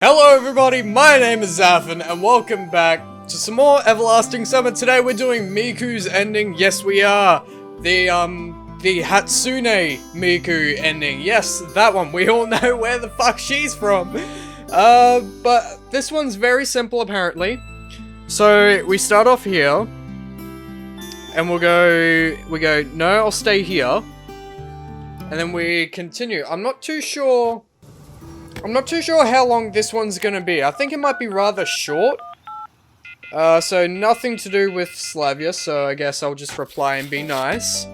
Hello everybody, my name is Xaphan, and welcome back to some more Everlasting Summer. Today we're doing Miku's ending. Yes, we are. The Hatsune Miku ending. Yes, that one. We all know where the fuck she's from. But this one's very simple apparently. So, we start off here. And we go, no, I'll stay here. And then we continue. I'm not too sure how long this one's gonna be. I think it might be rather short. So nothing to do with Slavia, so I guess I'll just reply and be nice.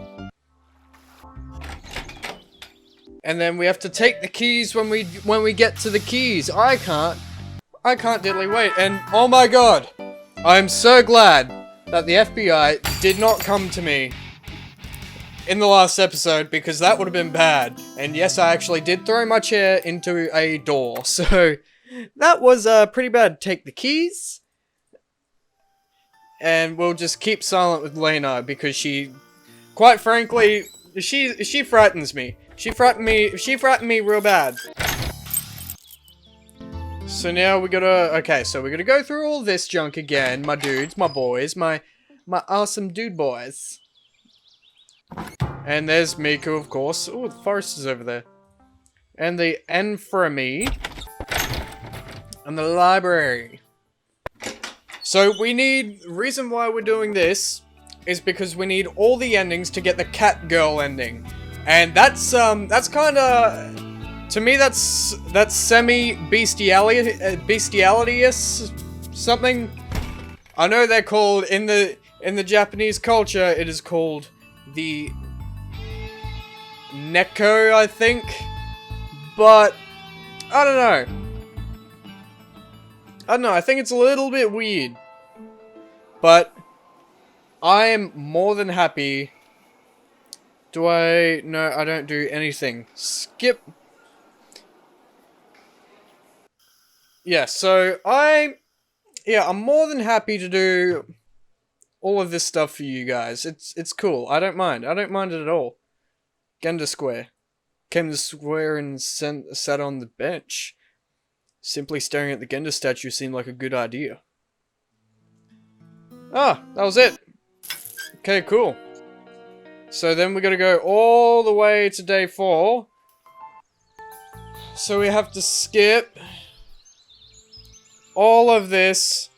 And then we have to take the keys when we get to the keys. I can't diddly wait. And oh my god, I'm so glad that the FBI did not come to me in the last episode, because that would have been bad. And yes, I actually did throw my chair into a door, so that was pretty bad. Take the keys, and we'll just keep silent with Lena, because she, quite frankly, she frightens me. She frightened me real bad. So now we gotta, okay, so we're gonna go through all this junk again, my dudes, my boys, my awesome dude boys. And there's Miku, of course. Oh, the forest is over there. And the infirmary. And the library. So we need, the reason why we're doing this is because we need all the endings to get the cat girl ending. And that's kinda, to me that's semi-bestiality-ous something. I know they're called, in the Japanese culture, it is called the Neko, I think, but I don't know, I think it's a little bit weird, but I am more than happy. No, I don't do anything. Skip. Yeah, so I'm more than happy to do all of this stuff for you guys. It's cool. I don't mind it at all. Gender Square. Came to the square and sat on the bench. Simply staring at the Gender statue seemed like a good idea. Ah, that was it. Okay, cool. So then we're gonna go all the way to day 4. So we have to skip all of this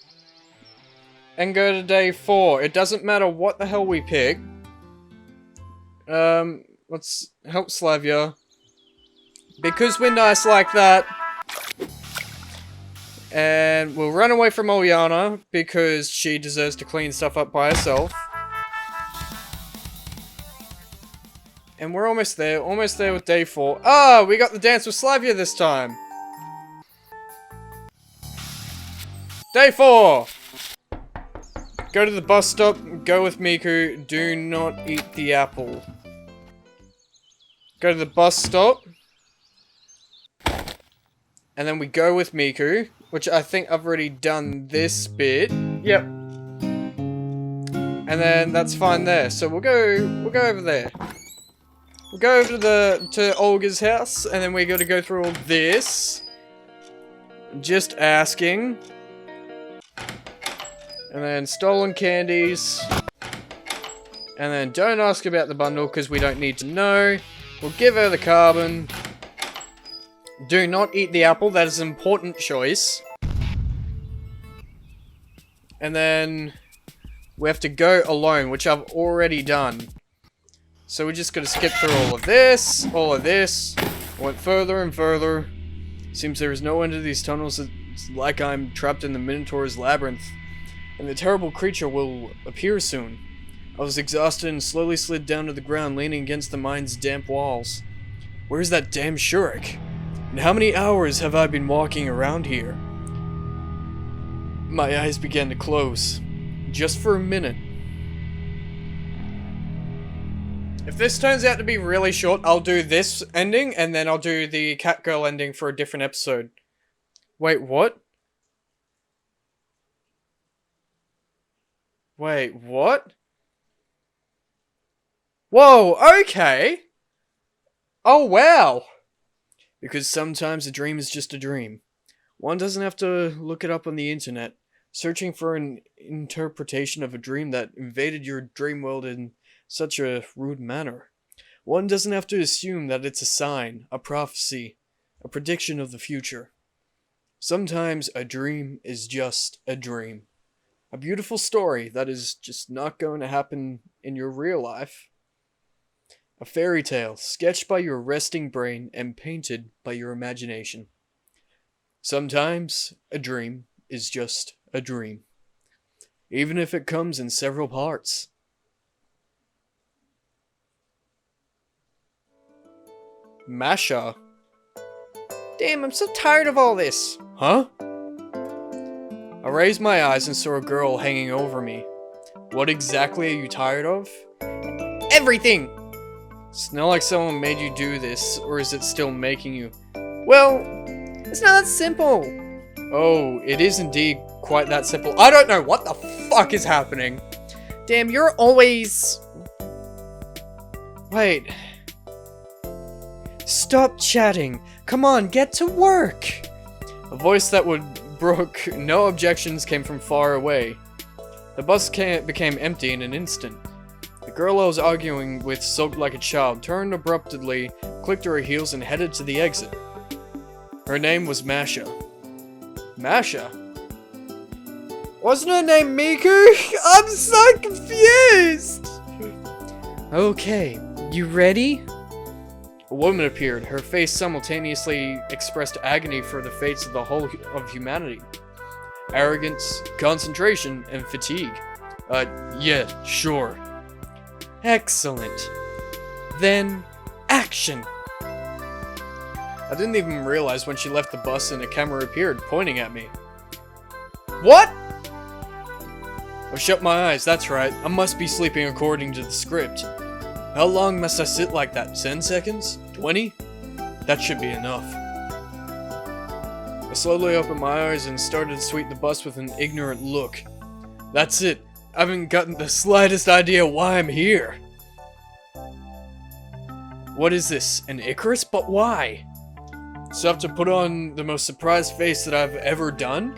and go to day 4. It doesn't matter what the hell we pick. Let's help Slavia. Because we're nice like that. And we'll run away from Olyana, because she deserves to clean stuff up by herself. And we're almost there with day 4. Ah, we got the dance with Slavia this time. Day 4! Go to the bus stop, go with Miku, do not eat the apple. Go to the bus stop. And then we go with Miku, which I think I've already done this bit. Yep. And then that's fine there. So we'll go over there. We'll go over to Olga's house, and then we gotta go through all this. Just asking. And then stolen candies. And then don't ask about the bundle, because we don't need to know. We'll give her the carbon. Do not eat the apple, that is an important choice. And then we have to go alone, which I've already done. So we're just gonna skip through all of this. Went further and further. Seems there is no end to these tunnels. It's like I'm trapped in the Minotaur's labyrinth. And the terrible creature will appear soon. I was exhausted and slowly slid down to the ground, leaning against the mine's damp walls. Where's that damn Shurek? And how many hours have I been walking around here? My eyes began to close. Just for a minute. If this turns out to be really short, I'll do this ending, and then I'll do the Catgirl ending for a different episode. Wait, what? Wait, what? Whoa, okay! Oh, wow! Because sometimes a dream is just a dream. One doesn't have to look it up on the internet, searching for an interpretation of a dream that invaded your dream world in such a rude manner. One doesn't have to assume that it's a sign, a prophecy, a prediction of the future. Sometimes a dream is just a dream. A beautiful story that is just not going to happen in your real life. A fairy tale sketched by your resting brain and painted by your imagination. Sometimes a dream is just a dream, even if it comes in several parts. Masha? Damn, I'm so tired of all this. Huh? I raised my eyes and saw a girl hanging over me. What exactly are you tired of? Everything! It's not like someone made you do this, or is it still making you? Well, it's not that simple. Oh, it is indeed quite that simple. I don't know what the fuck is happening. Damn, you're always... Wait. Stop chatting. Come on, get to work. A voice that would brook no objections came from far away. The bus became empty in an instant. The girl I was arguing with sulked like a child, turned abruptly, clicked to her heels, and headed to the exit. Her name was Masha. Masha? Wasn't her name Miku? I'm so confused! Okay, you ready? A woman appeared. Her face simultaneously expressed agony for the fates of the whole of humanity. Arrogance, concentration, and fatigue. Yeah, sure. Excellent. Then, action! I didn't even realize when she left the bus and a camera appeared, pointing at me. What? I shut my eyes, that's right. I must be sleeping according to the script. How long must I sit like that? 10 seconds? 20? That should be enough. I slowly opened my eyes and started to sweep the bus with an ignorant look. That's it. I haven't gotten the slightest idea why I'm here. What is this? An Icarus? But why? So I have to put on the most surprised face that I've ever done?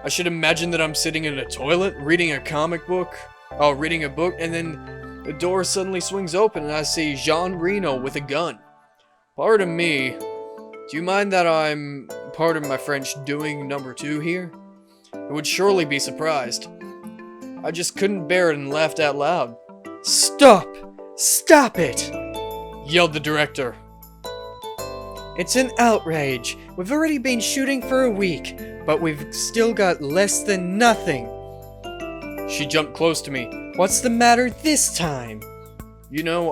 I should imagine that I'm sitting in a toilet, reading a comic book, reading a book, and then the door suddenly swings open and I see Jean Reno with a gun. Pardon me, do you mind that I'm, pardon my French, doing number 2 here? I would surely be surprised. I just couldn't bear it and laughed out loud. Stop! Stop it! Yelled the director. It's an outrage. We've already been shooting for a week, but we've still got less than nothing. She jumped close to me. What's the matter this time? You know,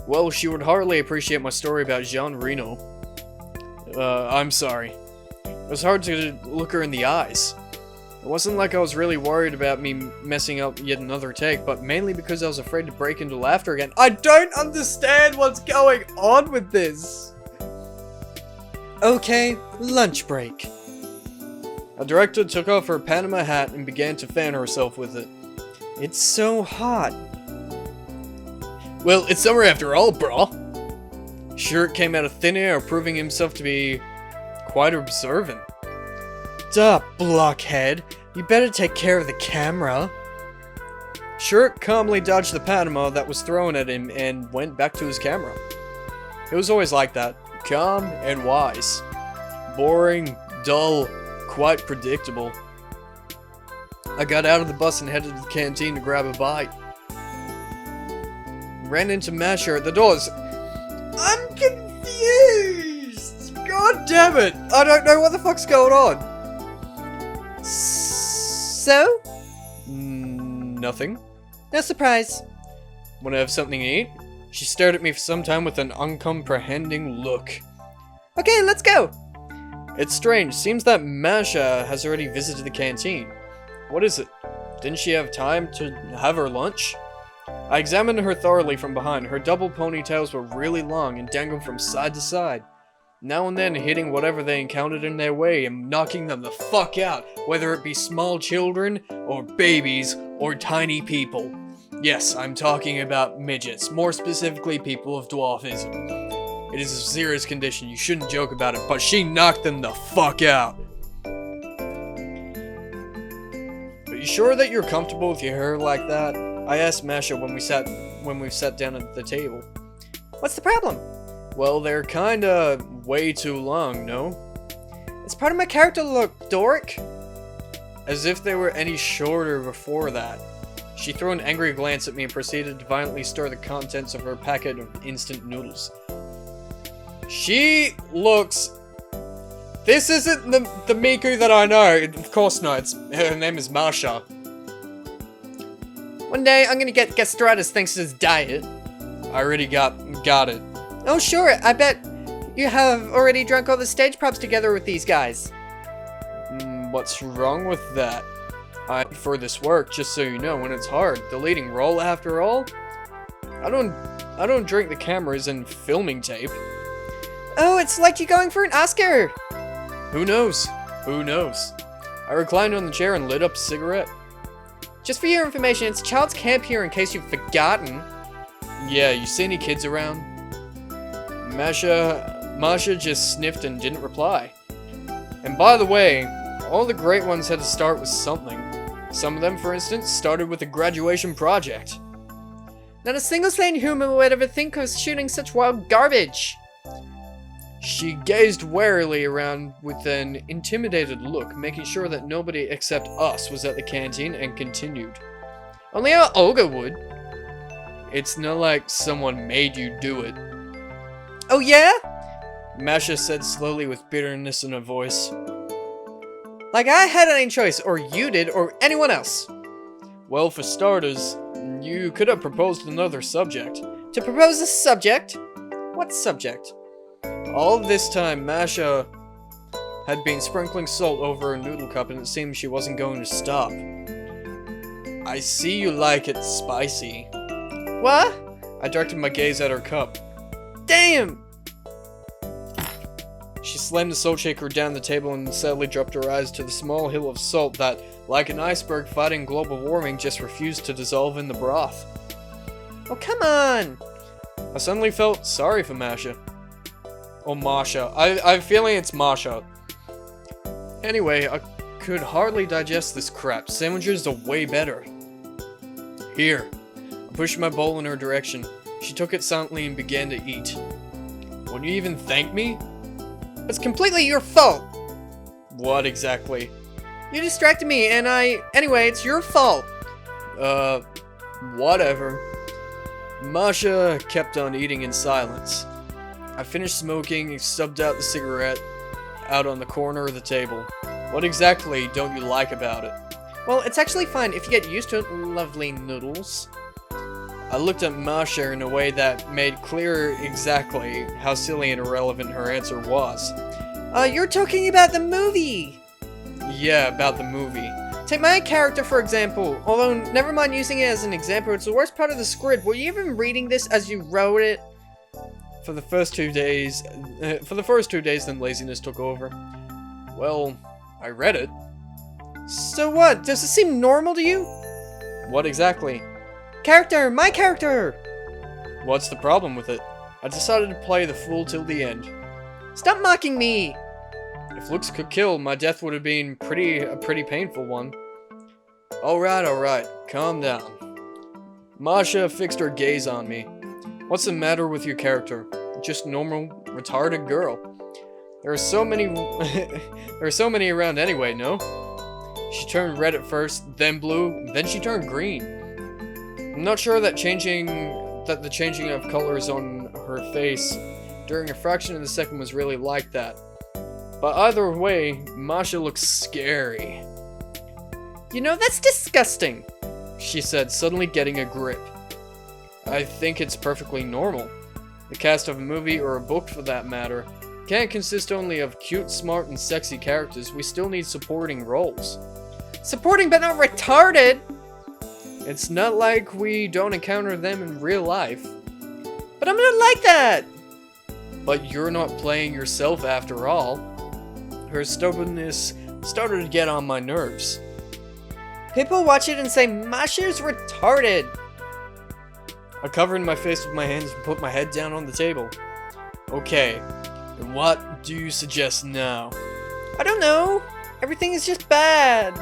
well, she would hardly appreciate my story about Jean Reno. I'm sorry. It was hard to look her in the eyes. It wasn't like I was really worried about me messing up yet another take, but mainly because I was afraid to break into laughter again. I don't understand what's going on with this! Okay, lunch break. A director took off her Panama hat and began to fan herself with it. It's so hot. Well, it's summer after all, brah. Shirt came out of thin air, proving himself to be quite observant. Duh, blockhead. You better take care of the camera. Shirt calmly dodged the Panama that was thrown at him and went back to his camera. It was always like that. Calm and wise. Boring, dull, quite predictable. I got out of the bus and headed to the canteen to grab a bite. Ran into Masha at the doors. I'm confused! God damn it! I don't know what the fuck's going on. So? Nothing. No surprise. Wanna have something to eat? She stared at me for some time with an uncomprehending look. Okay, let's go! It's strange. Seems that Masha has already visited the canteen. What is it? Didn't she have time to have her lunch? I examined her thoroughly from behind. Her double ponytails were really long and dangled from side to side, now and then hitting whatever they encountered in their way and knocking them the fuck out, whether it be small children, or babies, or tiny people. Yes, I'm talking about midgets, more specifically people of dwarfism. It is a serious condition. You shouldn't joke about it, but she knocked them the fuck out. Are you sure that you're comfortable with your hair like that? I asked Masha when we sat down at the table. What's the problem? Well, they're kinda way too long, no? It's part of my character look, dork. As if they were any shorter before that. She threw an angry glance at me and proceeded to violently stir the contents of her packet of instant noodles. She looks... This isn't the Miku that I know. Of course not. Her name is Masha. One day, I'm gonna get gastritis thanks to this diet. I already got it. Oh sure, I bet you have already drunk all the stage props together with these guys. What's wrong with that? I prefer this work, just so you know, when it's hard. The leading role, after all? I don't drink the cameras and filming tape. Oh, it's like you going for an Oscar! Who knows? Who knows? I reclined on the chair and lit up a cigarette. Just for your information, it's child's camp here in case you've forgotten. Yeah, you see any kids around? Masha just sniffed and didn't reply. And by the way, all the great ones had to start with something. Some of them, for instance, started with a graduation project. Not a single sane human would ever think of shooting such wild garbage. She gazed warily around with an intimidated look, making sure that nobody except us was at the canteen, and continued. Only our Olga would. It's not like someone made you do it. Oh yeah? Masha said slowly with bitterness in her voice. Like I had any choice, or you did, or anyone else. Well, for starters, you could have proposed another subject. To propose a subject? What subject? All of this time, Masha had been sprinkling salt over her noodle cup, and it seemed she wasn't going to stop. I see you like it spicy. What? I directed my gaze at her cup. Damn! She slammed the salt shaker down the table and sadly dropped her eyes to the small hill of salt that, like an iceberg fighting global warming, just refused to dissolve in the broth. Oh, come on! I suddenly felt sorry for Masha. Or Masha. I have a feeling it's Masha. Anyway, I could hardly digest this crap. Sandwiches are way better. Here. I pushed my bowl in her direction. She took it silently and began to eat. Wouldn't you even thank me? It's completely your fault! What exactly? You distracted me and Anyway, it's your fault! Whatever. Masha kept on eating in silence. I finished smoking and stubbed out the cigarette out on the corner of the table. What exactly don't you like about it? Well, it's actually fine if you get used to it, lovely noodles. I looked at Masha in a way that made clear exactly how silly and irrelevant her answer was. You're talking about the movie! Yeah, about the movie. Take my character for example, although never mind using it as an example, it's the worst part of the script. Were you even reading this as you wrote it? For the first 2 days, then laziness took over. Well, I read it. So what? Does it seem normal to you? What exactly? Character! My character! What's the problem with it? I decided to play the fool till the end. Stop mocking me! If looks could kill, my death would have been a pretty painful one. Alright, calm down. Masha fixed her gaze on me. What's the matter with your character? Just normal, retarded girl. There are so many around anyway, no? She turned red at first, then blue, then she turned green. I'm not sure that the changing of colors on her face during a fraction of a second was really like that. But either way, Masha looks scary. You know, that's disgusting, she said, suddenly getting a grip. I think it's perfectly normal. The cast of a movie, or a book for that matter, can't consist only of cute, smart, and sexy characters. We still need supporting roles. Supporting but not retarded! It's not like we don't encounter them in real life. But I'm not like that! But you're not playing yourself after all. Her stubbornness started to get on my nerves. People watch it and say, Masha's retarded! I covered my face with my hands and put my head down on the table. Okay, and what do you suggest now? I don't know. Everything is just bad.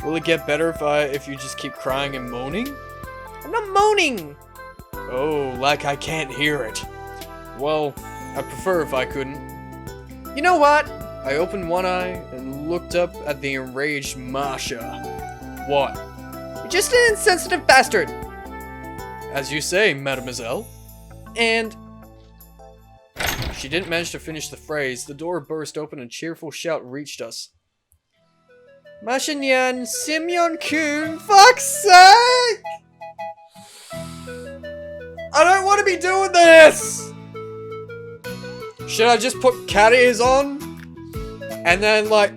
Will it get better if you just keep crying and moaning? I'm not moaning. Oh, like I can't hear it. Well, I'd prefer if I couldn't. You know what? I opened one eye and looked up at the enraged Masha. What? You're just an insensitive bastard. As you say, mademoiselle. And she didn't manage to finish the phrase. The door burst open and a cheerful shout reached us. Masha-nyan, Simyon-kun, fuck's sake! I don't want to be doing this! Should I just put cat ears on? And then, like...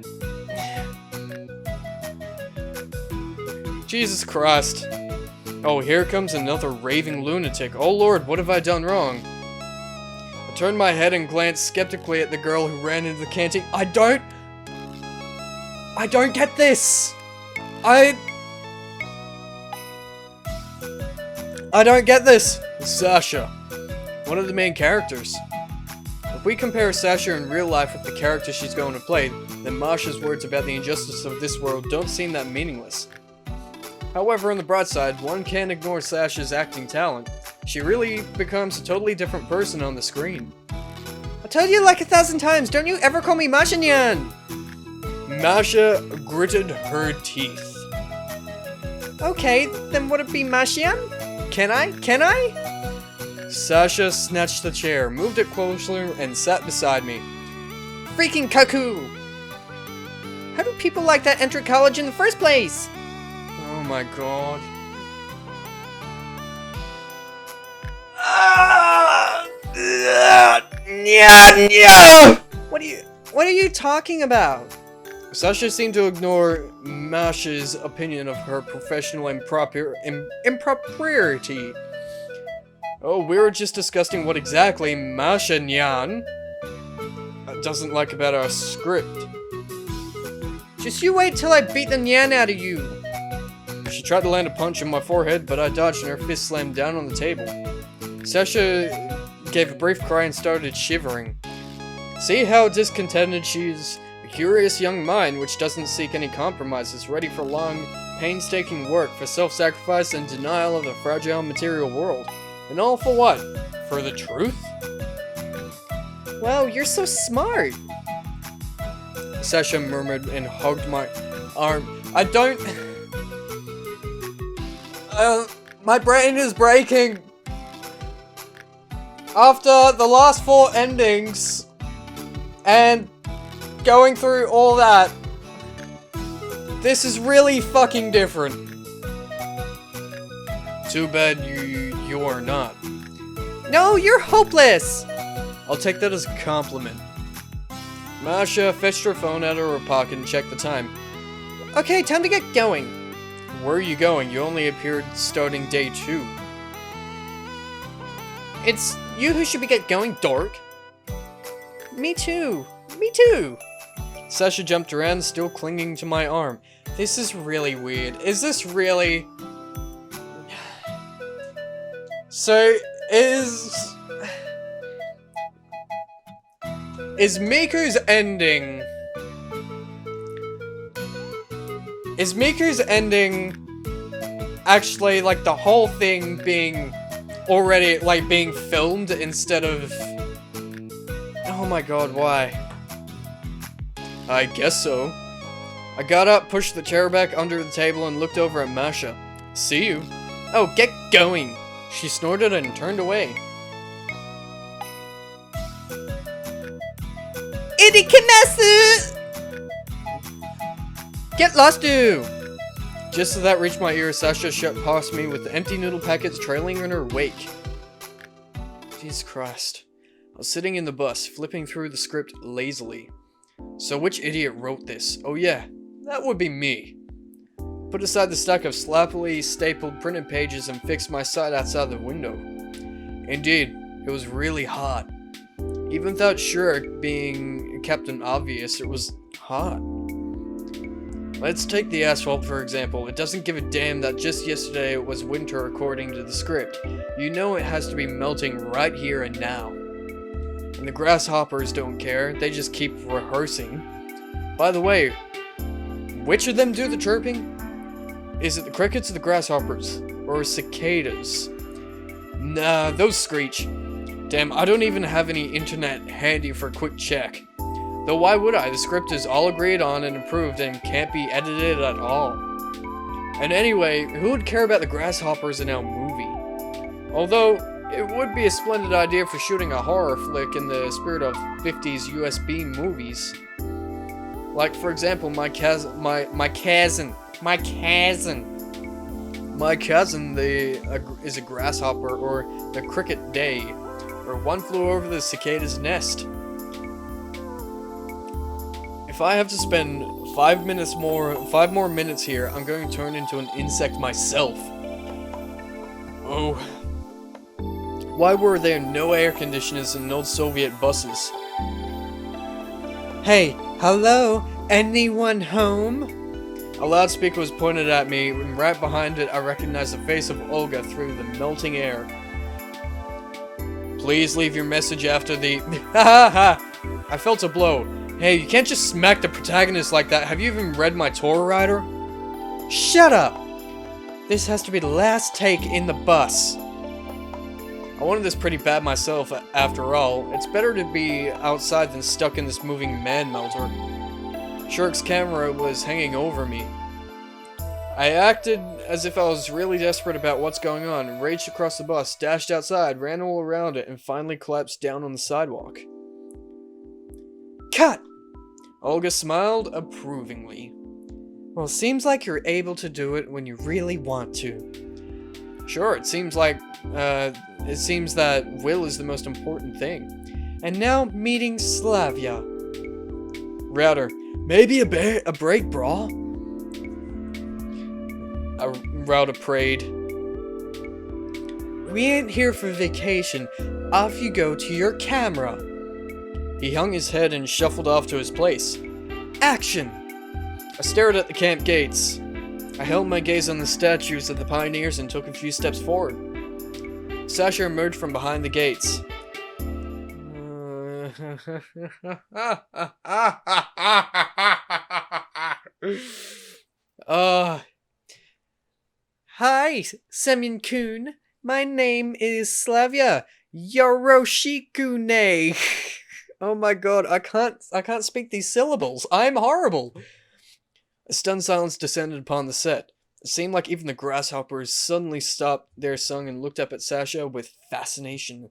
Jesus Christ. Oh, here comes another raving lunatic. Oh lord, what have I done wrong? I turned my head and glanced skeptically at the girl who ran into the canteen. I don't get this! I don't get this! Sasha. One of the main characters. If we compare Sasha in real life with the character she's going to play, then Masha's words about the injustice of this world don't seem that meaningless. However, on the bright side, one can't ignore Sasha's acting talent. She really becomes a totally different person on the screen. I told you like 1,000 times, don't you ever call me Masha-nyan! Masha gritted her teeth. Okay, then would it be Mashian? Can I? Sasha snatched the chair, moved it closer, and sat beside me. Freaking cuckoo! How do people like that enter college in the first place? Oh my god. What are you talking about? Sasha seemed to ignore Masha's opinion of her professional impropriety. Oh, we were just discussing what exactly Masha-nyan doesn't like about our script. Just you wait till I beat the nyan out of you. She tried to land a punch in my forehead, but I dodged and her fist slammed down on the table. Sasha gave a brief cry and started shivering. See how discontented she is? A curious young mind which doesn't seek any compromises, ready for long, painstaking work, for self-sacrifice and denial of the fragile material world. And all for what? For the truth? Wow, you're so smart. Sasha murmured and hugged my arm. I don't... my brain is breaking. After the last 4 endings, and going through all that, this is really fucking different. Too bad you are not. No, you're hopeless! I'll take that as a compliment. Masha fetched her phone out of her pocket and checked the time. Okay, time to get going. Where are you going? You only appeared starting day 2. It's you who should get going, dork. Me too. Sasha jumped around, still clinging to my arm. This is really weird. Is this really... So, is Miku's ending... Is Miku's ending actually, like, the whole thing being already, like, being filmed instead of... Oh my god, why? I guess so. I got up, pushed the chair back under the table, and looked over at Masha. See you. Oh, get going. She snorted and turned away. Irikimasu! Get lost, dude! Just as that reached my ear, Sasha shot past me with the empty noodle packets trailing in her wake. Jesus Christ. I was sitting in the bus, flipping through the script lazily. So which idiot wrote this? Oh yeah, that would be me. Put aside the stack of sloppily stapled printed pages and fixed my sight outside the window. Indeed, it was really hot. Even without Shirk being Captain Obvious, it was hot. Let's take the asphalt for example. It doesn't give a damn that just yesterday it was winter according to the script. You know it has to be melting right here and now. And the grasshoppers don't care, they just keep rehearsing. By the way, which of them do the chirping? Is it the crickets or the grasshoppers? Or cicadas? Nah, those screech. Damn, I don't even have any internet handy for a quick check. Though why would I? The script is all agreed on and approved and can't be edited at all. And anyway, who would care about the grasshoppers in our movie? Although, it would be a splendid idea for shooting a horror flick in the spirit of 50s USB movies. Like, for example, my cousin, is a grasshopper, or the cricket day, or One Flew Over the Cicada's Nest. If I have to spend 5 more minutes here, I'm going to turn into an insect myself. Oh. Why were there no air conditioners in old Soviet buses? Hey, hello? Anyone home? A loudspeaker was pointed at me, and right behind it I recognized the face of Olga through the melting air. Please leave your message after the ha ha ha! I felt a blow. Hey, you can't just smack the protagonist like that. Have you even read my Torah Rider? Shut up! This has to be the last take in the bus. I wanted this pretty bad myself, after all. It's better to be outside than stuck in this moving man-melter. Shirk's camera was hanging over me. I acted as if I was really desperate about what's going on, raged across the bus, dashed outside, ran all around it, and finally collapsed down on the sidewalk. Cut! Olga smiled approvingly. Well, seems like you're able to do it when you really want to. Sure, it seems that will is the most important thing. And now, meeting Slavia. Router, maybe a break, brah? Router prayed. We ain't here for vacation. Off you go to your camera. He hung his head and shuffled off to his place. Action! I stared at the camp gates. I held my gaze on the statues of the pioneers and took a few steps forward. Sasha emerged from behind the gates. Hi, Semyon-kun. My name is Slavia Yoroshikune. Oh my god, I can't speak these syllables. I'm horrible. A stunned silence descended upon the set. It seemed like even the grasshoppers suddenly stopped their song and looked up at Sasha with fascination.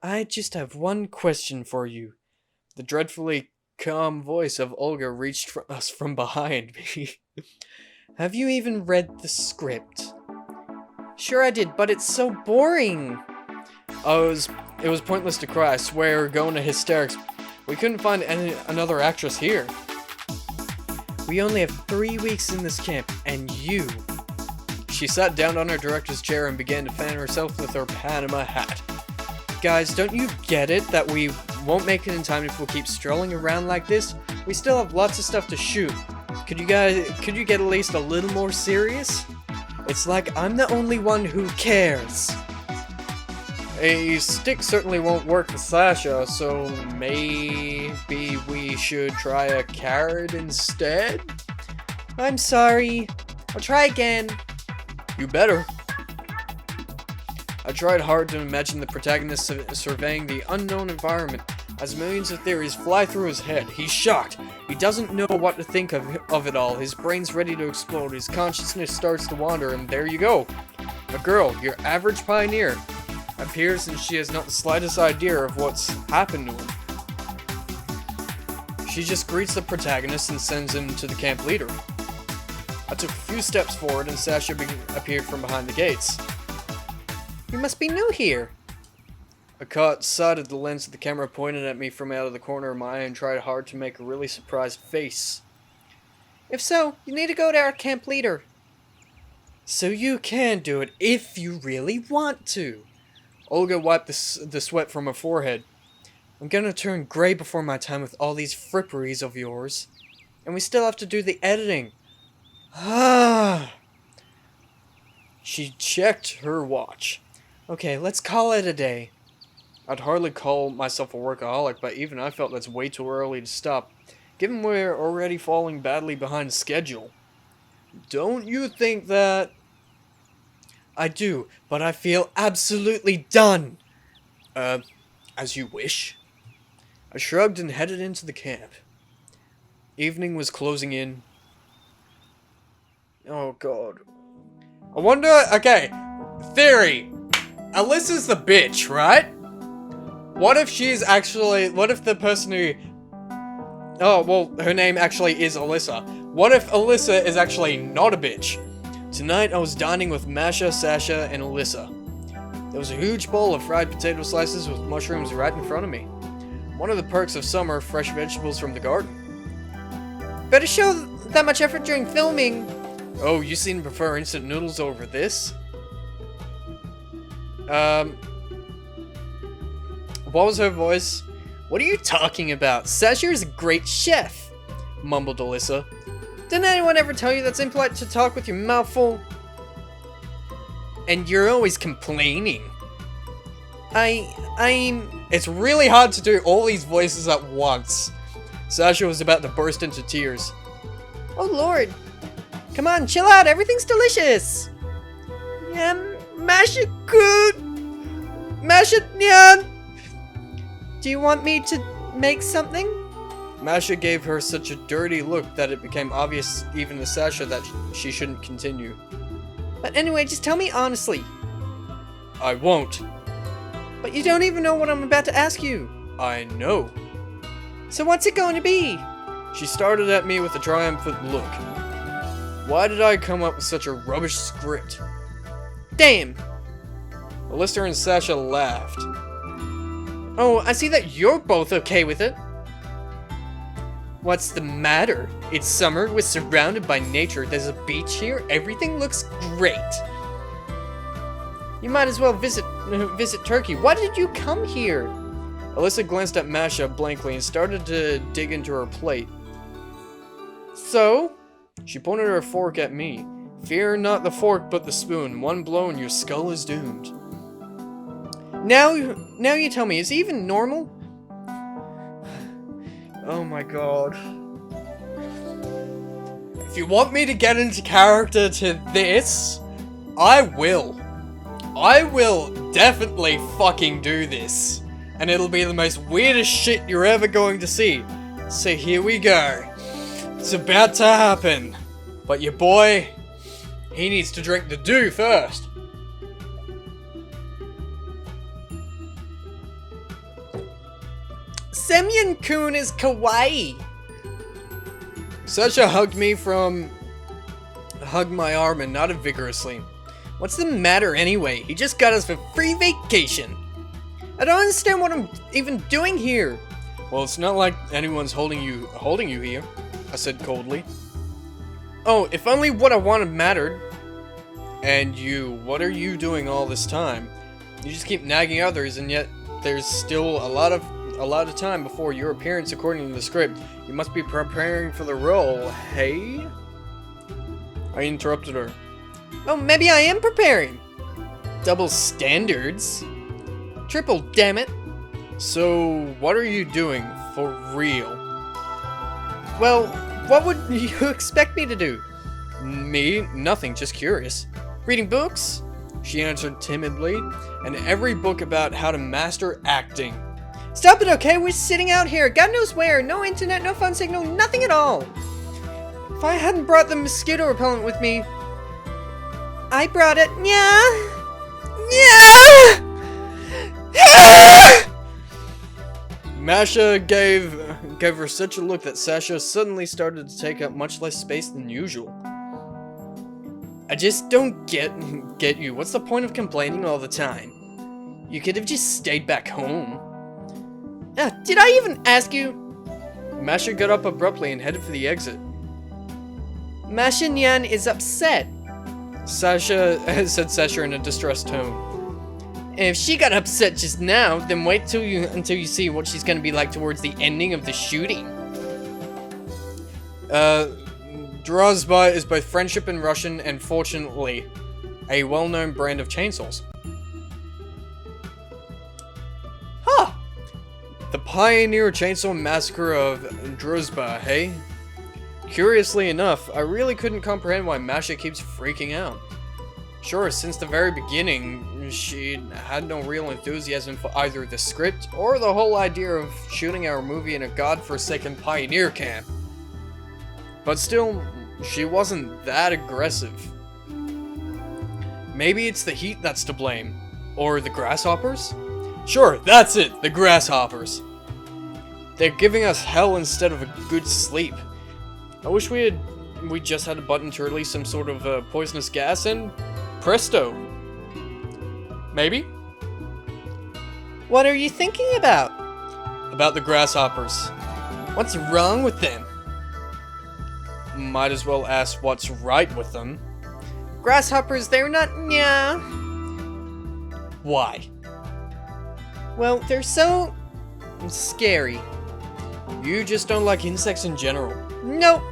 I just have one question for you. The dreadfully calm voice of Olga reached for us from behind me. Have you even read the script? Sure I did, but it's so boring. Oh, it was pointless to cry. I swear, we're going to hysterics. We couldn't find another actress here. We only have 3 weeks in this camp, and you... She sat down on her director's chair and began to fan herself with her Panama hat. Guys, don't you get it that we won't make it in time if we'll keep strolling around like this? We still have lots of stuff to shoot. Could you get at least a little more serious? It's like I'm the only one who cares. A stick certainly won't work for Sasha, so maybe we should try a carrot instead? I'm sorry. I'll try again. You better. I tried hard to imagine the protagonist surveying the unknown environment as millions of theories fly through his head. He's shocked. He doesn't know what to think of it all. His brain's ready to explode. His consciousness starts to wander, and there you go. A girl, your average pioneer, appears and she has not the slightest idea of what's happened to him. She just greets the protagonist and sends him to the camp leader. I took a few steps forward and Sasha appeared from behind the gates. You must be new here. I caught sight of the lens of the camera pointed at me from out of the corner of my eye and tried hard to make a really surprised face. If so, you need to go to our camp leader. So you can do it if you really want to. Olga wiped the sweat from her forehead. I'm gonna turn gray before my time with all these fripperies of yours. And we still have to do the editing. Ah. She checked her watch. Okay, let's call it a day. I'd hardly call myself a workaholic, but even I felt that's way too early to stop, given we're already falling badly behind schedule. Don't you think that... I do, but I feel absolutely done. As you wish. I shrugged and headed into the camp. Evening was closing in. Oh god. I wonder, okay, theory. Alyssa's the bitch, right? What if the person who... Oh, well, her name actually is Alyssa. What if Alyssa is actually not a bitch? Tonight I was dining with Masha, Sasha, and Alyssa. There was a huge bowl of fried potato slices with mushrooms right in front of me. One of the perks of summer, fresh vegetables from the garden. Better show that much effort during filming. Oh, you seem to prefer instant noodles over this? What was her voice? What are you talking about? Sasha is a great chef, mumbled Alyssa. Didn't anyone ever tell you that's impolite to talk with your mouth full? And you're always complaining. It's really hard to do all these voices at once. Sasha was about to burst into tears. Oh lord. Come on, chill out, everything's delicious. Yeah, Masha good. Masha nyan. Do you want me to make something? Masha gave her such a dirty look that it became obvious even to Sasha that she shouldn't continue. But anyway, just tell me honestly. I won't. But you don't even know what I'm about to ask you. I know. So what's it going to be? She started at me with a triumphant look. Why did I come up with such a rubbish script? Damn. Alyssa and Sasha laughed. Oh, I see that you're both okay with it. What's the matter? It's summer, we're surrounded by nature, there's a beach here, everything looks great. You might as well visit Turkey. Why did you come here? Alyssa glanced at Masha blankly and started to dig into her plate. So? She pointed her fork at me. Fear not the fork, but the spoon. One blow and your skull is doomed. Now you tell me, is he even normal? Oh my god. If you want me to get into character to this, I will. I will definitely fucking do this. And it'll be the most weirdest shit you're ever going to see. So here we go. It's about to happen. But your boy, he needs to drink the dew first. Semyon-kun is kawaii. Sasha hugged my arm and nodded vigorously. What's the matter anyway? He just got us a free vacation. I don't understand what I'm even doing here. Well, it's not like anyone's holding you here, I said coldly. Oh, if only what I wanted mattered. And you, what are you doing all this time? You just keep nagging others, and yet there's still a lot of time before your appearance according to the script. You must be preparing for the role, hey? I interrupted her. Oh, maybe I am preparing. Double standards? Triple, damn it. So, what are you doing for real? Well, what would you expect me to do? Me? Nothing, just curious. Reading books? She answered timidly, and every book about how to master acting. Stop it, okay? We're sitting out here, God knows where, no internet, no phone signal, nothing at all. If I hadn't brought the mosquito repellent with me... I brought it, yeah! Masha gave her such a look that Sasha suddenly started to take up much less space than usual. I just don't get you. What's the point of complaining all the time? You could have just stayed back home. Did I even ask you? Masha got up abruptly and headed for the exit. Masha Nyan is upset, said Sasha in a distressed tone. If she got upset just now, then wait until you see what she's gonna be like towards the ending of the shooting. Drozba is both friendship in Russian and, fortunately, a well-known brand of chainsaws. Pioneer Chainsaw Massacre of Druzhba, hey? Curiously enough, I really couldn't comprehend why Masha keeps freaking out. Sure, since the very beginning, she had no real enthusiasm for either the script or the whole idea of shooting our movie in a godforsaken pioneer camp. But still, she wasn't that aggressive. Maybe it's the heat that's to blame. Or the grasshoppers? Sure, that's it, the grasshoppers. They're giving us hell instead of a good sleep. I wish we just had a button to release some sort of poisonous gas and presto. Maybe? What are you thinking about? About the grasshoppers. What's wrong with them? Might as well ask what's right with them. Grasshoppers, they're not yeah. Why? Well, they're so scary. You just don't like insects in general. Nope.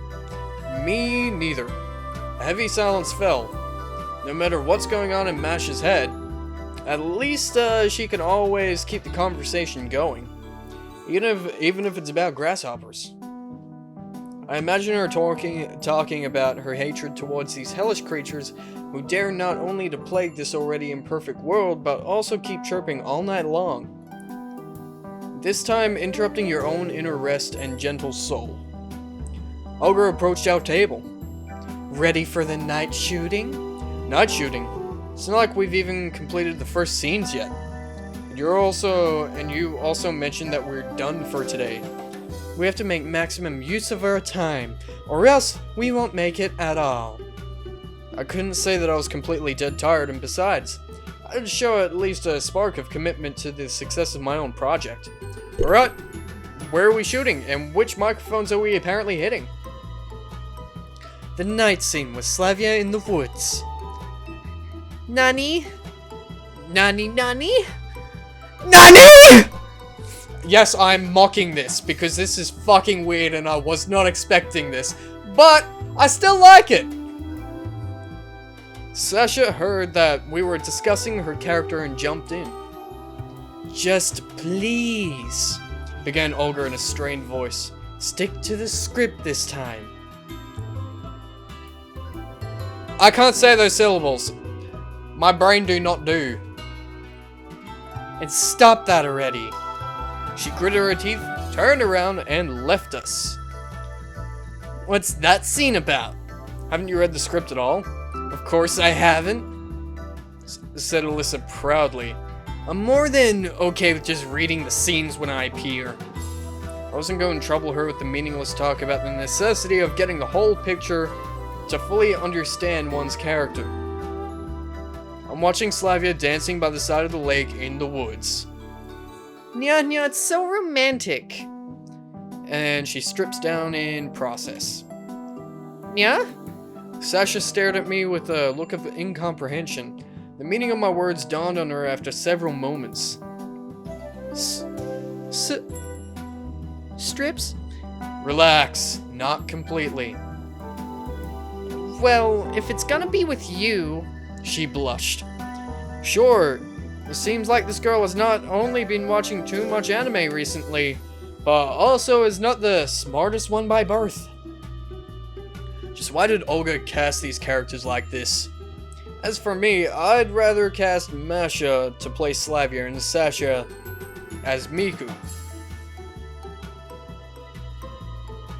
Me neither. A heavy silence fell. No matter what's going on in Mash's head, at least she can always keep the conversation going. Even if it's about grasshoppers. I imagine her talking about her hatred towards these hellish creatures who dare not only to plague this already imperfect world, but also keep chirping all night long. This time interrupting your own inner rest and gentle soul. Olga approached our table. Ready for the night shooting? Night shooting? It's not like we've even completed the first scenes yet. You also mentioned that we're done for today. We have to make maximum use of our time, or else we won't make it at all. I couldn't say that I was completely dead tired, and besides, I'd show at least a spark of commitment to the success of my own project. Alright, where are we shooting, and which microphones are we apparently hitting? The night scene with Slavia in the woods. Nani? Nani? Nani? NANI?! Yes, I'm mocking this, because this is fucking weird and I was not expecting this, but I still like it! Sasha heard that we were discussing her character and jumped in. Just please, began Olga in a strained voice. Stick to the script this time. I can't say those syllables. My brain do not do. And stop that already. She gritted her teeth, turned around, and left us. What's that scene about? Haven't you read the script at all? Of course I haven't, said Alyssa proudly. I'm more than okay with just reading the scenes when I appear. I wasn't going to trouble her with the meaningless talk about the necessity of getting the whole picture to fully understand one's character. I'm watching Slavia dancing by the side of the lake in the woods. Nya, nya, it's so romantic. And she strips down in process. Nya? Sasha stared at me with a look of incomprehension. The meaning of my words dawned on her after several moments. Strips? Relax, not completely. Well, if it's gonna be with you... She blushed. Sure, it seems like this girl has not only been watching too much anime recently, but also is not the smartest one by birth. Just why did Olga cast these characters like this? As for me, I'd rather cast Masha to play Slavia and Sasha as Miku.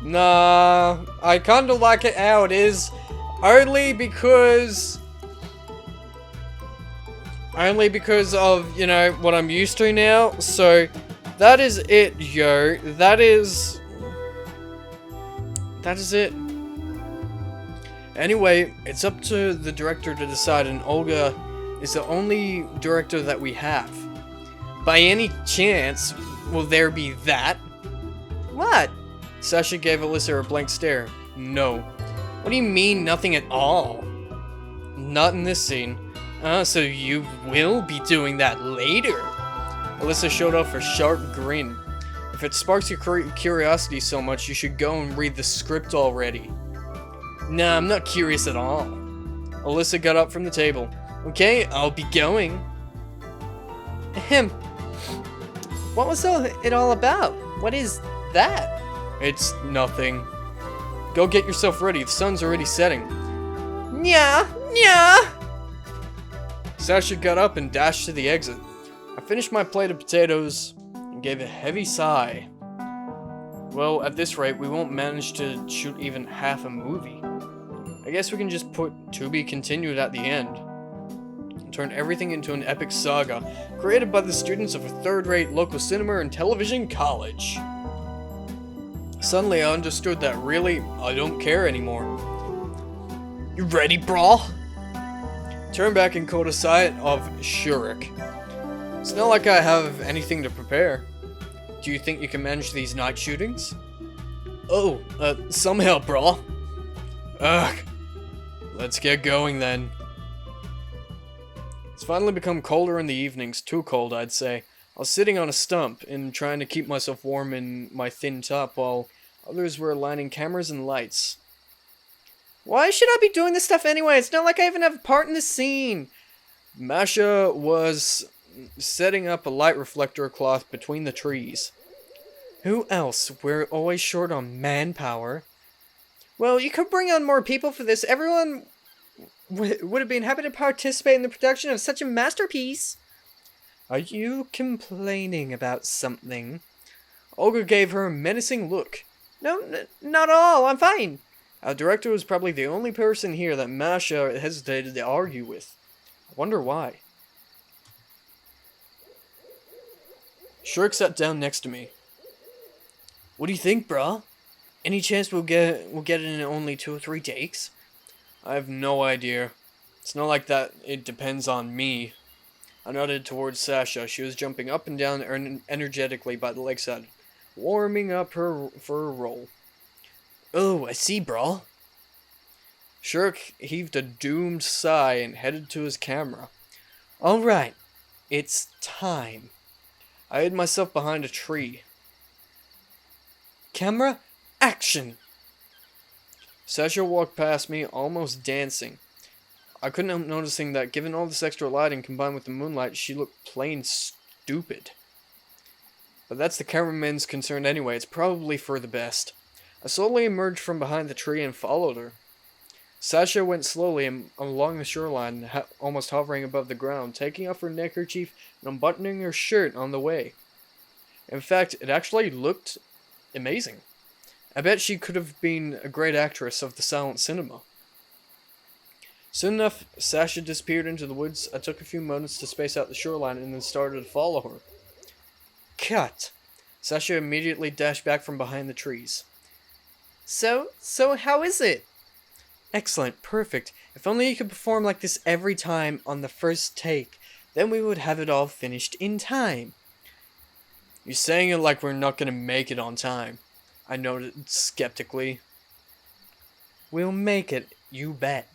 Nah, I kinda like it how it is, only because of, you know, what I'm used to now. So, that is it, yo. That is it. Anyway, it's up to the director to decide, and Olga is the only director that we have. By any chance, will there be that? What? Sasha gave Alyssa a blank stare. No. What do you mean, nothing at all? Not in this scene. So you will be doing that later? Alyssa showed off a sharp grin. If it sparks your curiosity so much, you should go and read the script already. Nah, I'm not curious at all. Alyssa got up from the table. Okay, I'll be going. Ahem. What was it all about? What is that? It's nothing. Go get yourself ready, the sun's already setting. Nya! Nya! Sasha got up and dashed to the exit. I finished my plate of potatoes and gave a heavy sigh. Well, at this rate, we won't manage to shoot even half a movie. I guess we can just put "to be continued" at the end. And turn everything into an epic saga, created by the students of a third-rate local cinema and television college. Suddenly I understood that really, I don't care anymore. You ready, brah? Turn back and caught a sight of Shurik. It's not like I have anything to prepare. Do you think you can manage these night shootings? Oh, somehow, brah. Ugh. Let's get going then. It's finally become colder in the evenings, too cold I'd say. I was sitting on a stump and trying to keep myself warm in my thin top while others were aligning cameras and lights. Why should I be doing this stuff anyway? It's not like I even have a part in this scene. Masha was setting up a light reflector cloth between the trees. Who else? We're always short on manpower. Well, you could bring on more people for this. Everyone would have been happy to participate in the production of such a masterpiece. Are you complaining about something? Olga gave her a menacing look. No, not at all. I'm fine. Our director was probably the only person here that Masha hesitated to argue with. I wonder why. Shirk sat down next to me. What do you think, brah? Any chance we'll get it in only 2 or 3 takes? I have no idea. It's not like that it depends on me. I nodded towards Sasha. She was jumping up and down energetically by the lakeside, warming up for a roll. Oh, I see, brah. Shirk heaved a doomed sigh and headed to his camera. Alright, it's time. I hid myself behind a tree. Camera, action! Sasha walked past me, almost dancing. I couldn't help noticing that given all this extra lighting combined with the moonlight, she looked plain stupid. But that's the cameraman's concern anyway, it's probably for the best. I slowly emerged from behind the tree and followed her. Sasha went slowly along the shoreline, almost hovering above the ground, taking off her neckerchief and unbuttoning her shirt on the way. In fact, it actually looked amazing. I bet she could have been a great actress of the silent cinema. Soon enough, Sasha disappeared into the woods. I took a few moments to space out the shoreline and then started to follow her. Cut! Sasha immediately dashed back from behind the trees. So how is it? Excellent, perfect. If only you could perform like this every time on the first take, then we would have it all finished in time. You're saying it like we're not gonna make it on time, I noted skeptically. We'll make it, you bet.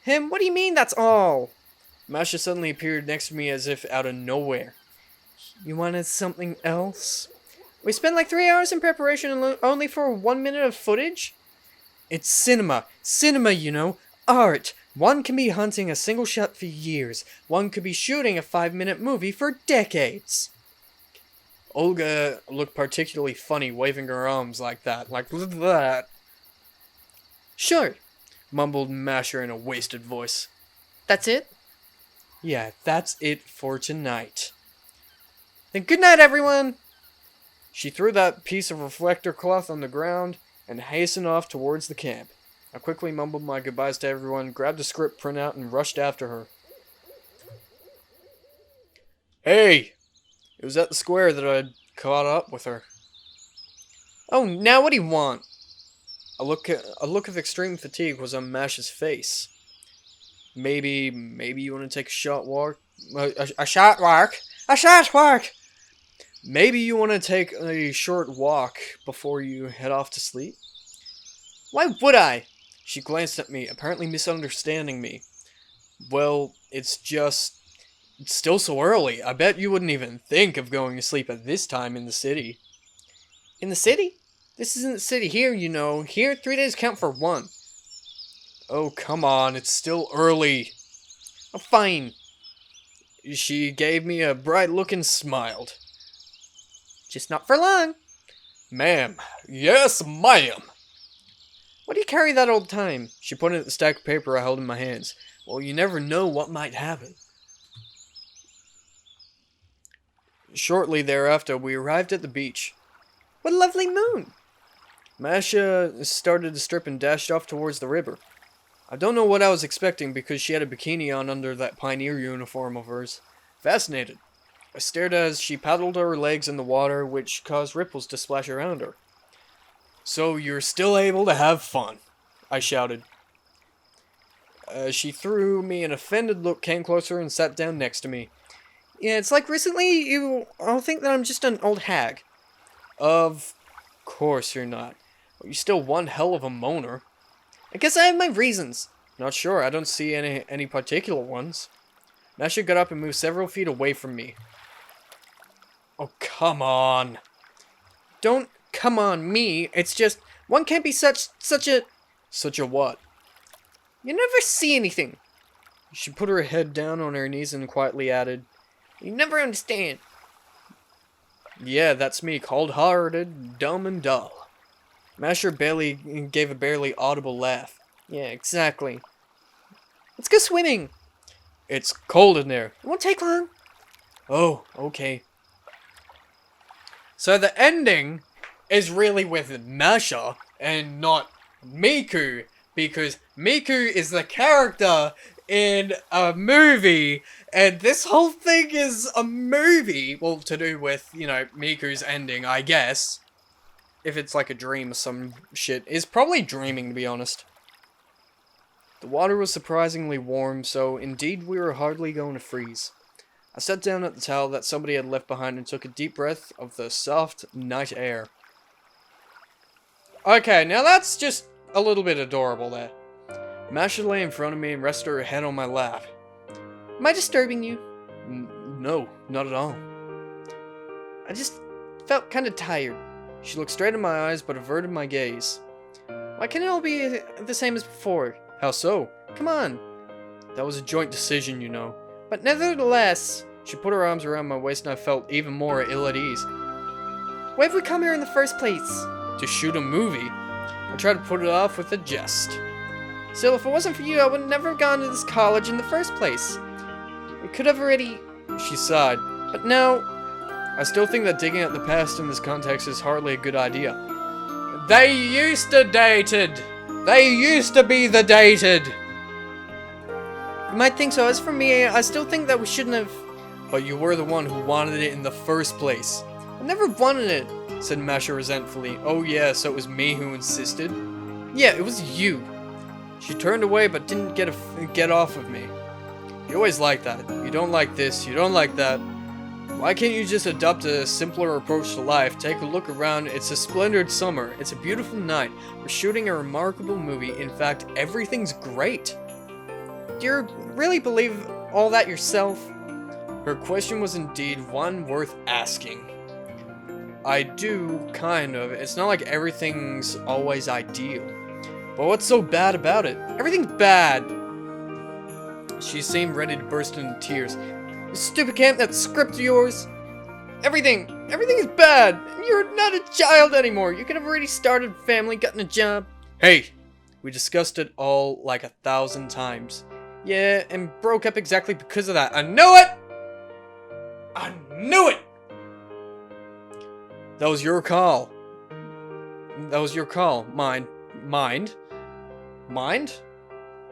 Him, what do you mean that's all? Masha suddenly appeared next to me as if out of nowhere. You wanted something else? We spent like 3 hours in preparation only for 1 minute of footage? It's cinema. Cinema, you know. Art. One can be hunting a single shot for years. One could be shooting a 5-minute movie for decades. Olga looked particularly funny waving her arms like that. Like that. Sure, mumbled Masher in a wasted voice. That's it? Yeah, that's it for tonight. Then good night, everyone! She threw that piece of reflector cloth on the ground and hastened off towards the camp. I quickly mumbled my goodbyes to everyone, grabbed a script printout, and rushed after her. Hey! It was at the square that I'd caught up with her. Oh, now what do you want? A look of extreme fatigue was on Mash's face. Maybe you want to take a short walk? A short walk? A short walk! Maybe you want to take a short walk before you head off to sleep? Why would I? She glanced at me, apparently misunderstanding me. Well, it's still so early. I bet you wouldn't even think of going to sleep at this time in the city. In the city? This isn't the city here, you know. Here, 3 days count for 1. Oh, come on. It's still early. Oh, fine. She gave me a bright look and smiled. Just not for long. Ma'am. Yes, ma'am. Why do you carry that all the time? She pointed at the stack of paper I held in my hands. Well, you never know what might happen. Shortly thereafter, we arrived at the beach. What a lovely moon. Masha started to strip and dashed off towards the river. I don't know what I was expecting because she had a bikini on under that pioneer uniform of hers. Fascinated, I stared as she paddled her legs in the water, which caused ripples to splash around her. So you're still able to have fun, I shouted. She threw me an offended look, came closer, and sat down next to me. Yeah, it's like recently you all think that I'm just an old hag. Of course you're not. But you're still one hell of a moaner. I guess I have my reasons. Not sure, I don't see any particular ones. Masha got up and moved several feet away from me. Oh, come on. Don't come on me, it's just, one can't be such a... Such a what? You never see anything. She put her head down on her knees and quietly added, You never understand. Yeah, that's me, cold-hearted, dumb, and dull. Masher gave a barely audible laugh. Yeah, exactly. Let's go swimming. It's cold in there. It won't take long. Oh, okay. So the ending is really with Masha and not Miku, because Miku is the character in a movie, and this whole thing is a movie, well, to do with, you know, Miku's ending, I guess. If it's like a dream or some shit. It's probably dreaming, to be honest. The water was surprisingly warm, so indeed we were hardly going to freeze. I sat down at the towel that somebody had left behind and took a deep breath of the soft night air. Okay, now that's just a little bit adorable there. Masha lay in front of me and rested her head on my lap. Am I disturbing you? No, not at all. I just felt kind of tired. She looked straight in my eyes but averted my gaze. Why can't it all be the same as before? How so? Come on. That was a joint decision, you know. But nevertheless... She put her arms around my waist and I felt even more ill at ease. Why have we come here in the first place? To shoot a movie? I tried to put it off with a jest. Still, if it wasn't for you, I would never have gone to this college in the first place. We could have already... She sighed. But now... I still think that digging at the past in this context is hardly a good idea. They used to dated. They used to be the dated. You might think so. As for me, I still think that we shouldn't have... But you were the one who wanted it in the first place. I never wanted it, said Masha resentfully. Oh yeah, so it was me who insisted? Yeah, it was you. She turned away but didn't get off of me. You always like that. You don't like this, you don't like that. Why can't you just adopt a simpler approach to life? Take a look around. It's a splendid summer. It's a beautiful night. We're shooting a remarkable movie. In fact, everything's great. Do you really believe all that yourself? Her question was indeed one worth asking. I do, kind of. It's not like everything's always ideal. But what's so bad about it? Everything's bad. She seemed ready to burst into tears. You stupid camp, that script of yours. Everything is bad. You're not a child anymore. You could have already started a family, gotten a job. Hey, we discussed it all like 1,000 times. Yeah, and broke up exactly because of that. I knew it! I knew it! That was your call. That was your call. Mind?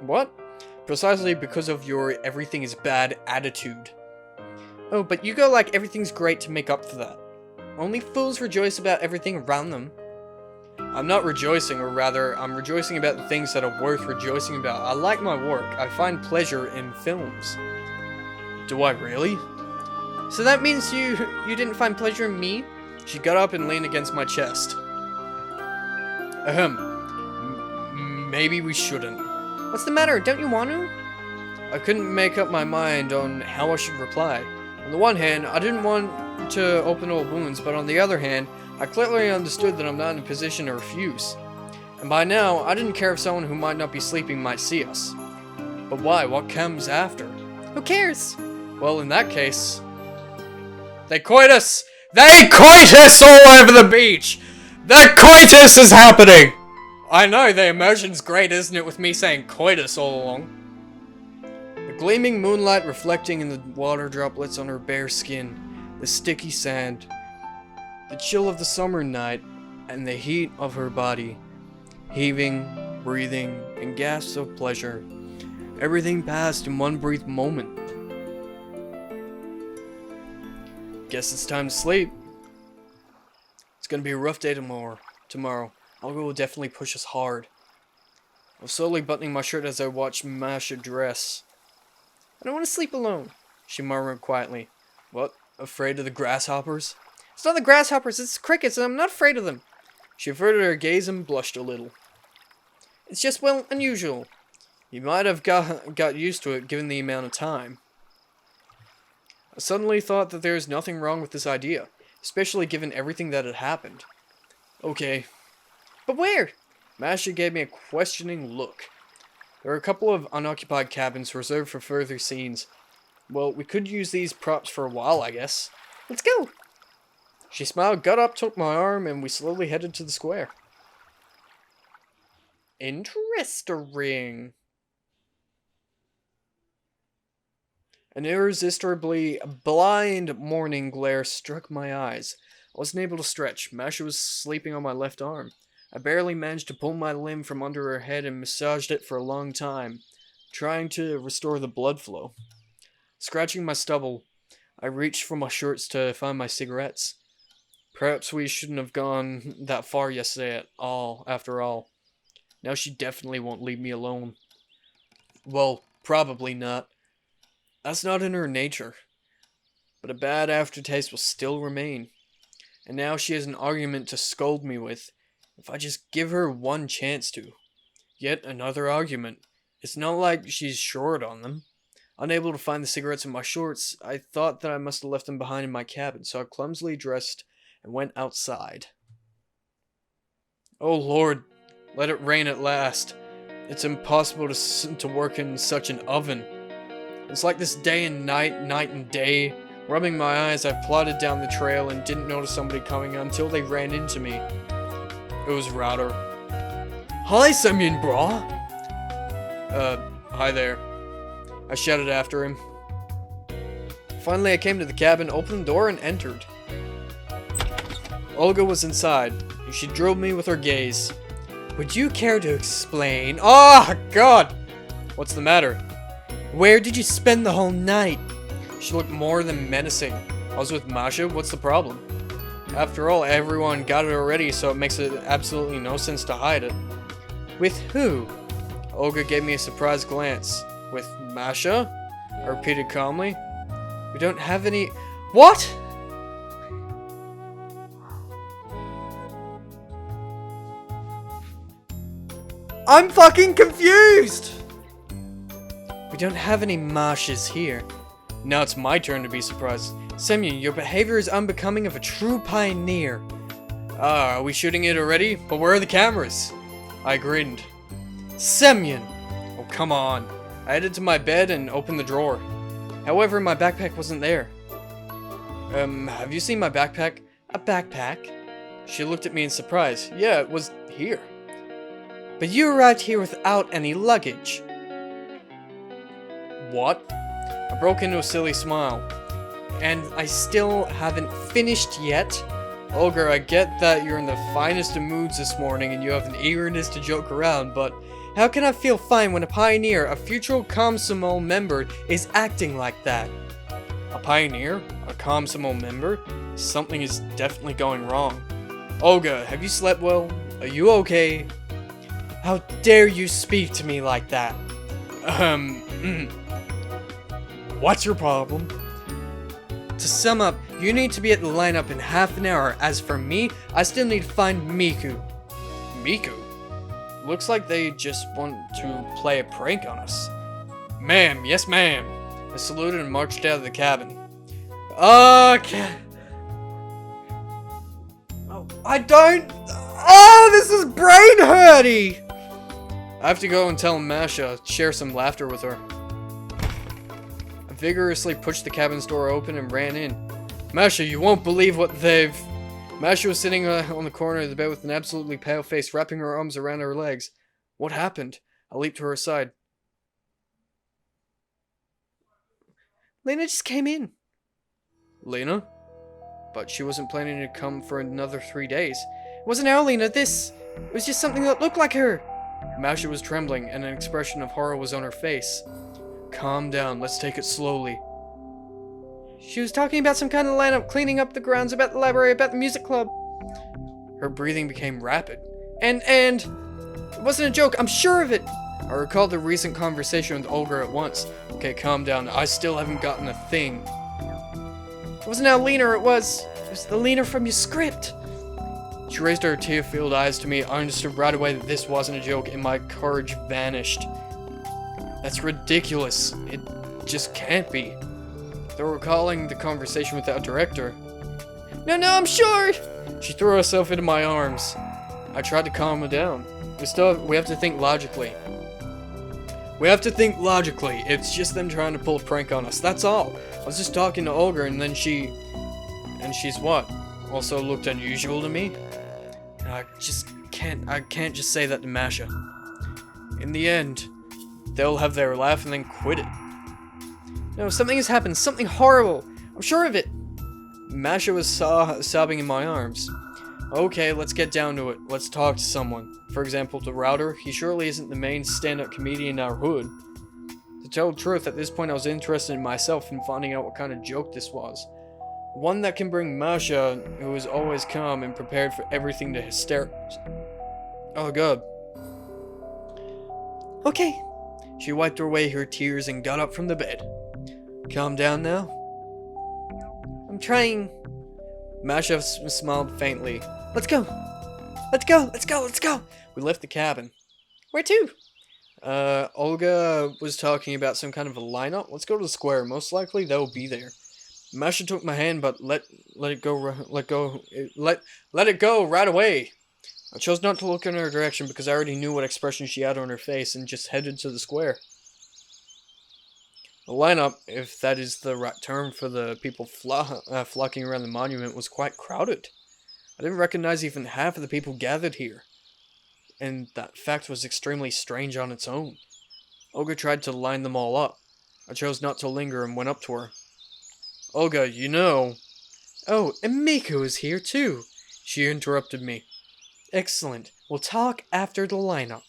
What? Precisely because of your everything is bad attitude. Oh, but you go like everything's great to make up for that. Only fools rejoice about everything around them. I'm not rejoicing, or rather, I'm rejoicing about the things that are worth rejoicing about. I like my work. I find pleasure in films. Do I really? So that means you didn't find pleasure in me? She got up and leaned against my chest. Maybe we shouldn't. What's the matter? Don't you want to? I couldn't make up my mind on how I should reply. On the one hand, I didn't want to open old wounds, but on the other hand, I clearly understood that I'm not in a position to refuse. And by now, I didn't care if someone who might not be sleeping might see us. But why? What comes after? Who cares? Well, in that case... They coit us! They coitus all over the beach! The coitus is happening! I know, the immersion's great, isn't it, with me saying coitus all along? The gleaming moonlight reflecting in the water droplets on her bare skin, the sticky sand, the chill of the summer night, and the heat of her body. Heaving, breathing, and gasps of pleasure. Everything passed in one brief moment. Guess it's time to sleep. It's gonna be a rough day tomorrow. Olga will definitely push us hard. I was slowly buttoning my shirt as I watched Masha dress. I don't want to sleep alone, she murmured quietly. What? Afraid of the grasshoppers? It's not the grasshoppers, it's crickets, and I'm not afraid of them. She averted her gaze and blushed a little. It's just, well, unusual. You might have got used to it given the amount of time. I suddenly thought that there was nothing wrong with this idea, especially given everything that had happened. Okay. But where? Masha gave me a questioning look. There are a couple of unoccupied cabins reserved for further scenes. Well, we could use these props for a while, I guess. Let's go! She smiled, got up, took my arm, and we slowly headed to the square. Interesting. An irresistibly blind morning glare struck my eyes. I wasn't able to stretch. Masha was sleeping on my left arm. I barely managed to pull my limb from under her head and massaged it for a long time, trying to restore the blood flow. Scratching my stubble, I reached for my shorts to find my cigarettes. Perhaps we shouldn't have gone that far yesterday after all. Now she definitely won't leave me alone. Well, probably not. That's not in her nature. But a bad aftertaste will still remain. And now she has an argument to scold me with, if I just give her one chance to. Yet another argument. It's not like she's short on them. Unable to find the cigarettes in my shorts, I thought that I must have left them behind in my cabin, so I clumsily dressed and went outside. Oh Lord, let it rain at last. It's impossible to work in such an oven. It's like this day and night, night and day. Rubbing my eyes, I plodded down the trail and didn't notice somebody coming until they ran into me. It was Router. Hi, Semyon, brah! Hi there. I shouted after him. Finally, I came to the cabin, opened the door, and entered. Olga was inside, and she drilled me with her gaze. Would you care to explain? Oh, God! What's the matter? Where did you spend the whole night? She looked more than menacing. I was with Masha, what's the problem? After all, everyone got it already, so it makes absolutely no sense to hide it. With who? Olga gave me a surprised glance. With Masha? I repeated calmly. We don't have any... What?! I'm fucking confused! We don't have any Mashas here. Now it's my turn to be surprised. Semyon, your behavior is unbecoming of a true pioneer. Are we shooting it already? But where are the cameras? I grinned. Semyon! Oh, come on. I headed to my bed and opened the drawer. However, my backpack wasn't there. Have you seen my backpack? A backpack? She looked at me in surprise. Yeah, it was here. But you arrived here without any luggage. What? I broke into a silly smile. And I still haven't finished yet? Olga, I get that you're in the finest of moods this morning and you have an eagerness to joke around, but how can I feel fine when a pioneer, a future Komsomol member, is acting like that? A pioneer? A Komsomol member? Something is definitely going wrong. Olga, have you slept well? Are you okay? How dare you speak to me like that? What's your problem? To sum up, you need to be at the lineup in half an hour. As for me, I still need to find Miku. Miku? Looks like they just want to play a prank on us. Ma'am, yes ma'am. I saluted and marched out of the cabin. Okay. Oh, I don't... Oh, this is brain hurty! I have to go and tell Masha, share some laughter with her. I vigorously pushed the cabin's door open and ran in. Masha, you won't believe what they've... Masha was sitting on the corner of the bed with an absolutely pale face, wrapping her arms around her legs. What happened? I leaped to her side. Lena just came in. Lena? But she wasn't planning to come for another 3 days. It wasn't our Lena, this. It was just something that looked like her. Masha was trembling, and an expression of horror was on her face. Calm down, let's take it slowly. She was talking about some kind of lineup, cleaning up the grounds, about the library, about the music club. Her breathing became rapid. And it wasn't a joke, I'm sure of it. I recalled the recent conversation with Olga at once. Okay, calm down, I still haven't gotten a thing. It wasn't our Lena, it was the Lena from your script. She raised her tear-filled eyes to me. I understood right away that this wasn't a joke, and my courage vanished. That's ridiculous. It just can't be. Though recalling the conversation with that director. No, I'm sure. She threw herself into my arms. I tried to calm her down. We have to think logically. It's just them trying to pull a prank on us. That's all. I was just talking to Olga, and then she's what? Also looked unusual to me? I can't just say that to Masha. In the end, they'll have their laugh and then quit it. No, something has happened. Something horrible. I'm sure of it. Masha was sobbing in my arms. Okay, let's get down to it. Let's talk to someone. For example, to Router. He surely isn't the main stand-up comedian in our hood. To tell the truth, at this point I was interested in myself and finding out what kind of joke this was. One that can bring Masha, who is always calm and prepared for everything, to hysterics. Oh god. Okay. She wiped away her tears and got up from the bed. Calm down now? I'm trying. Masha smiled faintly. Let's go. We left the cabin. Where to? Olga was talking about some kind of a lineup. Let's go to the square. Most likely they'll be there. Masha took my hand, but let it go right away. I chose not to look in her direction because I already knew what expression she had on her face and just headed to the square. The lineup, if that is the right term for the people flocking around the monument, was quite crowded. I didn't recognize even half of the people gathered here, and that fact was extremely strange on its own. Olga tried to line them all up. I chose not to linger and went up to her. Olga, you know... Oh, and Miku is here too. She interrupted me. Excellent. We'll talk after the lineup.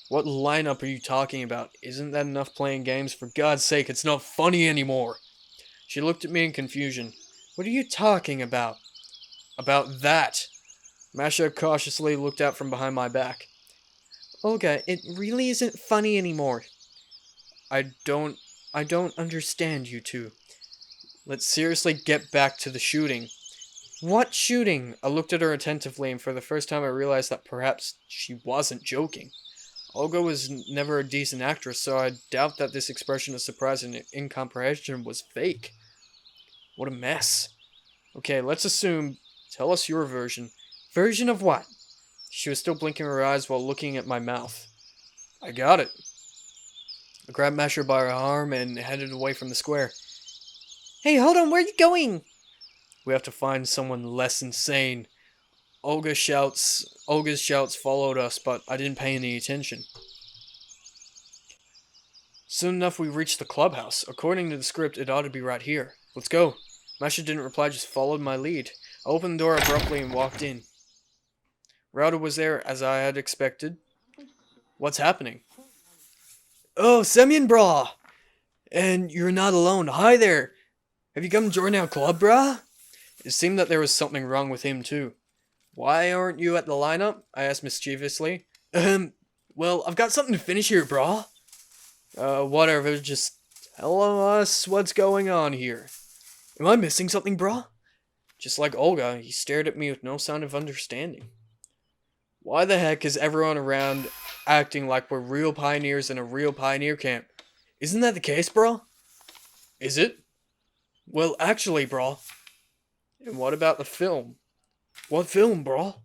What lineup are you talking about? Isn't that enough playing games? For God's sake, it's not funny anymore. She looked at me in confusion. What are you talking about? About that. Masha cautiously looked out from behind my back. Olga, it really isn't funny anymore. I don't understand you two. Let's seriously get back to the shooting. What shooting? I looked at her attentively, and for the first time I realized that perhaps she wasn't joking. Olga was never a decent actress, so I doubt that this expression of surprise and incomprehension was fake. What a mess. Okay, let's assume... Tell us your version. Version of what? She was still blinking her eyes while looking at my mouth. I got it. I grabbed Masha by her arm and headed away from the square. Hey, hold on, where are you going? We have to find someone less insane. Olga's shouts followed us, but I didn't pay any attention. Soon enough, we reached the clubhouse. According to the script, it ought to be right here. Let's go. Masha didn't reply, just followed my lead. I opened the door abruptly and walked in. Router was there, as I had expected. What's happening? Oh, Semyon, brah! And you're not alone. Hi there! Have you come to join our club, brah? It seemed that there was something wrong with him, too. Why aren't you at the lineup? I asked mischievously. Well, I've got something to finish here, brah. Whatever, just tell us what's going on here. Am I missing something, brah? Just like Olga, he stared at me with no sign of understanding. Why the heck is everyone around acting like we're real pioneers in a real pioneer camp? Isn't that the case, brah? Is it? Well, actually, brah. And what about the film? What film, brah?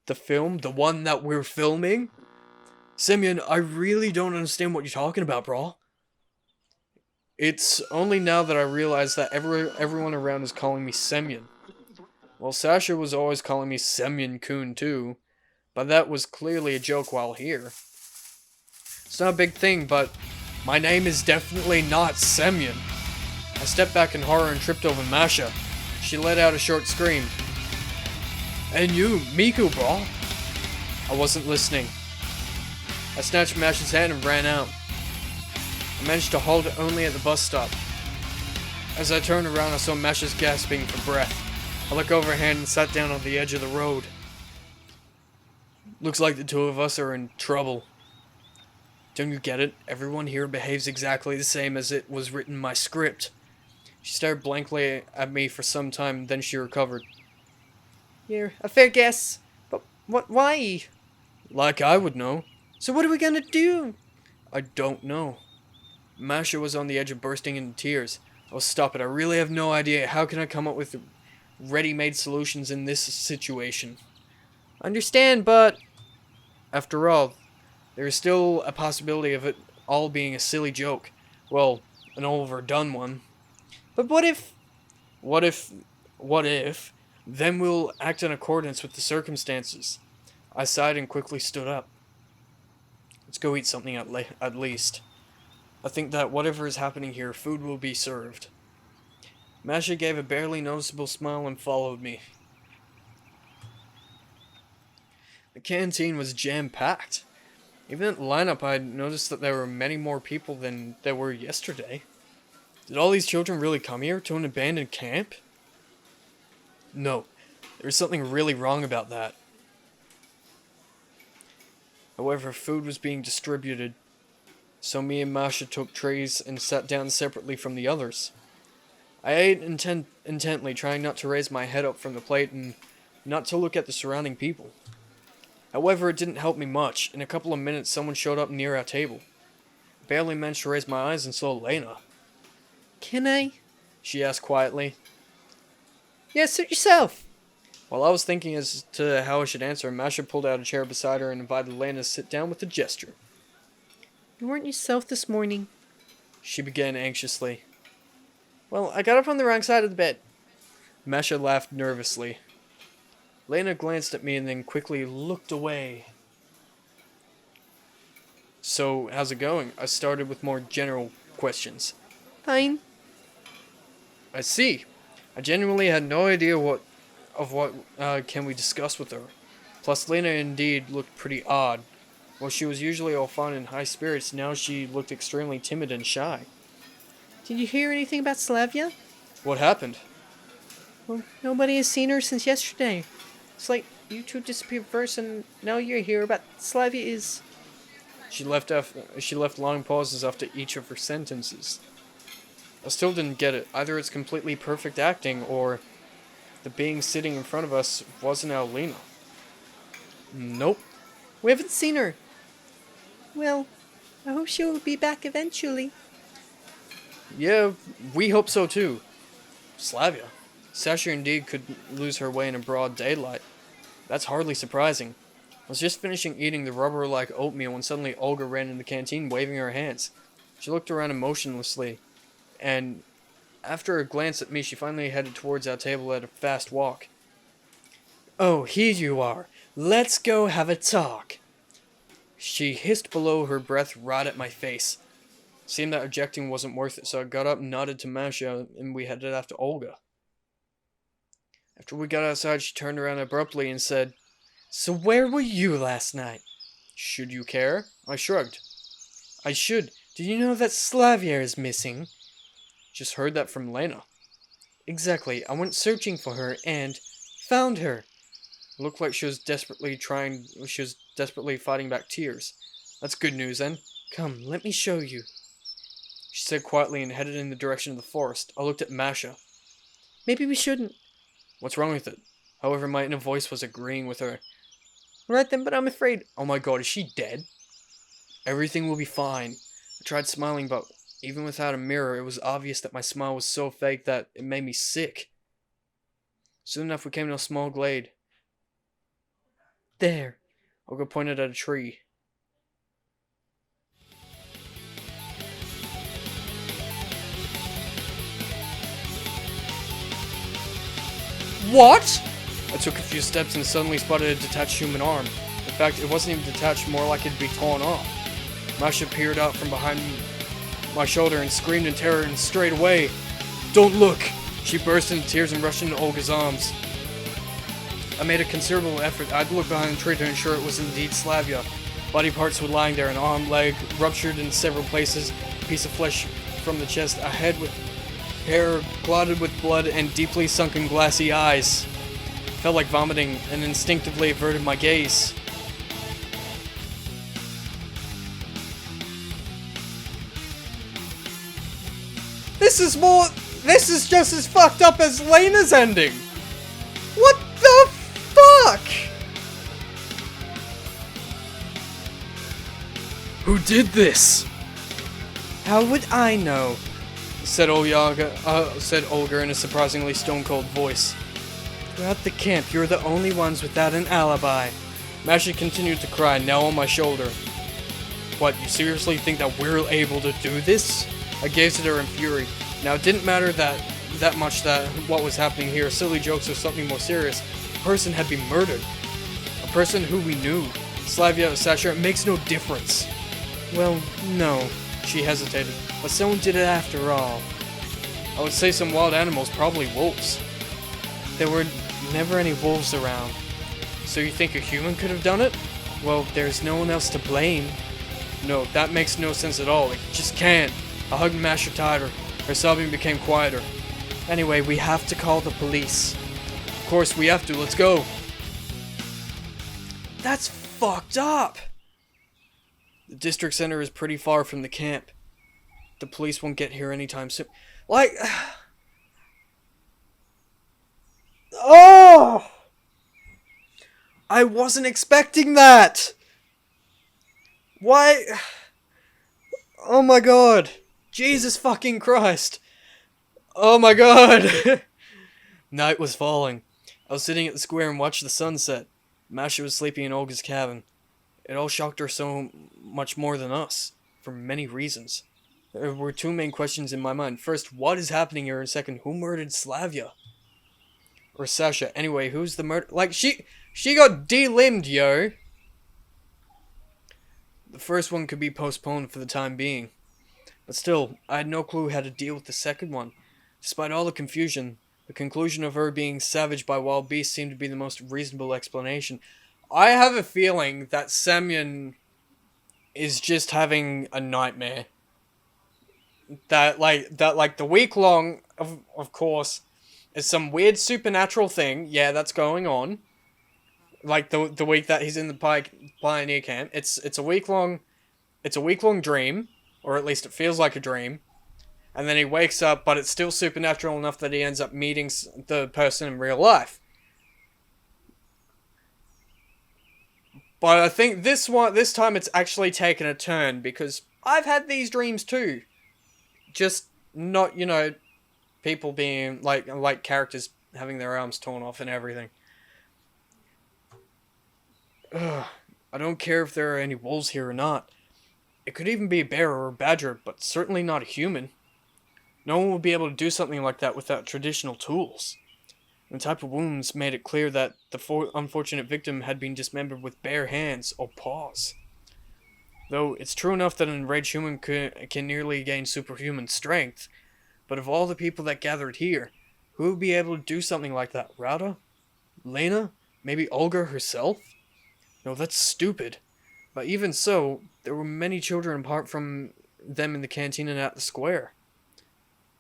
The film? The one that we're filming? Semyon, I really don't understand what you're talking about, brah. It's only now that I realize that everyone around is calling me Semyon. Well, Sasha was always calling me Semyon-kun too, but that was clearly a joke while here. It's not a big thing, but my name is definitely not Semyon. I stepped back in horror and tripped over Masha. She let out a short scream. And you, Miku, bro? I wasn't listening. I snatched Masha's hand and ran out. I managed to halt only at the bus stop. As I turned around, I saw Masha's gasping for breath. I looked over her hand and sat down on the edge of the road. Looks like the two of us are in trouble. Don't you get it? Everyone here behaves exactly the same as it was written in my script. She stared blankly at me for some time, then she recovered. You're a fair guess. But why? Like I would know. So what are we gonna do? I don't know. Masha was on the edge of bursting into tears. Oh, stop it. I really have no idea. How can I come up with ready-made solutions in this situation? Understand, but... After all, there is still a possibility of it all being a silly joke. Well, an overdone one. But what if... What if? Then we'll act in accordance with the circumstances. I sighed and quickly stood up. Let's go eat something at least. I think that whatever is happening here, food will be served. Masha gave a barely noticeable smile and followed me. The canteen was jam-packed. Even at the lineup, I noticed that there were many more people than there were yesterday. Did all these children really come here to an abandoned camp? No, there was something really wrong about that. However, food was being distributed, so me and Masha took trays and sat down separately from the others. I ate intently, trying not to raise my head up from the plate and not to look at the surrounding people. However, it didn't help me much. In a couple of minutes, someone showed up near our table. I barely managed to raise my eyes and saw Lena. Can I? She asked quietly. Yeah, suit yourself. While I was thinking as to how I should answer, Masha pulled out a chair beside her and invited Lena to sit down with a gesture. You weren't yourself this morning. She began anxiously. Well, I got up on the wrong side of the bed. Masha laughed nervously. Lena glanced at me and then quickly looked away. So, how's it going? I started with more general questions. Fine. I see. I genuinely had no idea what can we discuss with her. Plus, Lena indeed looked pretty odd. While she was usually all fun and high spirits, now she looked extremely timid and shy. Did you hear anything about Slavia? What happened? Well, nobody has seen her since yesterday. It's like you two disappeared first and now you're here, but Slavia is... She left long pauses after each of her sentences. I still didn't get it. Either it's completely perfect acting, or the being sitting in front of us wasn't our Lena. Nope. We haven't seen her. Well, I hope she'll be back eventually. Yeah, we hope so too. Slavia. Sasha indeed could lose her way in a broad daylight. That's hardly surprising. I was just finishing eating the rubber-like oatmeal when suddenly Olga ran in the canteen waving her hands. She looked around emotionlessly, and after a glance at me, she finally headed towards our table at a fast walk. Oh, here you are. Let's go have a talk. She hissed below her breath right at my face. It seemed that objecting wasn't worth it, so I got up and nodded to Masha, and we headed after Olga. After we got outside, she turned around abruptly and said, So where were you last night? Should you care? I shrugged. I should. Did you know that Slavia is missing? Just heard that from Lena. Exactly. I went searching for her and found her. It looked like she was desperately fighting back tears. That's good news then. Come, let me show you. She said quietly and headed in the direction of the forest. I looked at Masha. Maybe we shouldn't. What's wrong with it? However, my inner voice was agreeing with her. Right then, but I'm afraid. Oh my god, is she dead? Everything will be fine. I tried smiling, but even without a mirror, it was obvious that my smile was so fake that it made me sick. Soon enough, we came to a small glade. There. Olga pointed at a tree. What? I took a few steps and suddenly spotted a detached human arm. In fact, it wasn't even detached, more like it'd be torn off. Masha peered out from behind my shoulder and screamed in terror, and straight away, "Don't look!" She burst into tears and rushed into Olga's arms. I made a considerable effort. I had to look behind the tree to ensure it was indeed Slavia. Body parts were lying there, an arm, leg, ruptured in several places, a piece of flesh from the chest, a head with hair clotted with blood, and deeply sunken glassy eyes. Felt like vomiting, and instinctively averted my gaze. This is just as fucked up as Lena's ending! What the fuck? Who did this? How would I know? Said Olga in a surprisingly stone-cold voice. Throughout the camp, you're the only ones without an alibi. Masha continued to cry, now on my shoulder. What, you seriously think that we're able to do this? I gazed at her in fury. Now, it didn't matter that much that what was happening here, silly jokes or something more serious. A person had been murdered. A person who we knew. Slavia, Sasha, it makes no difference. Well, no. She hesitated. But someone did it after all. I would say some wild animals, probably wolves. There were never any wolves around. So you think a human could have done it? Well, there's no one else to blame. No, that makes no sense at all. It just can't. I hugged Masha tighter. Her sobbing became quieter. Anyway, we have to call the police. Of course we have to. Let's go. That's fucked up. The district center is pretty far from the camp. The police won't get here anytime soon. Like... Oh! I wasn't expecting that! Why? Oh my god. Jesus fucking Christ. Oh my god. Night was falling. I was sitting at the square and watched the sunset. Masha was sleeping in Olga's cabin. It all shocked her so much more than us, for many reasons. There were two main questions in my mind. First, what is happening here? And second, who murdered Slavia? Or Sasha. Anyway, who's the murder? Like, she got de-limbed, yo. The first one could be postponed for the time being. But still, I had no clue how to deal with the second one. Despite all the confusion, the conclusion of her being savaged by wild beasts seemed to be the most reasonable explanation. I have a feeling that Semyon is just having a nightmare. That the week long, of course, is some weird supernatural thing. Yeah, that's going on. Like the week that he's in the pioneer camp, it's a week long dream, or at least it feels like a dream. And then he wakes up, but it's still supernatural enough that he ends up meeting the person in real life. But I think this time it's actually taken a turn, because I've had these dreams too. Just not, people being like characters having their arms torn off and everything. Ugh, I don't care if there are any wolves here or not. It could even be a bear or a badger, but certainly not a human. No one would be able to do something like that without traditional tools. The type of wounds made it clear that the unfortunate victim had been dismembered with bare hands or paws. Though it's true enough that an enraged human can nearly gain superhuman strength, but of all the people that gathered here, who would be able to do something like that? Rada? Lena? Maybe Olga herself? No, that's stupid. But even so, there were many children apart from them in the canteen and at the square.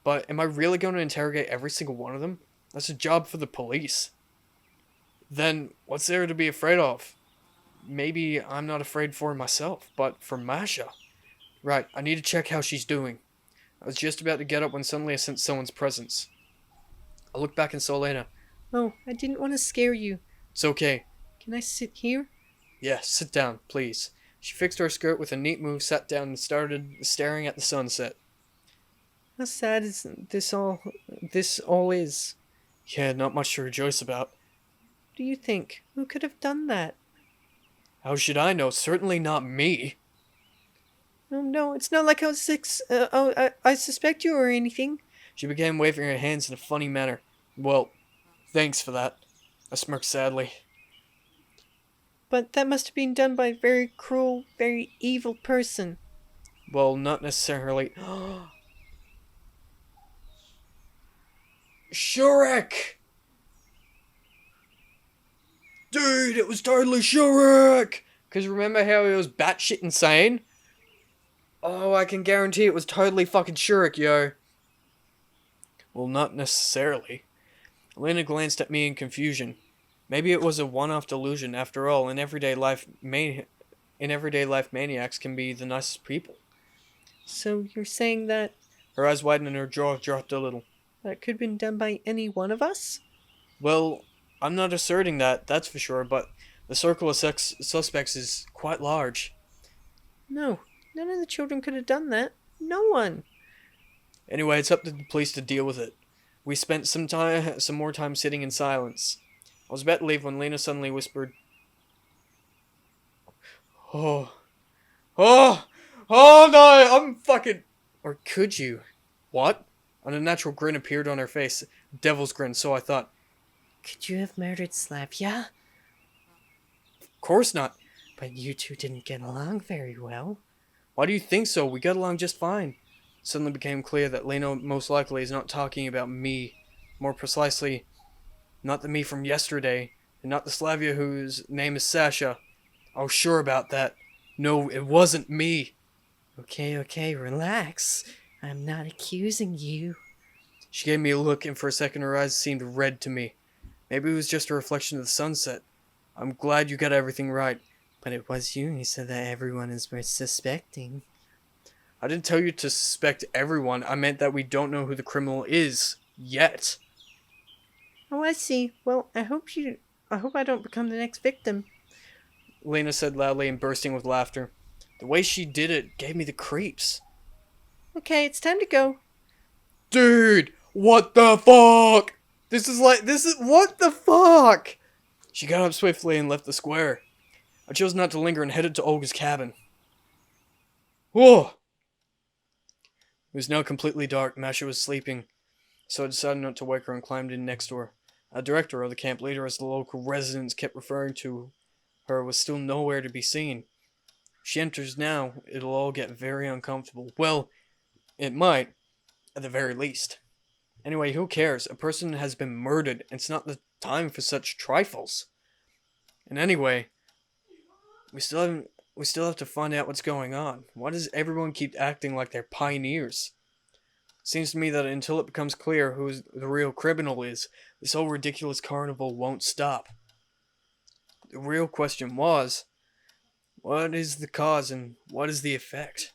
But am I really going to interrogate every single one of them? That's a job for the police. Then, what's there to be afraid of? Maybe I'm not afraid for myself, but for Masha. Right, I need to check how she's doing. I was just about to get up when suddenly I sensed someone's presence. I looked back and saw Lena. Oh, I didn't want to scare you. It's okay. Can I sit here? Yeah, sit down, please. She fixed her skirt with a neat move, sat down, and started staring at the sunset. How sad is this all is? Yeah, not much to rejoice about. What do you think? Who could have done that? How should I know? Certainly not me. Oh, no, it's not like I suspect you or anything. She began waving her hands in a funny manner. Well, Thanks for that. I smirked sadly. But that must have been done by a very cruel, very evil person. Well, not necessarily. Shrek! Dude, it was totally Shrek! Because remember how he was batshit insane? Oh, I can guarantee it was totally fucking Shrek, yo. Well, not necessarily. Elena glanced at me in confusion. Maybe it was a one-off delusion. After all, in everyday life, maniacs can be the nicest people. So you're saying that Her eyes widened and her jaw dropped a little. that could have been done by any one of us? Well, I'm not asserting that, that's for sure, but the circle of suspects is quite large. No, none of the children could have done that. No one. Anyway, it's up to the police to deal with it. We spent some more time sitting in silence. I was about to leave when Lena suddenly whispered, "Oh, oh, oh no, I'm fucking..." Or could you? What? An unnatural grin appeared on her face. Devil's grin, so I thought. Could you have murdered Slavia? Of course not. But you two didn't get along very well. Why do you think so? We got along just fine. It suddenly became clear that Lena most likely is not talking about me. More precisely, not the me from yesterday, and not the Slavia whose name is Sasha. I was sure about that. No, it wasn't me. Okay, relax. I'm not accusing you. She gave me a look, and for a second her eyes seemed red to me. Maybe it was just a reflection of the sunset. I'm glad you got everything right. But it was you who said that everyone is worth suspecting. I didn't tell you to suspect everyone. I meant that we don't know who the criminal is. Yet. Oh, I see. Well, I hope I don't become the next victim. Lena said loudly and bursting with laughter. The way she did it gave me the creeps. Okay, it's time to go. Dude, what the fuck? This is what the fuck? She got up swiftly and left the square. I chose not to linger and headed to Olga's cabin. Whoa! It was now completely dark. Masha was sleeping, so I decided not to wake her and climbed in next door. A director, or the camp leader as the local residents kept referring to her, was still nowhere to be seen. If she enters now, it'll all get very uncomfortable. Well, it might, at the very least. Anyway, who cares? A person has been murdered. It's not the time for such trifles. And anyway, we still have to find out what's going on. Why does everyone keep acting like they're pioneers? Seems to me that until it becomes clear who the real criminal is, this whole ridiculous carnival won't stop. The real question was, what is the cause and what is the effect?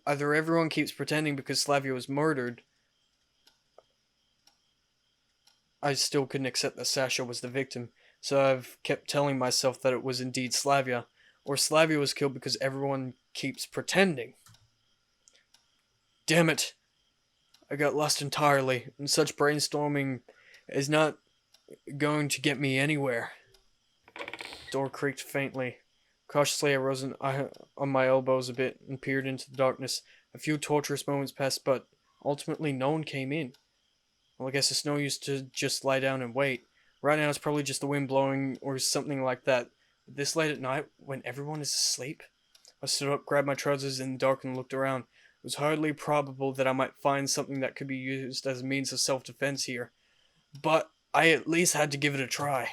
Either everyone keeps pretending because Slavia was murdered. I still couldn't accept that Sasha was the victim, so I've kept telling myself that it was indeed Slavia, or Slavia was killed because everyone keeps pretending. Damn it! I got lost entirely, and such brainstorming is not going to get me anywhere. Door creaked faintly. Cautiously, I rose on my elbows a bit and peered into the darkness. A few torturous moments passed, but ultimately no one came in. Well, I guess it's no use to just lie down and wait. Right now it's probably just the wind blowing or something like that. But this late at night, when everyone is asleep? I stood up, grabbed my trousers in the dark and looked around. It was hardly probable that I might find something that could be used as a means of self-defense here. But I at least had to give it a try.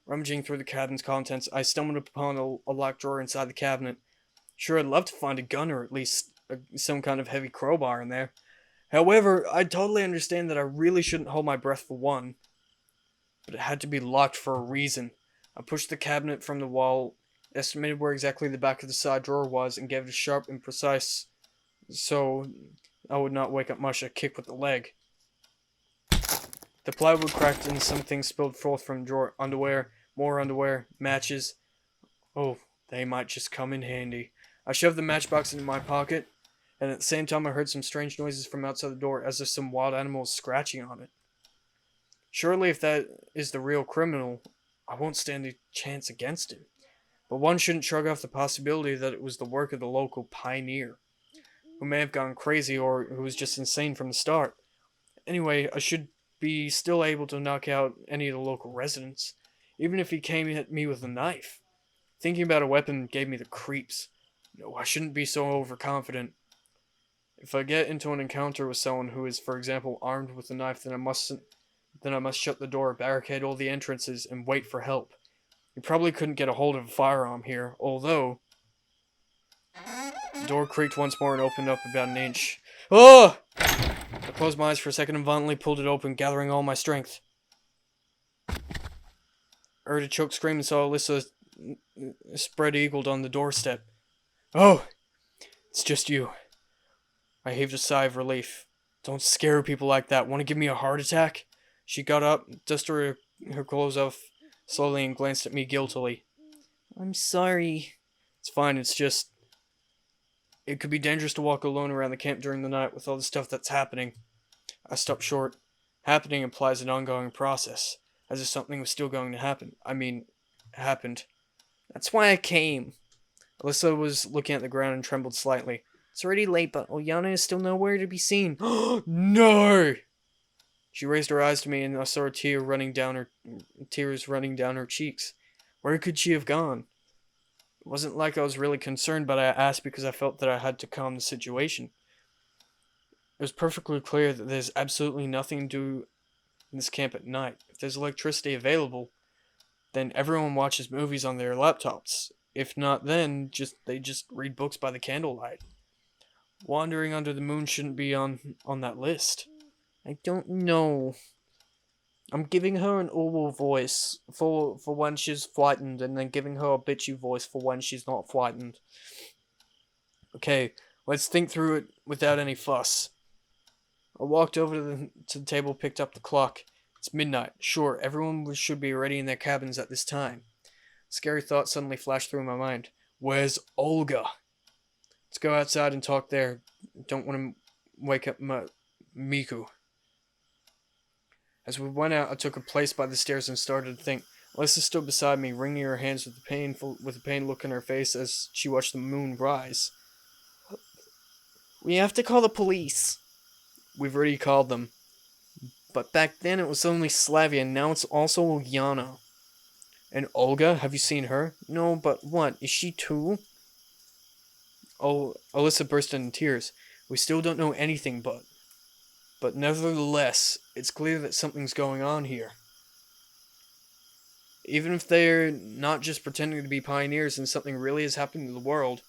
Rummaging through the cabin's contents, I stumbled upon a locked drawer inside the cabinet. Sure, I'd love to find a gun or at least some kind of heavy crowbar in there. However, I totally understand that I really shouldn't hold my breath for one. But it had to be locked for a reason. I pushed the cabinet from the wall, estimated where exactly the back of the side drawer was, and gave it a sharp and precise, so I would not wake up Masha, kick with the leg. The plywood cracked and some things spilled forth from the drawer. Underwear, more underwear, matches. Oh, they might just come in handy. I shoved the matchbox into my pocket, and at the same time I heard some strange noises from outside the door, as if some wild animal was scratching on it. Surely if that is the real criminal, I won't stand a chance against him. But one shouldn't shrug off the possibility that it was the work of the local pioneer, who may have gone crazy or who was just insane from the start. Anyway, I should be still able to knock out any of the local residents, even if he came at me with a knife. Thinking about a weapon gave me the creeps. No, I shouldn't be so overconfident. If I get into an encounter with someone who is, for example, armed with a knife, then I must shut the door, barricade all the entrances, and wait for help. You probably couldn't get a hold of a firearm here, although... The door creaked once more and opened up about an inch. Oh! I closed my eyes for a second and violently pulled it open, gathering all my strength. I heard a choked scream and saw Alyssa spread-eagled on the doorstep. Oh! It's just you. I heaved a sigh of relief. Don't scare people like that. Want to give me a heart attack? She got up, dusted her clothes off slowly, and glanced at me guiltily. I'm sorry. It's fine, it's just... It could be dangerous to walk alone around the camp during the night with all the stuff that's happening. I stopped short. Happening implies an ongoing process, as if something was still going to happen. Happened. That's why I came. Alyssa was looking at the ground and trembled slightly. It's already late, but Olyana is still nowhere to be seen. No! She raised her eyes to me, and I saw tears running down her cheeks. Where could she have gone? It wasn't like I was really concerned, but I asked because I felt that I had to calm the situation. It was perfectly clear that there's absolutely nothing to do in this camp at night. If there's electricity available, then everyone watches movies on their laptops. If not, then they just read books by the candlelight. Wandering under the moon shouldn't be on that list. I don't know. I'm giving her an oral voice for when she's frightened, and then giving her a bitchy voice for when she's not frightened. Okay, let's think through it without any fuss. I walked over to the table, picked up the clock. It's midnight. Sure, everyone should be already in their cabins at this time. A scary thought suddenly flashed through my mind. Where's Olga? Let's go outside and talk there. Don't want to wake up Miku. As we went out, I took a place by the stairs and started to think. Alyssa stood beside me, wringing her hands with a pained look on her face as she watched the moon rise. We have to call the police. We've already called them. But back then it was only Slavia, and now it's also Olyana. And Olga, have you seen her? No, but what? Is she too? Oh, Alyssa burst into tears. We still don't know anything, but nevertheless, it's clear that something's going on here. Even if they're not just pretending to be pioneers and something really has happened to the world,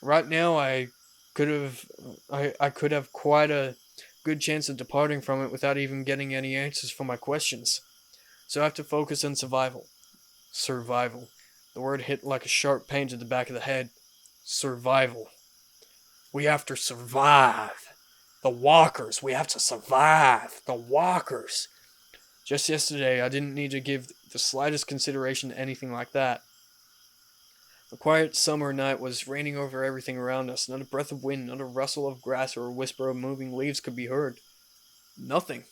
right now I could have quite a good chance of departing from it without even getting any answers for my questions. So I have to focus on survival. Survival. The word hit like a sharp pain to the back of the head. Survival. We have to survive. The walkers. We have to survive. The walkers. Just yesterday, I didn't need to give the slightest consideration to anything like that. The quiet summer night was raining over everything around us. Not a breath of wind, not a rustle of grass or a whisper of moving leaves could be heard. Nothing.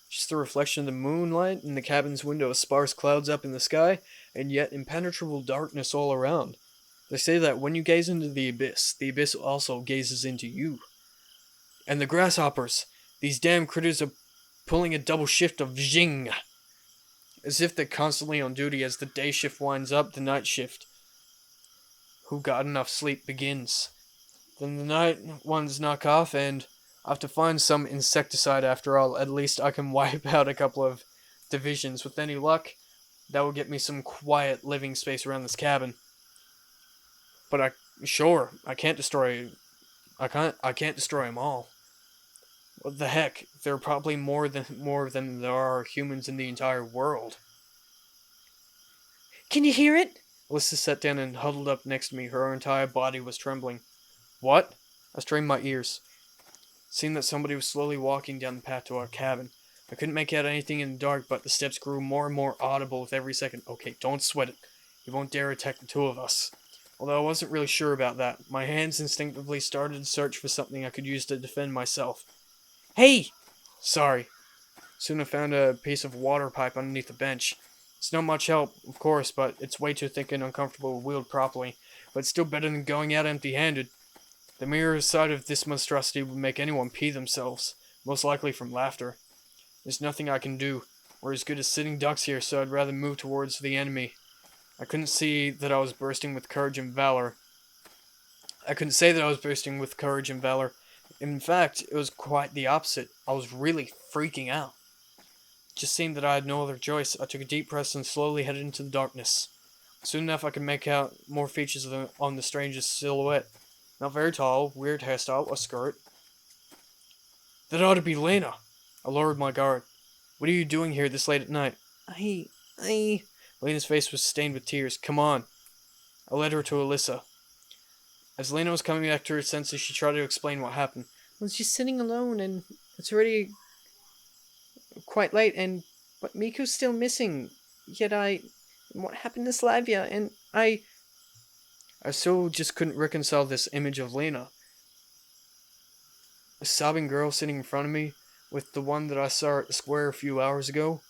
Just the reflection of the moonlight in the cabin's window, sparse clouds up in the sky, and yet impenetrable darkness all around. They say that when you gaze into the abyss also gazes into you. And the grasshoppers, these damn critters are pulling a double shift of Jing. As if they're constantly on duty as the day shift winds up, the night shift. Who got enough sleep begins. Then the night ones knock off, and I have to find some insecticide after all. At least I can wipe out a couple of divisions. With any luck, that will get me some quiet living space around this cabin. But I can't destroy them all. What the heck? There are probably more than there are humans in the entire world. Can you hear it? Alyssa sat down and huddled up next to me. Her entire body was trembling. What? I strained my ears. Seeing that somebody was slowly walking down the path to our cabin. I couldn't make out anything in the dark, but the steps grew more and more audible with every second. Okay, don't sweat it. He won't dare attack the two of us. Although I wasn't really sure about that. My hands instinctively started to search for something I could use to defend myself. Hey! Sorry. Soon I found a piece of water pipe underneath the bench. It's not much help, of course, but it's way too thick and uncomfortable to wield properly. But it's still better than going out empty-handed. The mere sight of this monstrosity would make anyone pee themselves, most likely from laughter. There's nothing I can do. We're as good as sitting ducks here, so I'd rather move towards the enemy. I couldn't see that I was bursting with courage and valor. I couldn't say that I was bursting with courage and valor. In fact, it was quite the opposite. I was really freaking out. It just seemed that I had no other choice. I took a deep breath and slowly headed into the darkness. Soon enough, I could make out more features on the strangest silhouette. Not very tall, weird hairstyle, a skirt. That ought to be Lena. I lowered my guard. What are you doing here this late at night? Lena's face was stained with tears. Come on. I led her to Alyssa. As Lena was coming back to her senses, she tried to explain what happened. I was just sitting alone, and it's already quite late, but Miku's still missing. What happened to Slavia? And I still just couldn't reconcile this image of Lena. A sobbing girl sitting in front of me, with the one that I saw at the square a few hours ago,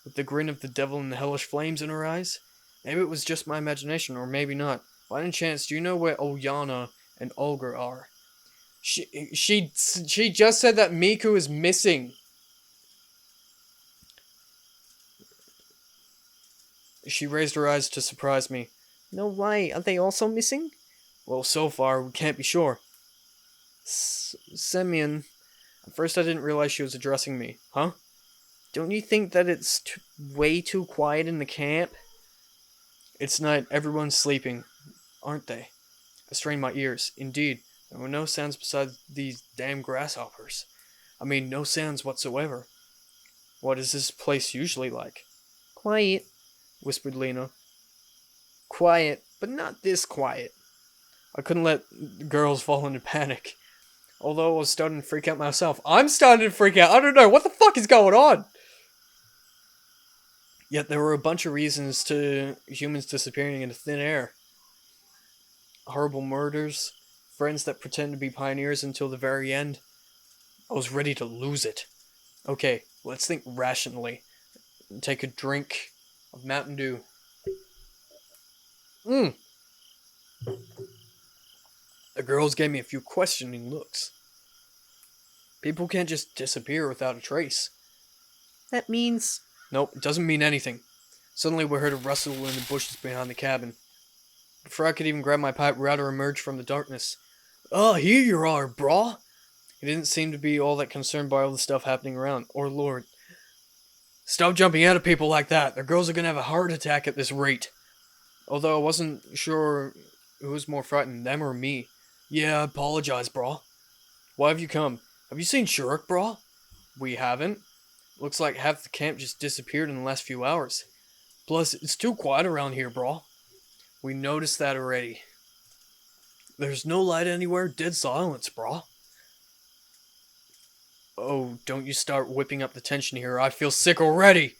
with the grin of the devil and the hellish flames in her eyes. Maybe it was just my imagination, or maybe not. By any chance, do you know where Olyana and Olga are? She just said that Miku is missing. She raised her eyes to surprise me. No, why? Are they also missing? Well, so far, we can't be sure. Semyon. At first I didn't realize she was addressing me. Huh? Don't you think that it's way too quiet in the camp? It's night. Everyone's sleeping. Aren't they? I strained my ears. Indeed, there were no sounds besides these damn grasshoppers. I mean, no sounds whatsoever. What is this place usually like? Quiet, whispered Lena. Quiet, but not this quiet. I couldn't let the girls fall into panic. Although I was starting to freak out myself. I'm starting to freak out. I don't know. What the fuck is going on? Yet there were a bunch of reasons to humans disappearing into thin air. Horrible murders, friends that pretend to be pioneers until the very end. I was ready to lose it. Okay, let's think rationally. Take a drink of Mountain Dew. The girls gave me a few questioning looks. People can't just disappear without a trace. That means... Nope, it doesn't mean anything. Suddenly we heard a rustle in the bushes behind the cabin. Before I could even grab my pipe, Router emerged from the darkness. Oh, here you are, brah! He didn't seem to be all that concerned by all the stuff happening around. Or Lord. Stop jumping out at people like that! The girls are gonna have a heart attack at this rate. Although I wasn't sure who was more frightened, them or me. Yeah, I apologize, brah. Why have you come? Have you seen Shurik, brah? We haven't. Looks like half the camp just disappeared in the last few hours. Plus, it's too quiet around here, brah. We noticed that already. There's no light anywhere, dead silence, brah. Oh, don't you start whipping up the tension here. I feel sick already.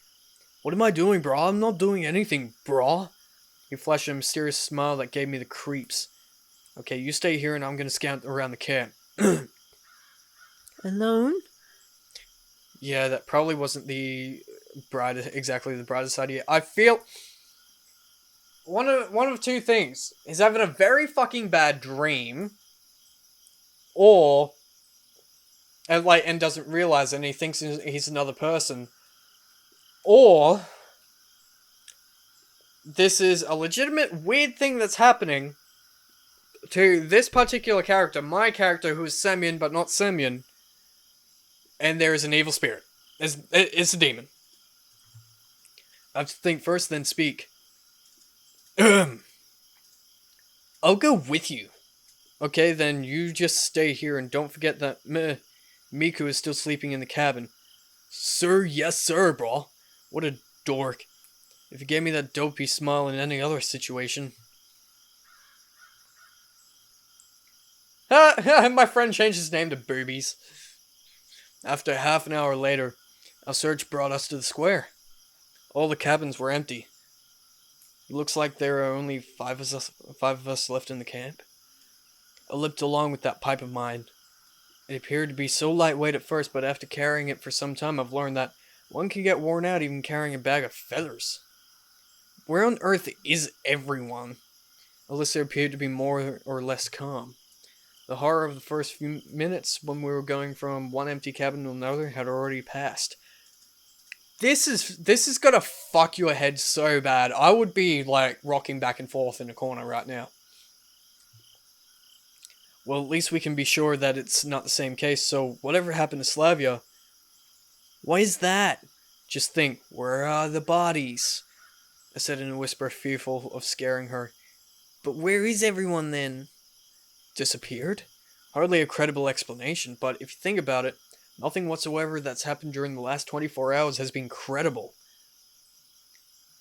What am I doing, brah? I'm not doing anything, brah. He flashed a mysterious smile that gave me the creeps. Okay, you stay here and I'm gonna scout around the camp. Alone? Yeah, that probably wasn't exactly the brightest idea. I feel one of two things. He's having a very fucking bad dream, and doesn't realize it and he thinks he's another person, or this is a legitimate weird thing that's happening to this particular character, my character, who is Semyon but not Semyon, and there is an evil spirit. It's a demon. I have to think first, then speak. I'll go with you. Okay, then you just stay here and don't forget that Miku is still sleeping in the cabin. Sir, yes sir, bro. What a dork. If you gave me that dopey smile in any other situation. My friend changed his name to Boobies. After half an hour later, our search brought us to the square. All the cabins were empty. It looks like there are only five of us left in the camp. I limped along with that pipe of mine. It appeared to be so lightweight at first, but after carrying it for some time, I've learned that one can get worn out even carrying a bag of feathers. Where on earth is everyone? Alyssa appeared to be more or less calm. The horror of the first few minutes when we were going from one empty cabin to another had already passed. This is gonna fuck your head so bad. I would be, like, rocking back and forth in a corner right now. Well, at least we can be sure that it's not the same case, so whatever happened to Slavia? Why is that? Just think, where are the bodies? I said in a whisper, fearful of scaring her. But where is everyone then? Disappeared? Hardly a credible explanation, but if you think about it, nothing whatsoever that's happened during the last 24 hours has been credible.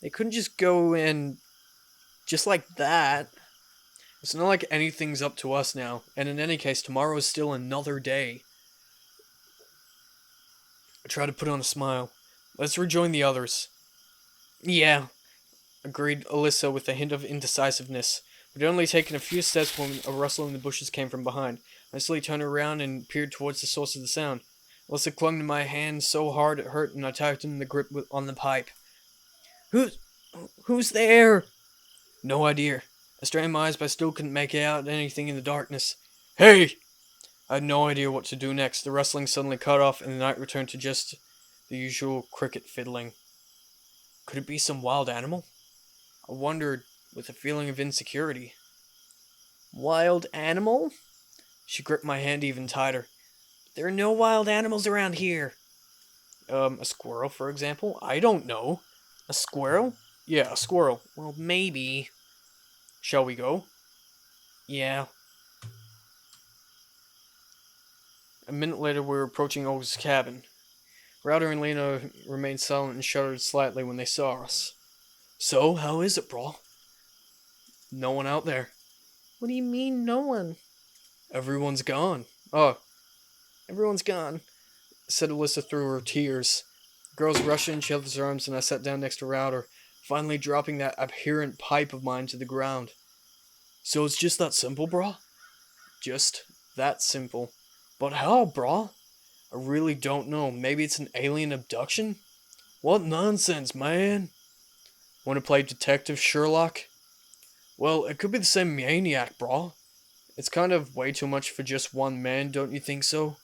They couldn't just go and... just like that. It's not like anything's up to us now, and in any case, tomorrow is still another day. I try to put on a smile. Let's rejoin the others. Yeah, agreed Alyssa with a hint of indecisiveness. We'd only taken a few steps when a rustle in the bushes came from behind. I slowly turned around and peered towards the source of the sound. Alyssa clung to my hand so hard it hurt, and I tightened the grip on the pipe. Who's there? No idea. I strained my eyes, but I still couldn't make out anything in the darkness. Hey! I had no idea what to do next. The rustling suddenly cut off, and the night returned to just the usual cricket fiddling. Could it be some wild animal? I wondered, with a feeling of insecurity. Wild animal? She gripped my hand even tighter. There are no wild animals around here. A squirrel, for example? I don't know. A squirrel? Yeah, a squirrel. Well, maybe. Shall we go? Yeah. A minute later, we were approaching Olga's cabin. Router and Lena remained silent and shuddered slightly when they saw us. So, how is it, brah? No one out there. What do you mean, no one? Everyone's gone. Oh, everyone's gone, said Alyssa through her tears. The girls rushed in each other's arms, and I sat down next to Router, finally dropping that abhorrent pipe of mine to the ground. So it's just that simple, brah? Just that simple. But how, brah? I really don't know. Maybe it's an alien abduction? What nonsense, man. Want to play Detective Sherlock? Well, it could be the same maniac, brah. It's kind of way too much for just one man, don't you think so?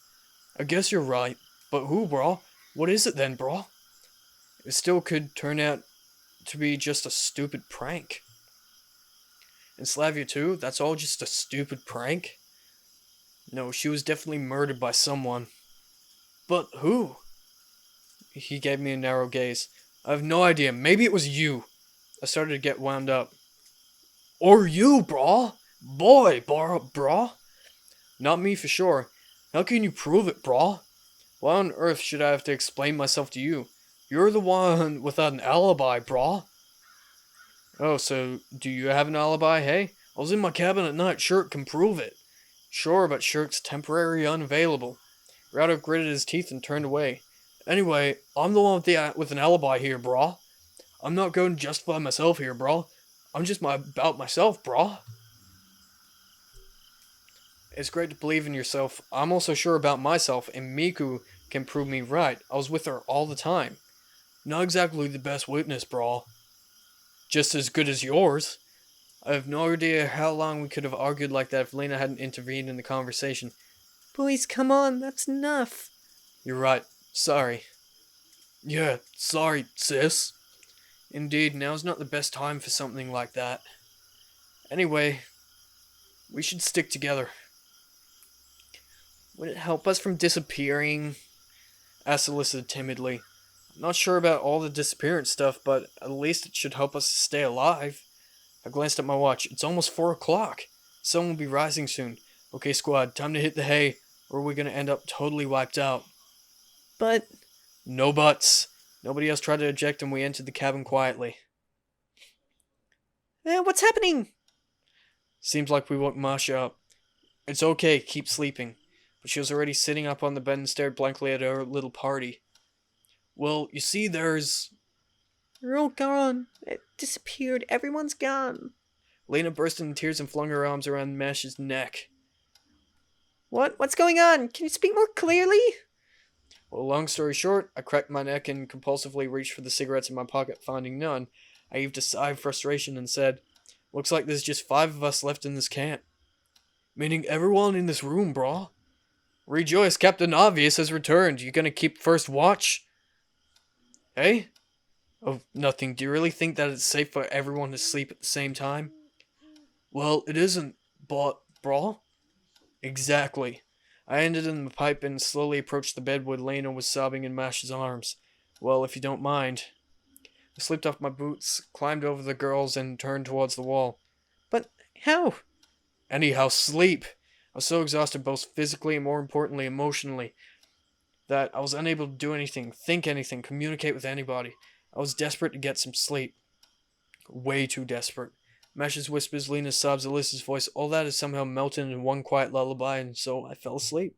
I guess you're right. But who, brah? What is it then, brah? It still could turn out to be just a stupid prank. And Slavia too? That's all just a stupid prank? No, she was definitely murdered by someone. But who? He gave me a narrow gaze. I have no idea. Maybe it was you. I started to get wound up. Or you, brah? Boy, brah? Not me for sure. How can you prove it, brah? Why on earth should I have to explain myself to you? You're the one without an alibi, brah. Oh, so do you have an alibi, hey? I was in my cabin at night. Shirk can prove it. Sure, but Shirk's temporarily unavailable. Router gritted his teeth and turned away. Anyway, I'm the one with an alibi here, brah. I'm not going to justify myself here, brah. I'm just about myself, brah. It's great to believe in yourself. I'm also sure about myself, and Miku can prove me right. I was with her all the time. Not exactly the best witness, brah. Just as good as yours. I have no idea how long we could have argued like that if Lena hadn't intervened in the conversation. Please, come on, that's enough. You're right. Sorry. Yeah, sorry, sis. Indeed, now's not the best time for something like that. Anyway, we should stick together. Would it help us from disappearing? Asked Alyssa timidly. I'm not sure about all the disappearance stuff, but at least it should help us stay alive. I glanced at my watch. It's almost 4 o'clock. The sun will be rising soon. Okay, squad, time to hit the hay, or we're gonna end up totally wiped out. But... No buts. Nobody else tried to eject and we entered the cabin quietly. What's happening? Seems like we woke Masha up. It's okay, keep sleeping. But she was already sitting up on the bed and stared blankly at our little party. Well, you see, there's... They're all gone. It disappeared. Everyone's gone. Lena burst into tears and flung her arms around Mash's neck. What's going on? Can you speak more clearly? Well, long story short, I cracked my neck and compulsively reached for the cigarettes in my pocket, finding none. I heaved a sigh of frustration and said, looks like there's just 5 of us left in this camp. Meaning everyone in this room, brah. Rejoice, Captain Obvious has returned. You gonna keep first watch? Hey? Oh, nothing. Do you really think that it's safe for everyone to sleep at the same time? Well, it isn't, but, brah? Exactly. I ended in the pipe and slowly approached the bed where Lena was sobbing in Mash's arms. Well, if you don't mind. I slipped off my boots, climbed over the girls, and turned towards the wall. But how? Anyhow, sleep! I was so exhausted both physically and more importantly emotionally that I was unable to do anything, think anything, communicate with anybody. I was desperate to get some sleep. Way too desperate. Mash's whispers, Lena's sobs, Alyssa's voice, all that is somehow melted in one quiet lullaby, and so I fell asleep.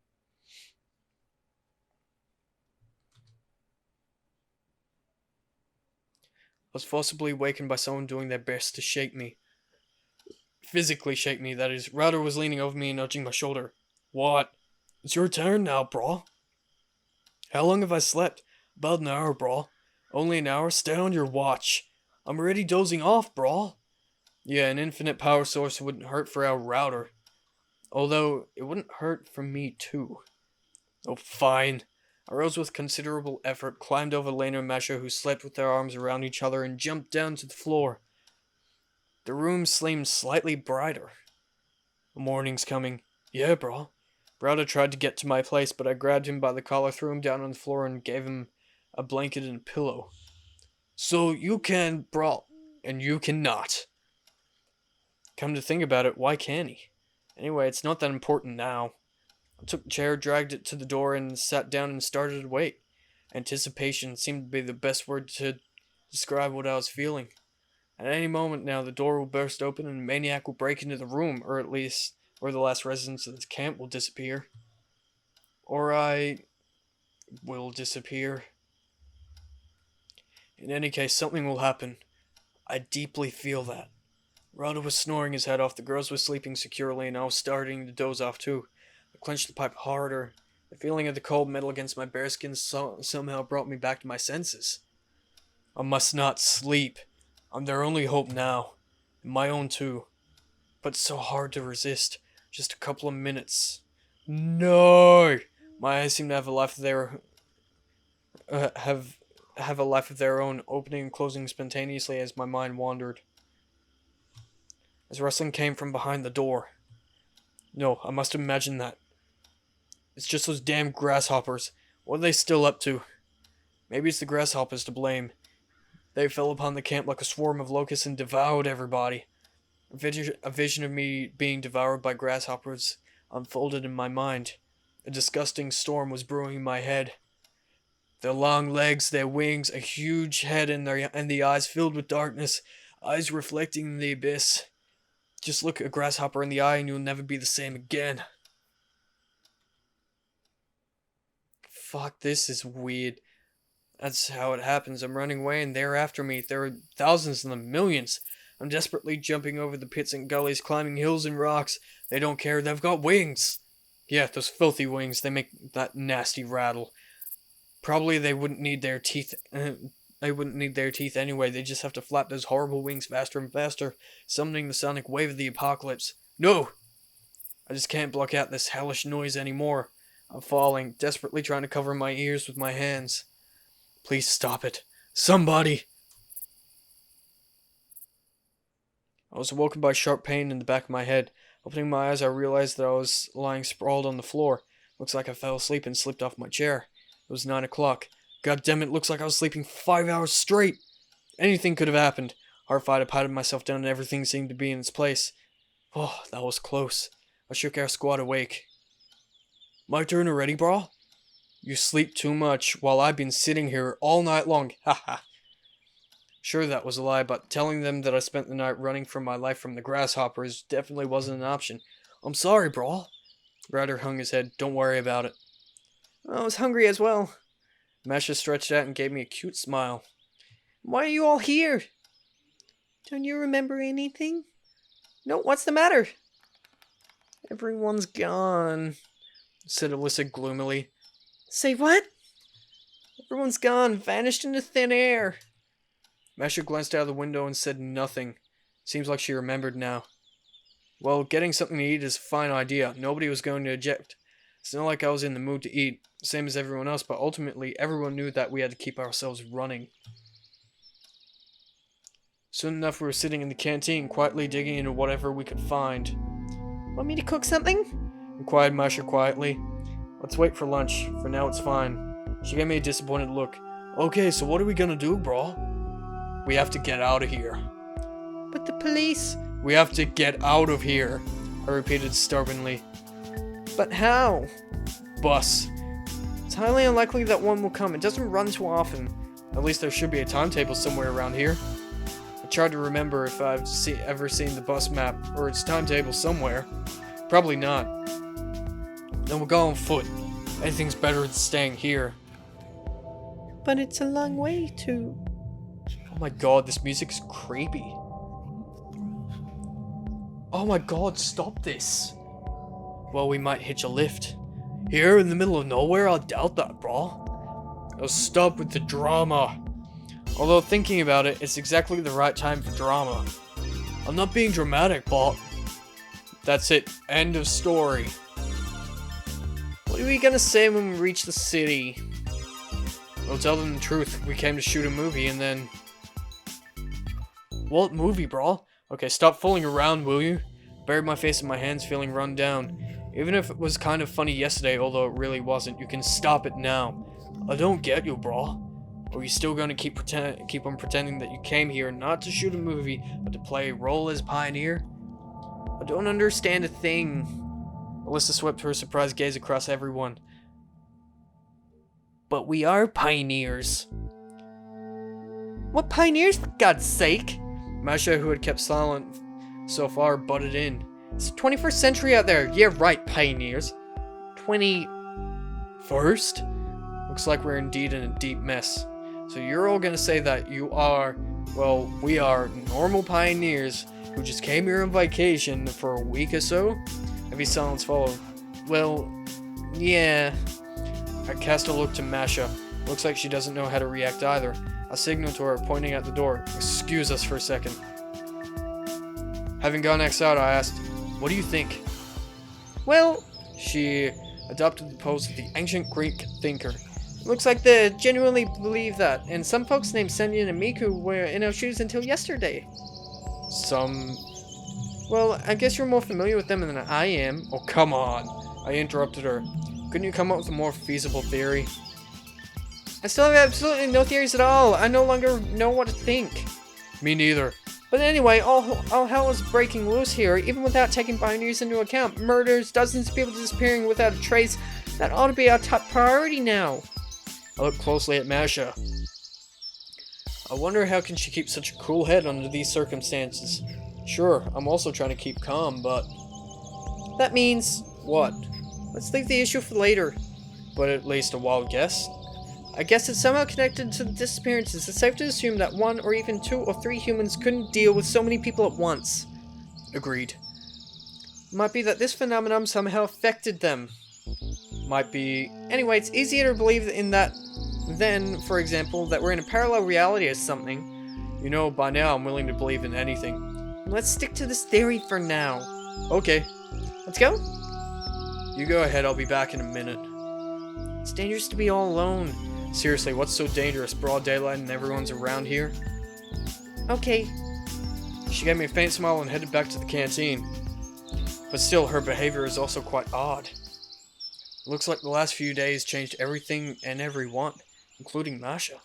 I was forcibly awakened by someone doing their best to shake me. Physically shake me, that is. Router was leaning over me and nudging my shoulder. What? It's your turn now, brah. How long have I slept? About an hour, brah. Only an hour? Stay on your watch. I'm already dozing off, brah. Yeah, an infinite power source wouldn't hurt for our router. Although, it wouldn't hurt for me, too. Oh, fine. I rose with considerable effort, climbed over Lena and Masha, who slept with their arms around each other, and jumped down to the floor. The room seemed slightly brighter. The morning's coming. Yeah, brah. Browder tried to get to my place, but I grabbed him by the collar, threw him down on the floor, and gave him a blanket and a pillow. So you can, brah, and you cannot. Come to think about it, why can't he? Anyway, it's not that important now. I took the chair, dragged it to the door, and sat down and started to wait. Anticipation seemed to be the best word to describe what I was feeling. At any moment now, the door will burst open and a maniac will break into the room, or at least, or the last residents of this camp will disappear. Or I will disappear. In any case, something will happen. I deeply feel that. Rhoda was snoring his head off, the girls were sleeping securely, and I was starting to doze off too. I clenched the pipe harder. The feeling of the cold metal against my bare skin somehow brought me back to my senses. I must not sleep. I'm their only hope now. And my own too. But so hard to resist. Just a couple of minutes. No! My eyes seem to have a life of their... have a life of their own, opening and closing spontaneously as my mind wandered. As rustling came from behind the door. No, I must have imagined that. It's just those damn grasshoppers. What are they still up to? Maybe it's the grasshoppers to blame. They fell upon the camp like a swarm of locusts and devoured everybody. A vision of me being devoured by grasshoppers unfolded in my mind. A disgusting storm was brewing in my head. Their long legs, their wings, a huge head, and the eyes filled with darkness, eyes reflecting the abyss. Just look a grasshopper in the eye and you'll never be the same again. Fuck, this is weird. That's how it happens. I'm running away and they're after me. There are thousands of them, millions. I'm desperately jumping over the pits and gullies, climbing hills and rocks. They don't care, they've got wings. Yeah, those filthy wings, they make that nasty rattle. Probably they wouldn't need their teeth. They wouldn't need their teeth anyway. They just have to flap those horrible wings faster and faster, summoning the sonic wave of the apocalypse. No! I just can't block out this hellish noise anymore. I'm falling, desperately trying to cover my ears with my hands. Please stop it. Somebody! I was awoken by sharp pain in the back of my head. Opening my eyes, I realized that I was lying sprawled on the floor. Looks like I fell asleep and slipped off my chair. It was 9 o'clock. God damn it, looks like I was sleeping 5 hours straight. Anything could have happened. Horrified, I patted myself down and everything seemed to be in its place. Oh, that was close. I shook our squad awake. My turn already, brah? You sleep too much while I've been sitting here all night long. Haha. Sure, that was a lie, but telling them that I spent the night running for my life from the grasshoppers definitely wasn't an option. I'm sorry, brah. Ryder hung his head. Don't worry about it. I was hungry as well. Masha stretched out and gave me a cute smile. Why are you all here? Don't you remember anything? No, what's the matter? Everyone's gone, said Alyssa gloomily. Say what? Everyone's gone, vanished into thin air. Masha glanced out of the window and said nothing. Seems like she remembered now. Well, getting something to eat is a fine idea. Nobody was going to object. It's not like I was in the mood to eat, same as everyone else, but ultimately everyone knew that we had to keep ourselves running. Soon enough, we were sitting in the canteen, quietly digging into whatever we could find. Want me to cook something? Inquired Masha quietly. Let's wait for lunch. For now, it's fine. She gave me a disappointed look. Okay, so what are we gonna do, bro? We have to get out of here. But the police... We have to get out of here, I repeated stubbornly. But how? Bus. It's highly unlikely that one will come. It doesn't run too often. At least there should be a timetable somewhere around here. I tried to remember if I've ever seen the bus map or its timetable somewhere. Probably not. Then we'll go on foot. Anything's better than staying here. But it's a long way to... Oh my god, this music's creepy. Oh my god, stop this. Well, we might hitch a lift. Here in the middle of nowhere? I doubt that, bro. Oh, stop with the drama. Although thinking about it, it's exactly the right time for drama. I'm not being dramatic, but... That's it. End of story. What are we gonna say when we reach the city? We'll tell them the truth. We came to shoot a movie and then... What movie, bro? Okay, stop fooling around, will you? Buried my face in my hands, feeling run down. Even if it was kind of funny yesterday, although it really wasn't, you can stop it now. I don't get you, bro. Are you still gonna keep on pretending that you came here not to shoot a movie, but to play a role as pioneer? I don't understand a thing. Alyssa swept her surprised gaze across everyone. But we are pioneers. What pioneers, for God's sake? Masha, who had kept silent so far, butted in. It's the 21st century out there. Yeah, right, pioneers. 21st? Looks like we're indeed in a deep mess. So you're all gonna say that you are, well, we are normal pioneers who just came here on vacation for a week or so? Heavy silence followed. Well, yeah. I cast a look to Masha. Looks like she doesn't know how to react either. I signaled to her, pointing at the door. Excuse us for a second. Having gone outside, I asked, what do you think? Well, she adopted the pose of the ancient Greek thinker. Looks like they genuinely believe that, and some folks named Senyan and Miku were in our shoes until yesterday. Some... Well, I guess you're more familiar with them than I am. Oh, come on. I interrupted her. Couldn't you come up with a more feasible theory? I still have absolutely no theories at all. I no longer know what to think. Me neither. But anyway, all hell is breaking loose here, even without taking pioneers into account. Murders, dozens of people disappearing without a trace. That ought to be our top priority now. I looked closely at Masha. I wonder how can she keep such a cool head under these circumstances. Sure, I'm also trying to keep calm, but... That means... What? Let's leave the issue for later. But at least a wild guess? I guess it's somehow connected to the disappearances. It's safe to assume that 1 or even 2 or 3 humans couldn't deal with so many people at once. Agreed. Might be that this phenomenon somehow affected them. Might be... Anyway, it's easier to believe in that than, for example, that we're in a parallel reality or something. You know, by now I'm willing to believe in anything. Let's stick to this theory for now. Okay. Let's go? You go ahead, I'll be back in a minute. It's dangerous to be all alone. Seriously, what's so dangerous? Broad daylight and everyone's around here? Okay. She gave me a faint smile and headed back to the canteen. But still, her behavior is also quite odd. It looks like the last few days changed everything and everyone, including Masha.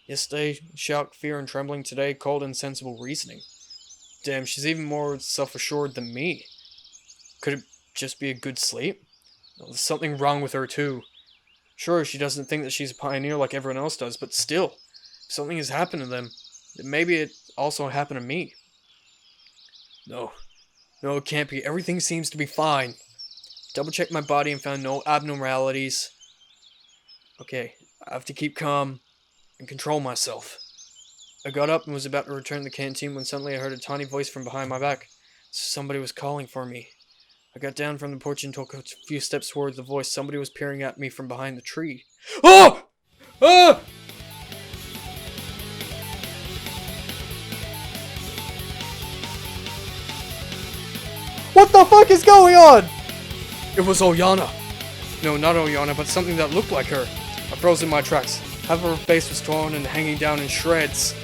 Yesterday, shock, fear, and trembling. Today, cold and sensible reasoning. Damn, she's even more self-assured than me. Could it just be a good sleep? Well, there's something wrong with her, too. Sure, she doesn't think that she's a pioneer like everyone else does, but still, if something has happened to them, then maybe it also happened to me. No, it can't be. Everything seems to be fine. Double-checked my body and found no abnormalities. Okay, I have to keep calm and control myself. I got up and was about to return to the canteen when suddenly I heard a tiny voice from behind my back. Somebody was calling for me. I got down from the porch and took a few steps towards the voice. Somebody was peering at me from behind the tree. Oh! Ah! What the fuck is going on? It was Oyana. No, not Oyana, but something that looked like her. I froze in my tracks. Half of her face was torn and hanging down in shreds.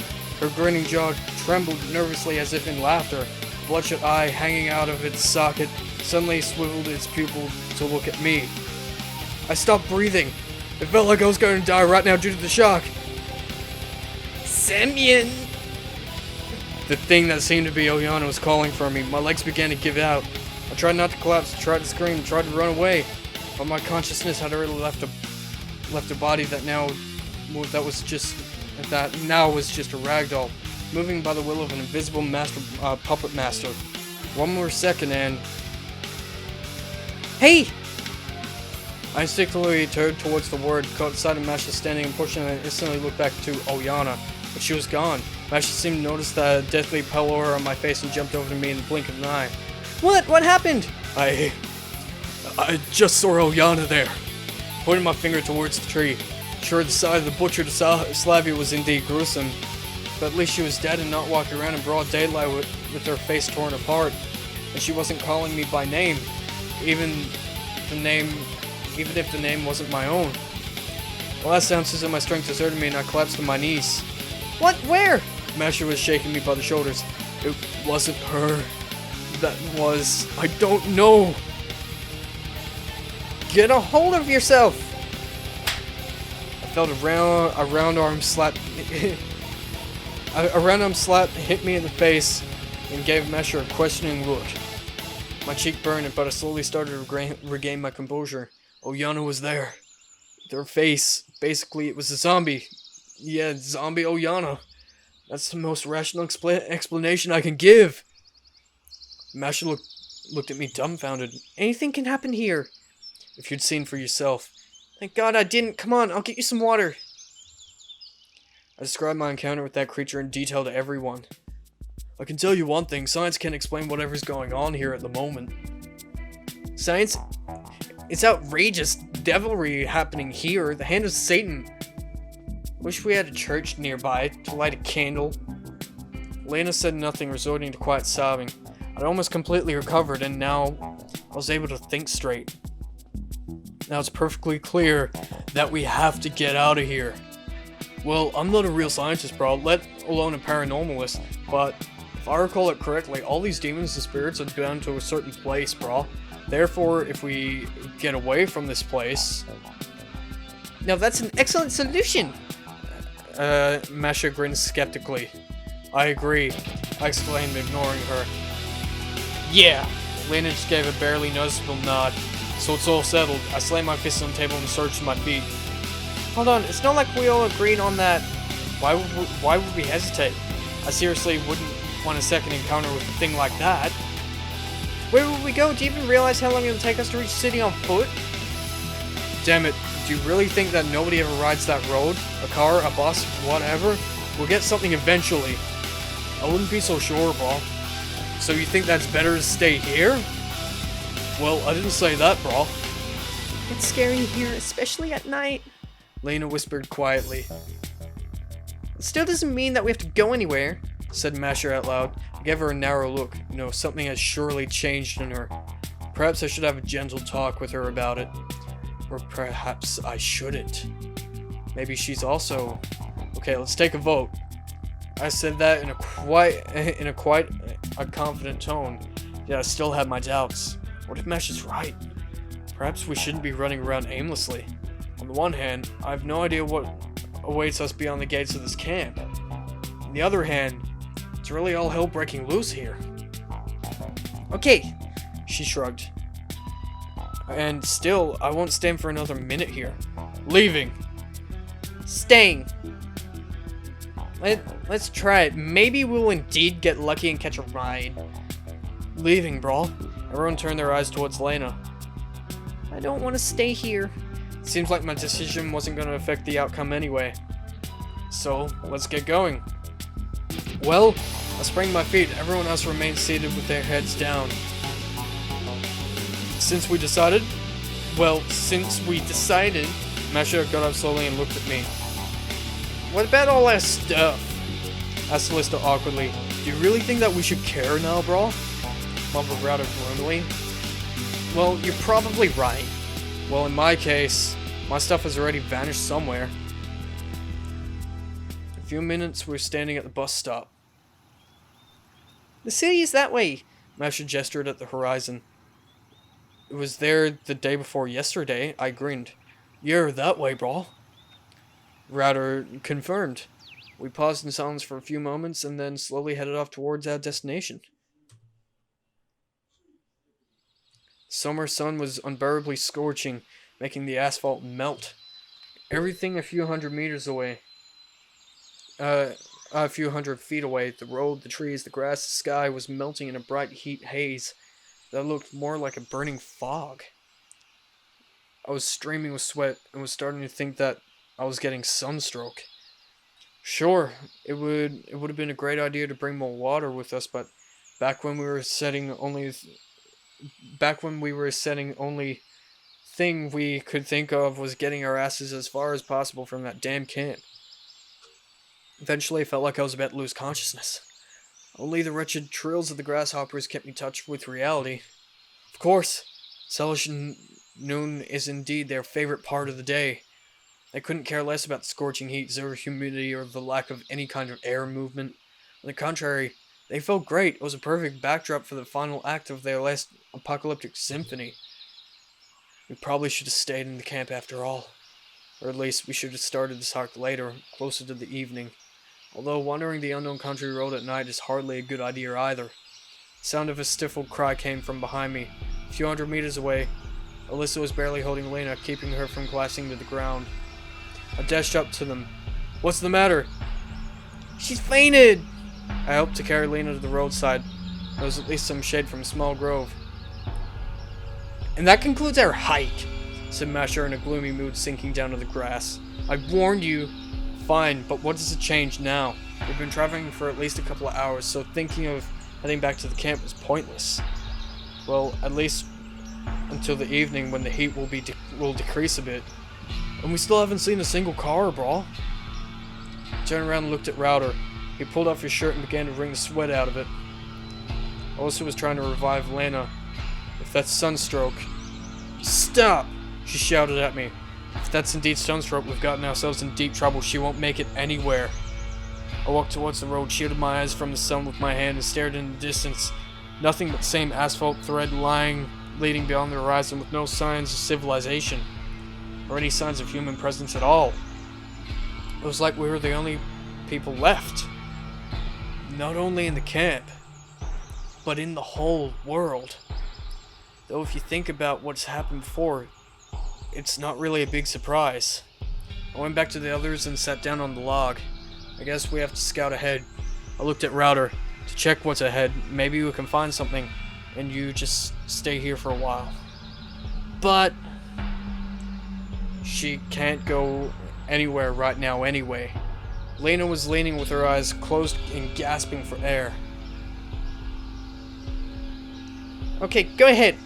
Her grinning jaw trembled nervously as if in laughter. A bloodshot eye hanging out of its socket suddenly swiveled its pupil to look at me. I stopped breathing. It felt like I was going to die right now due to the shock. Semyon! The thing that seemed to be Oyana was calling for me. My legs began to give out. I tried not to collapse, tried to scream, tried to run away, but my consciousness had already left a body that now was just a ragdoll, moving by the will of an invisible puppet master. One more second and... Hey! I instinctively turned towards the word, caught sight of Masha standing and pushing, and instantly looked back to Oyana, but she was gone. Masha seemed to notice the deathly pallor on my face and jumped over to me in the blink of an eye. What happened? I just saw Oyana there. Pointing my finger towards the tree. Sure, the sight of the butchered Slavia was indeed gruesome, but at least she was dead and not walking around in broad daylight with her face torn apart. And she wasn't calling me by name, even if the name wasn't my own. The last ounces of my strength deserted me and I collapsed to my knees. What? Where? Masha was shaking me by the shoulders. It wasn't her. That was... I don't know. Get a hold of yourself! I felt a round arm slap hit me in the face and gave Masha a questioning look. My cheek burned, but I slowly started to regain my composure. Oyana was there. With her face. Basically, it was a zombie. Yeah, zombie Oyana. That's the most rational explanation I can give. Masha looked at me dumbfounded. Anything can happen here. If you'd seen for yourself. Thank God I didn't. Come on, I'll get you some water. I described my encounter with that creature in detail to everyone. I can tell you one thing, science can't explain whatever's going on here at the moment. Science? It's outrageous devilry happening here. The hand of Satan. Wish we had a church nearby to light a candle. Lena said nothing, resorting to quiet sobbing. I'd almost completely recovered, and now I was able to think straight. Now it's perfectly clear that we have to get out of here. Well, I'm not a real scientist, bro, let alone a paranormalist, but if I recall it correctly, all these demons and spirits are bound to a certain place, bro. Therefore, if we get away from this place... Now that's an excellent solution! Masha grinned skeptically. I agree, I exclaimed, ignoring her. Yeah! Lena just gave a barely noticeable nod. So it's all settled. I slammed my fist on the table and surged to my feet. Hold on, it's not like we all agreed on that. Why would we hesitate? I seriously wouldn't want a second encounter with a thing like that. Where would we go? Do you even realize how long it'll take us to reach the city on foot? Damn it, do you really think that nobody ever rides that road? A car, a bus, whatever? We'll get something eventually. I wouldn't be so sure, bro. So you think that's better to stay here? Well, I didn't say that, bro. It's scary here, especially at night. Lena whispered quietly. It still doesn't mean that we have to go anywhere, said Masha out loud. I gave her a narrow look. You know, something has surely changed in her. Perhaps I should have a gentle talk with her about it. Or perhaps I shouldn't. Maybe she's also... Okay, let's take a vote. I said that in a quite confident tone. Yet I still had my doubts. What if Mesh is right? Perhaps we shouldn't be running around aimlessly. On the one hand, I have no idea what awaits us beyond the gates of this camp. On the other hand, it's really all hell breaking loose here. Okay, she shrugged. And still, I won't stand for another minute here. Leaving. Staying. Let's try it. Maybe we'll indeed get lucky and catch a ride. Leaving, bro. Everyone turned their eyes towards Lena. I don't want to stay here. Seems like my decision wasn't going to affect the outcome anyway. So, let's get going. Well, I sprang my feet. Everyone else remained seated with their heads down. Since we decided, Masha got up slowly and looked at me. What about all that stuff? Asked Lista awkwardly. Do you really think that we should care now, bro? Mumbled rather gloomily. Well, you're probably right. Well, in my case, my stuff has already vanished somewhere. In a few minutes, we're standing at the bus stop. The city is that way. Masha gestured at the horizon. It was there the day before yesterday, I grinned. You're that way, brah. Router confirmed. We paused in silence for a few moments and then slowly headed off towards our destination. The summer sun was unbearably scorching, making the asphalt melt. Everything a few hundred feet away, the road, the trees, the grass, the sky was melting in a bright heat haze that looked more like a burning fog. I was streaming with sweat and was starting to think that I was getting sunstroke. Sure, it would have been a great idea to bring more water with us, but back when we were setting only thing we could think of was getting our asses as far as possible from that damn camp. Eventually, I felt like I was about to lose consciousness. Only the wretched trills of the grasshoppers kept me touched with reality. Of course, Celestial noon is indeed their favorite part of the day. They couldn't care less about the scorching heat, zero humidity, or the lack of any kind of air movement. On the contrary, they felt great. It was a perfect backdrop for the final act of their last apocalyptic symphony. We probably should have stayed in the camp after all. Or at least we should have started this arc later, closer to the evening. Although wandering the unknown country road at night is hardly a good idea either. The sound of a stifled cry came from behind me. A few hundred meters away, Alyssa was barely holding Lena, keeping her from collapsing to the ground. I dashed up to them. What's the matter? She's fainted! I helped to carry Lena to the roadside. There was at least some shade from a small grove. And that concludes our hike, said Masher in a gloomy mood, sinking down to the grass. I warned you. Fine, but what does it change now? We've been traveling for at least a couple of hours, so thinking of heading back to the camp was pointless. Well, at least until the evening when the heat will decrease a bit. And we still haven't seen a single car, brah. I turned around and looked at Router. He pulled off his shirt and began to wring the sweat out of it. Alyssa was trying to revive Lena. If that's sunstroke... Stop! She shouted at me. If that's indeed sunstroke, we've gotten ourselves in deep trouble. She won't make it anywhere. I walked towards the road, shielded my eyes from the sun with my hand, and stared in the distance. Nothing but the same asphalt thread leading beyond the horizon with no signs of civilization, or any signs of human presence at all. It was like we were the only people left. Not only in the camp, but in the whole world. Though if you think about what's happened before, it's not really a big surprise. I went back to the others and sat down on the log. I guess we have to scout ahead. I looked at Router to check what's ahead. Maybe we can find something, and you just stay here for a while. But she can't go anywhere right now anyway. Lena was leaning with her eyes closed and gasping for air. Okay, go ahead,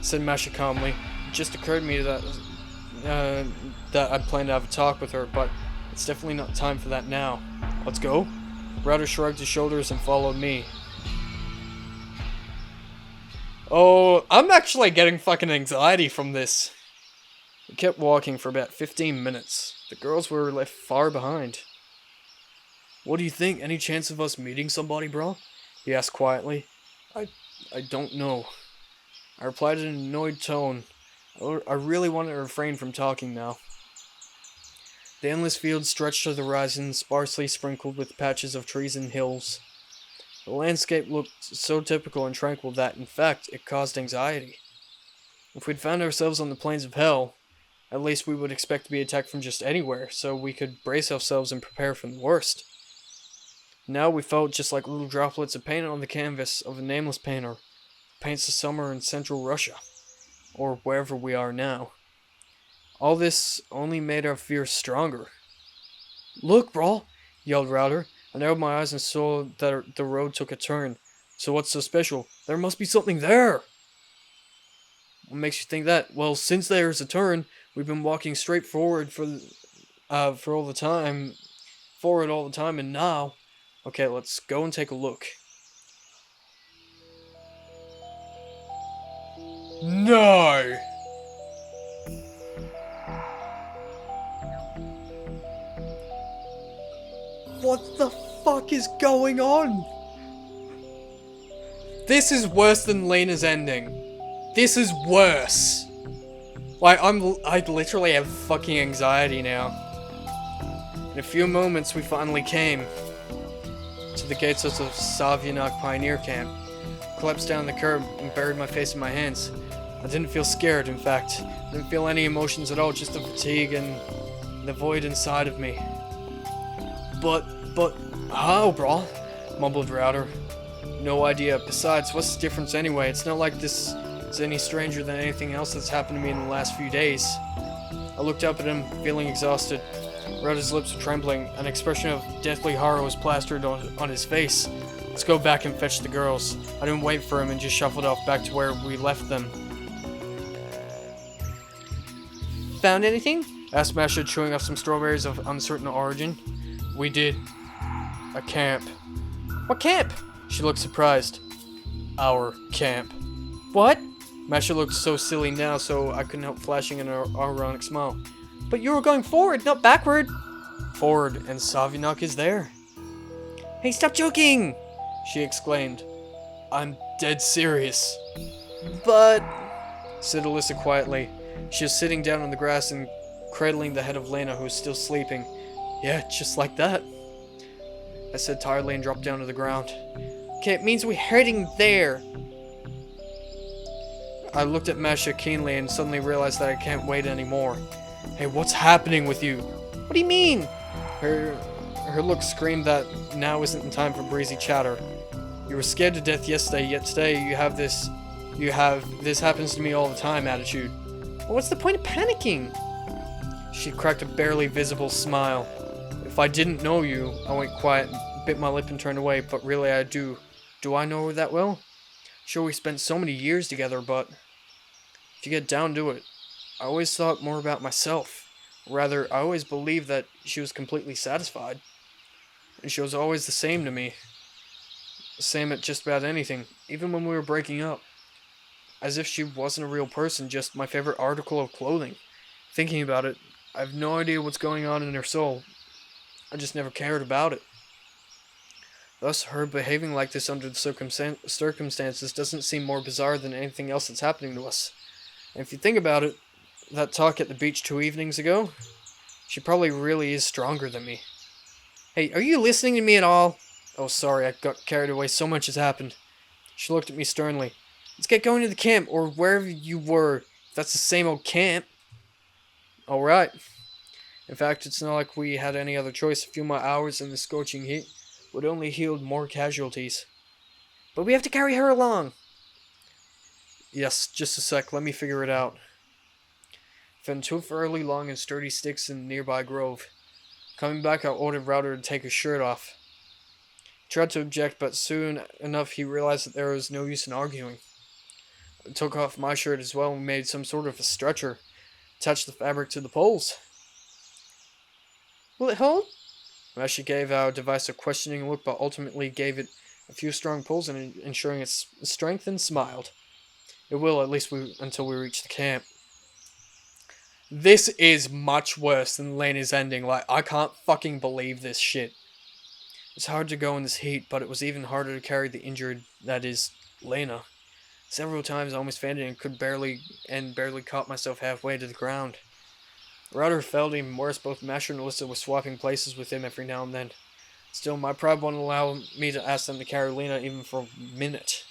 said Masha calmly. It just occurred to me that I'd planned to have a talk with her, but it's definitely not time for that now. Let's go. Router shrugged his shoulders and followed me. Oh, I'm actually getting fucking anxiety from this. We kept walking for about 15 minutes. The girls were left far behind. What do you think? Any chance of us meeting somebody, bro? He asked quietly. I don't know. I replied in an annoyed tone. I really wanted to refrain from talking now. The endless field stretched to the horizon, sparsely sprinkled with patches of trees and hills. The landscape looked so typical and tranquil that, in fact, it caused anxiety. If we'd found ourselves on the plains of hell, at least we would expect to be attacked from just anywhere, so we could brace ourselves and prepare for the worst. Now we felt just like little droplets of paint on the canvas of a nameless painter who paints the summer in central Russia, or wherever we are now. All this only made our fears stronger. Look, brah, yelled Router. I narrowed my eyes and saw that the road took a turn. So what's so special? There must be something there! What makes you think that? Well, since there's a turn, we've been walking straight forward for all the time, and now... Okay, let's go and take a look. No! What the fuck is going on? This is worse than Lena's ending. This is worse. Like, I literally have fucking anxiety now. In a few moments, we finally came to the gates of the Xaphan Pioneer Camp. Collapsed down the curb and buried my face in my hands. I didn't feel scared, in fact. I didn't feel any emotions at all, just the fatigue and the void inside of me. But, how, bro? Mumbled Router. No idea. Besides, what's the difference anyway? It's not like this is any stranger than anything else that's happened to me in the last few days. I looked up at him, feeling exhausted. Router's lips were trembling. An expression of deathly horror was plastered on his face. Let's go back and fetch the girls. I didn't wait for him and just shuffled off back to where we left them. Found anything? Asked Masha, chewing off some strawberries of uncertain origin. We did. A camp. What camp? She looked surprised. Our camp. What? Masha looked so silly now, so I couldn't help flashing an ironic smile. But you were going forward, not backward. Forward, and Xaphan is there. Hey, stop joking! She exclaimed. I'm dead serious. But... said Alyssa quietly. She was sitting down on the grass and cradling the head of Lena, who was still sleeping. Yeah, just like that. I said tiredly and dropped down to the ground. Okay, it means we're heading there. I looked at Masha keenly and suddenly realized that I can't wait anymore. Hey, what's happening with you? What do you mean? Her look screamed that now isn't the time for breezy chatter. You were scared to death yesterday, yet today you have this happens to me all the time attitude. Well, what's the point of panicking? She cracked a barely visible smile. If I didn't know you, I went quiet, bit my lip and turned away, but really I do. Do I know her that well? Sure, we spent so many years together, but if you get down to it, I always thought more about myself. Rather, I always believed that she was completely satisfied. And she was always the same to me. The same at just about anything, even when we were breaking up. As if she wasn't a real person, just my favorite article of clothing. Thinking about it, I have no idea what's going on in her soul. I just never cared about it. Thus, her behaving like this under the circumstances doesn't seem more bizarre than anything else that's happening to us. And if you think about it, that talk at the beach 2 evenings ago, she probably really is stronger than me. Hey, are you listening to me at all? Oh, sorry, I got carried away. So much has happened. She looked at me sternly. Let's get going to the camp, or wherever you were. That's the same old camp. Alright. In fact, it's not like we had any other choice. A few more hours in the scorching heat would only yield more casualties. But we have to carry her along. Yes, just a sec. Let me figure it out. Found 2 fairly long and sturdy sticks in a nearby grove. Coming back, I ordered Router to take his shirt off. He tried to object, but soon enough he realized that there was no use in arguing. I took off my shirt as well and made some sort of a stretcher. Attached the fabric to the poles. Will it hold? Masha gave our device a questioning look, but ultimately gave it a few strong pulls and ensuring its strength and smiled. It will, at least until we reach the camp. This is much worse than Lena's ending. Like, I can't fucking believe this shit. It's hard to go in this heat, but it was even harder to carry the injured, that is, Lena. Several times I almost fainted and barely caught myself halfway to the ground. Router felt even worse. Both Masha and Alyssa were swapping places with him every now and then. Still, my pride won't allow me to ask them to carry Lena even for a minute.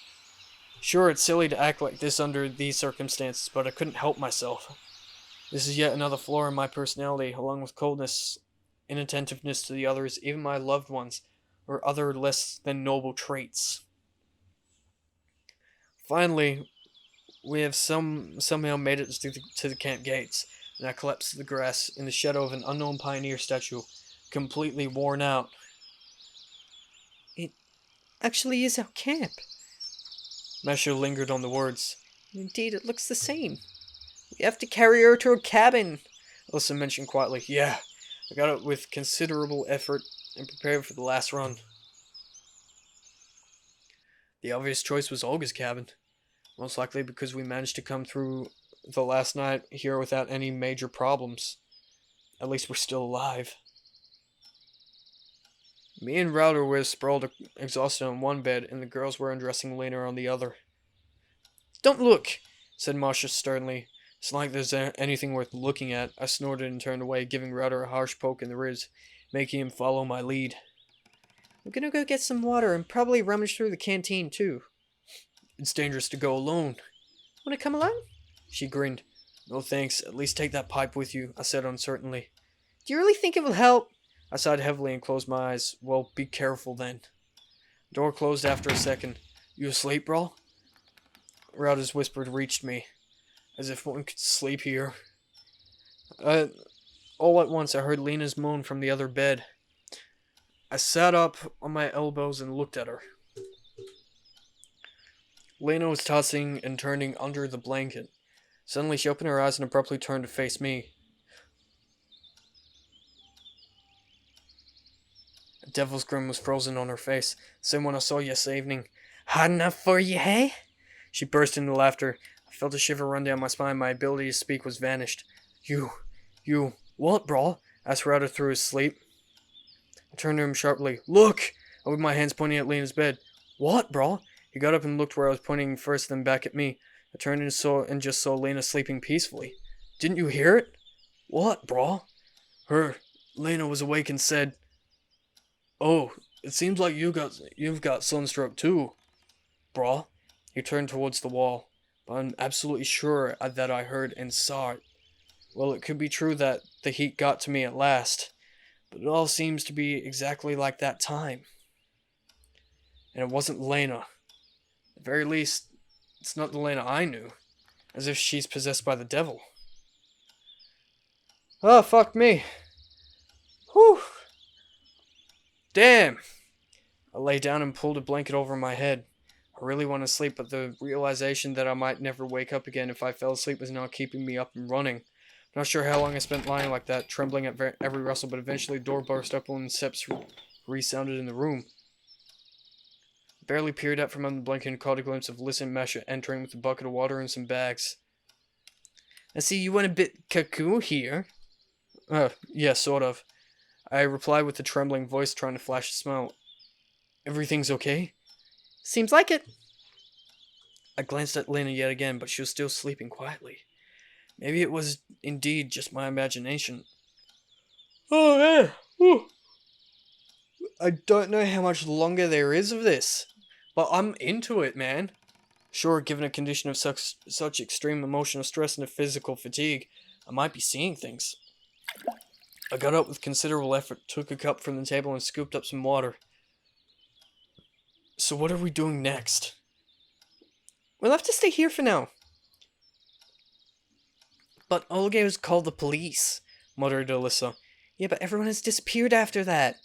Sure, it's silly to act like this under these circumstances, but I couldn't help myself. This is yet another flaw in my personality, along with coldness, inattentiveness to the others, even my loved ones, or other less than noble traits. Finally, we have somehow made it to the camp gates, and I collapsed to the grass in the shadow of an unknown pioneer statue, completely worn out. It actually is our camp. Masha lingered on the words. Indeed, it looks the same. We have to carry her to her cabin. Alyssa mentioned quietly. Yeah, I got it with considerable effort and prepared for the last run. The obvious choice was Olga's cabin. Most likely because we managed to come through the last night here without any major problems. At least we're still alive. Me and Router were sprawled exhausted on one bed, and the girls were undressing Lena on the other. Don't look, said Masha sternly. It's not like there's anything worth looking at. I snorted and turned away, giving Router a harsh poke in the ribs, making him follow my lead. I'm gonna go get some water and probably rummage through the canteen too. It's dangerous to go alone. Wanna come along? She grinned. No thanks, at least take that pipe with you, I said uncertainly. Do you really think it will help? I sighed heavily and closed my eyes. Well, be careful then. Door closed after a second. You asleep, bro? Router's whisper reached me. As if one could sleep here. All at once I heard Lena's moan from the other bed. I sat up on my elbows and looked at her. Lena was tossing and turning under the blanket. Suddenly she opened her eyes and abruptly turned to face me. A devil's grin was frozen on her face, same one I saw yesterday evening. Hot enough for you, hey? She burst into laughter. I felt a shiver run down my spine. My ability to speak was vanished. You, what, bro? Asked Router through his sleep. I turned to him sharply. Look! I with my hands pointing at Lena's bed. What, bro? He got up and looked where I was pointing first, then back at me. I turned and just saw Lena sleeping peacefully. Didn't you hear it? What, bro? Lena was awake and said, Oh, it seems like you've got sunstroke too, bro. He turned towards the wall, but I'm absolutely sure that I heard and saw it. Well, it could be true that the heat got to me at last, but it all seems to be exactly like that time. And it wasn't Lena. At the very least, it's not the Lena I knew. As if she's possessed by the devil. Oh, fuck me. Whew. Damn. I lay down and pulled a blanket over my head. I really wanted to sleep, but the realization that I might never wake up again if I fell asleep was not keeping me up and running. I'm not sure how long I spent lying like that, trembling at every rustle, but eventually the door burst open and steps resounded in the room. I barely peered out from under the blanket and caught a glimpse of Liz and Masha entering with a bucket of water and some bags. I see you went a bit cuckoo here. Yeah, sort of. I replied with a trembling voice, trying to flash a smile. Everything's okay? Seems like it. I glanced at Lena yet again, but she was still sleeping quietly. Maybe it was indeed just my imagination. Oh, yeah. Whew. I don't know how much longer there is of this, but I'm into it, man. Sure, given a condition of such extreme emotional stress and physical fatigue, I might be seeing things. I got up with considerable effort, took a cup from the table, and scooped up some water. So what are we doing next? We'll have to stay here for now. But Olga was called the police, muttered Alyssa. Yeah, but everyone has disappeared after that.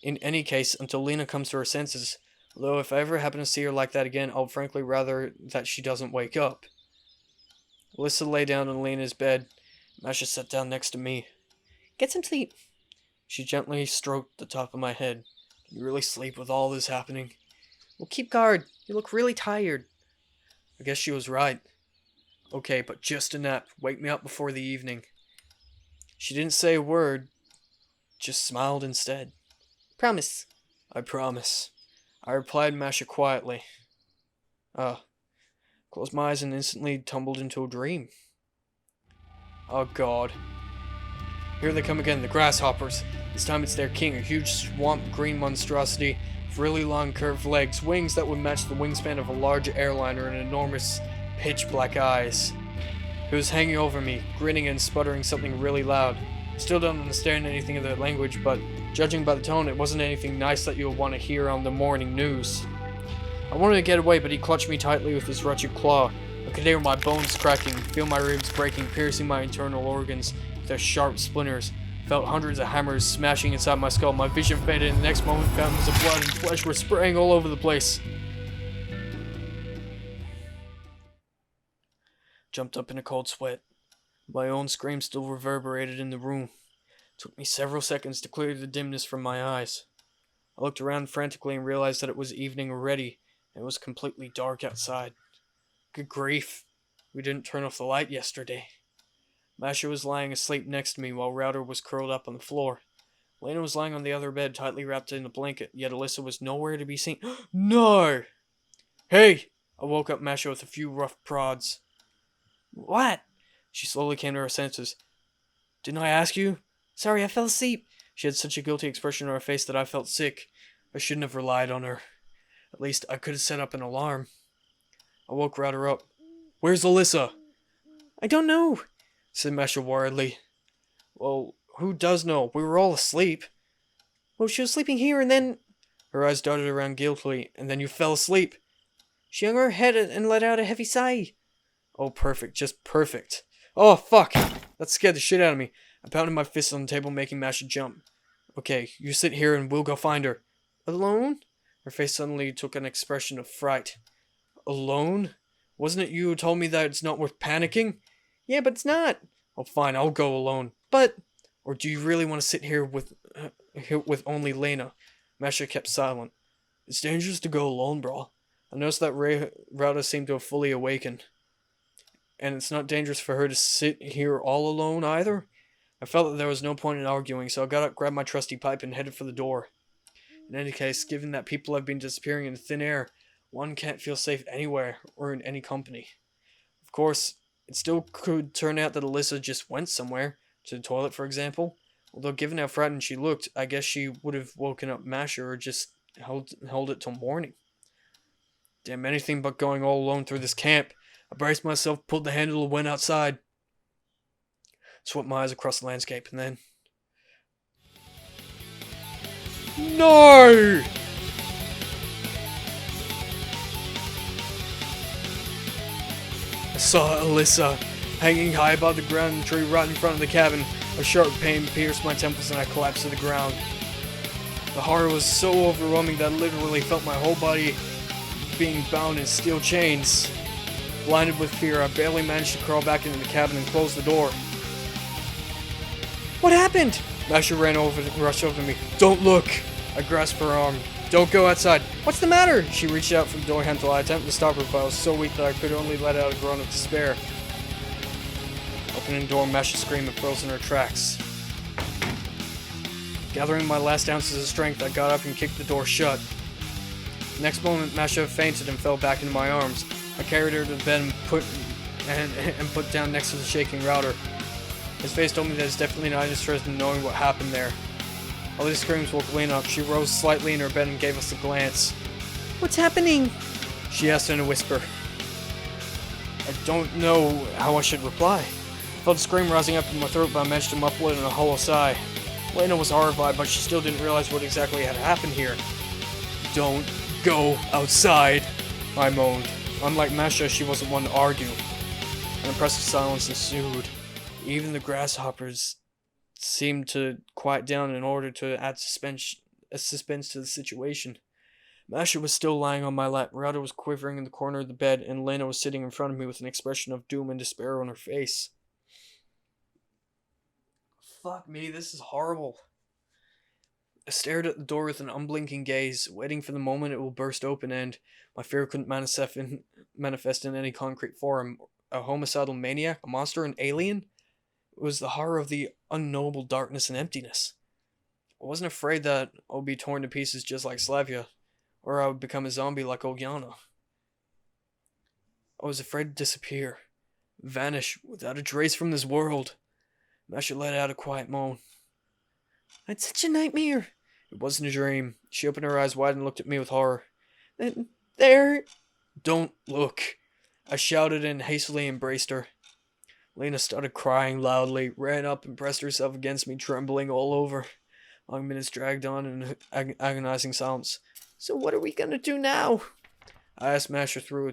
In any case, until Lena comes to her senses. Although if I ever happen to see her like that again, I'll frankly rather that she doesn't wake up. Alyssa lay down on Lena's bed. Masha sat down next to me. Get some sleep. She gently stroked the top of my head. Can you really sleep with all this happening? Well, keep guard. You look really tired. I guess she was right. Okay, but just a nap. Wake me up before the evening. She didn't say a word, just smiled instead. Promise. I promise. I replied Masha quietly. Closed my eyes and instantly tumbled into a dream. Oh god. Here they come again, the grasshoppers. This time it's their king, a huge swamp green monstrosity with really long curved legs, wings that would match the wingspan of a large airliner, and enormous pitch black eyes. It was hanging over me, grinning and sputtering something really loud. Still don't understand anything of their language, but judging by the tone, it wasn't anything nice that you would want to hear on the morning news. I wanted to get away, but he clutched me tightly with his wretched claw. I could hear my bones cracking, feel my ribs breaking, piercing my internal organs with their sharp splinters. Felt hundreds of hammers smashing inside my skull. My vision faded, and the next moment fountains of blood and flesh were spraying all over the place. Jumped up in a cold sweat. My own scream still reverberated in the room. It took me several seconds to clear the dimness from my eyes. I looked around frantically and realized that it was evening already, and it was completely dark outside. Good grief, we didn't turn off the light yesterday. Masha was lying asleep next to me while Router was curled up on the floor. Lena was lying on the other bed, tightly wrapped in a blanket, yet Alyssa was nowhere to be seen. No! Hey! I woke up Masha with a few rough prods. What? She slowly came to her senses. Didn't I ask you? Sorry, I fell asleep. She had such a guilty expression on her face that I felt sick. I shouldn't have relied on her. At least I could have set up an alarm. I woke Router up. Where's Alyssa? I don't know, said Masha worriedly. Well, who does know? We were all asleep. Well, she was sleeping here and then... Her eyes darted around guiltily, and then you fell asleep. She hung her head and let out a heavy sigh. Oh, perfect. Just perfect. Oh, fuck! That scared the shit out of me. I pounded my fist on the table, making Masha jump. Okay, you sit here and we'll go find her. Alone? Her face suddenly took an expression of fright. Alone? Wasn't it you who told me that it's not worth panicking? Yeah, but it's not. Oh, fine, I'll go alone. But... Or do you really want to sit here with only Lena? Masha kept silent. It's dangerous to go alone, bro. I noticed that Rauda seemed to have fully awakened. And it's not dangerous for her to sit here all alone either? I felt that there was no point in arguing, so I got up, grabbed my trusty pipe, and headed for the door. In any case, given that people have been disappearing into thin air, one can't feel safe anywhere or in any company. Of course, it still could turn out that Alyssa just went somewhere, to the toilet for example. Although given how frightened she looked, I guess she would have woken up Masha or just held it till morning. Damn, anything but going all alone through this camp. I braced myself, pulled the handle, and went outside. Swept my eyes across the landscape, and then... No! I saw Alyssa, hanging high above the ground in a tree right in front of the cabin. A sharp pain pierced my temples and I collapsed to the ground. The horror was so overwhelming that I literally felt my whole body being bound in steel chains. Blinded with fear, I barely managed to crawl back into the cabin and close the door. What happened? Masha ran over and rushed over to me. Don't look! I grasped her arm. Don't go outside. What's the matter? She reached out for the door handle. I attempted to stop her, but I was so weak that I could only let out a groan of despair. Opening the door, Masha screamed and froze in her tracks. Gathering my last ounces of strength, I got up and kicked the door shut. The next moment, Masha fainted and fell back into my arms. I carried her to the bed and put down next to the shaking Router. His face told me that he's definitely not interested in knowing what happened there. All these screams woke Lena up. She rose slightly in her bed and gave us a glance. What's happening? She asked in a whisper. I don't know how I should reply. I felt a scream rising up in my throat, but I managed to muffle it in a hollow sigh. Lena was horrified, but she still didn't realize what exactly had happened here. Don't go outside, I moaned. Unlike Masha, she wasn't one to argue. An impressive silence ensued. Even the grasshoppers seemed to quiet down in order to add suspense to the situation. Masha was still lying on my lap, Rauda was quivering in the corner of the bed, and Lena was sitting in front of me with an expression of doom and despair on her face. Fuck me, this is horrible. I stared at the door with an unblinking gaze, waiting for the moment it will burst open and my fear couldn't manifest in any concrete form. A homicidal maniac, a monster, an alien? It was the horror of the unknowable darkness and emptiness. I wasn't afraid that I would be torn to pieces just like Slavia, or I would become a zombie like Ogyana. I was afraid to disappear, vanish without a trace from this world. Masha let out a quiet moan. I had such a nightmare. It wasn't a dream. She opened her eyes wide and looked at me with horror. There... Don't look. I shouted and hastily embraced her. Lena started crying loudly, ran up and pressed herself against me, trembling all over. Long minutes dragged on in agonizing silence. So what are we gonna do now? I asked Masha through her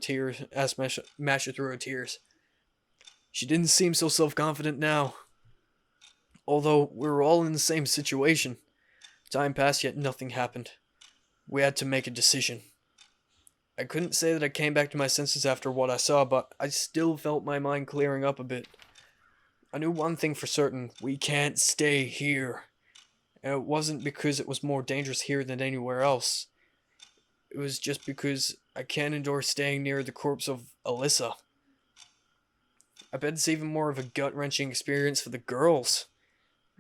tears. She didn't seem so self-confident now. Although we were all in the same situation. Time passed, yet nothing happened. We had to make a decision. I couldn't say that I came back to my senses after what I saw, but I still felt my mind clearing up a bit. I knew one thing for certain. We can't stay here. And it wasn't because it was more dangerous here than anywhere else. It was just because I can't endure staying near the corpse of Alyssa. I bet it's even more of a gut-wrenching experience for the girls.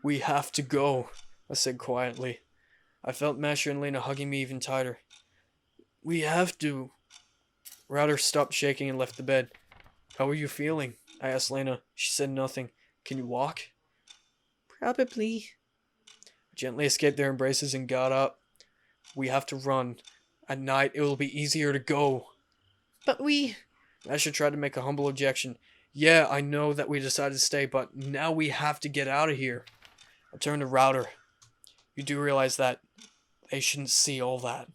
We have to go. I said quietly. I felt Masha and Lena hugging me even tighter. We have to. Router stopped shaking and left the bed. How are you feeling? I asked Lena. She said nothing. Can you walk? Probably. I gently escaped their embraces and got up. We have to run. At night, it will be easier to go. But we... Masha tried to make a humble objection. Yeah, I know that we decided to stay, but now we have to get out of here. I turned to Router. You do realize that they shouldn't see all that.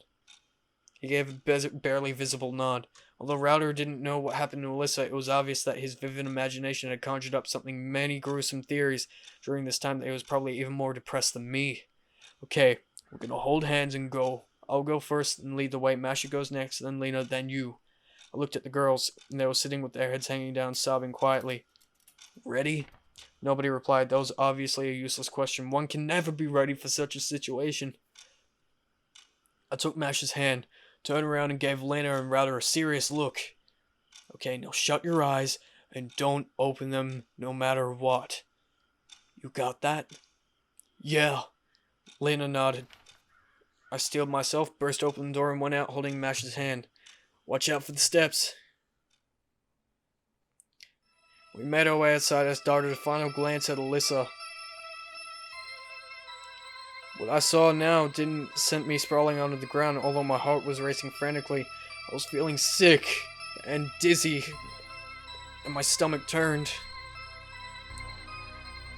He gave a barely visible nod. Although Router didn't know what happened to Alyssa, it was obvious that his vivid imagination had conjured up many gruesome theories during this time that he was probably even more depressed than me. Okay, we're gonna hold hands and go. I'll go first and lead the way. Masha goes next, then Lena, then you. I looked at the girls, and they were sitting with their heads hanging down, sobbing quietly. Ready? Nobody replied. That was obviously a useless question. One can never be ready for such a situation. I took Masha's hand, turned around and gave Lena and Router a serious look. Okay, now shut your eyes and don't open them no matter what. You got that? Yeah. Lena nodded. I steeled myself, burst open the door, and went out holding Masha's hand. Watch out for the steps. We made our way outside. I darted a final glance at Alyssa. What I saw now didn't send me sprawling onto the ground, although my heart was racing frantically. I was feeling sick and dizzy, and my stomach turned.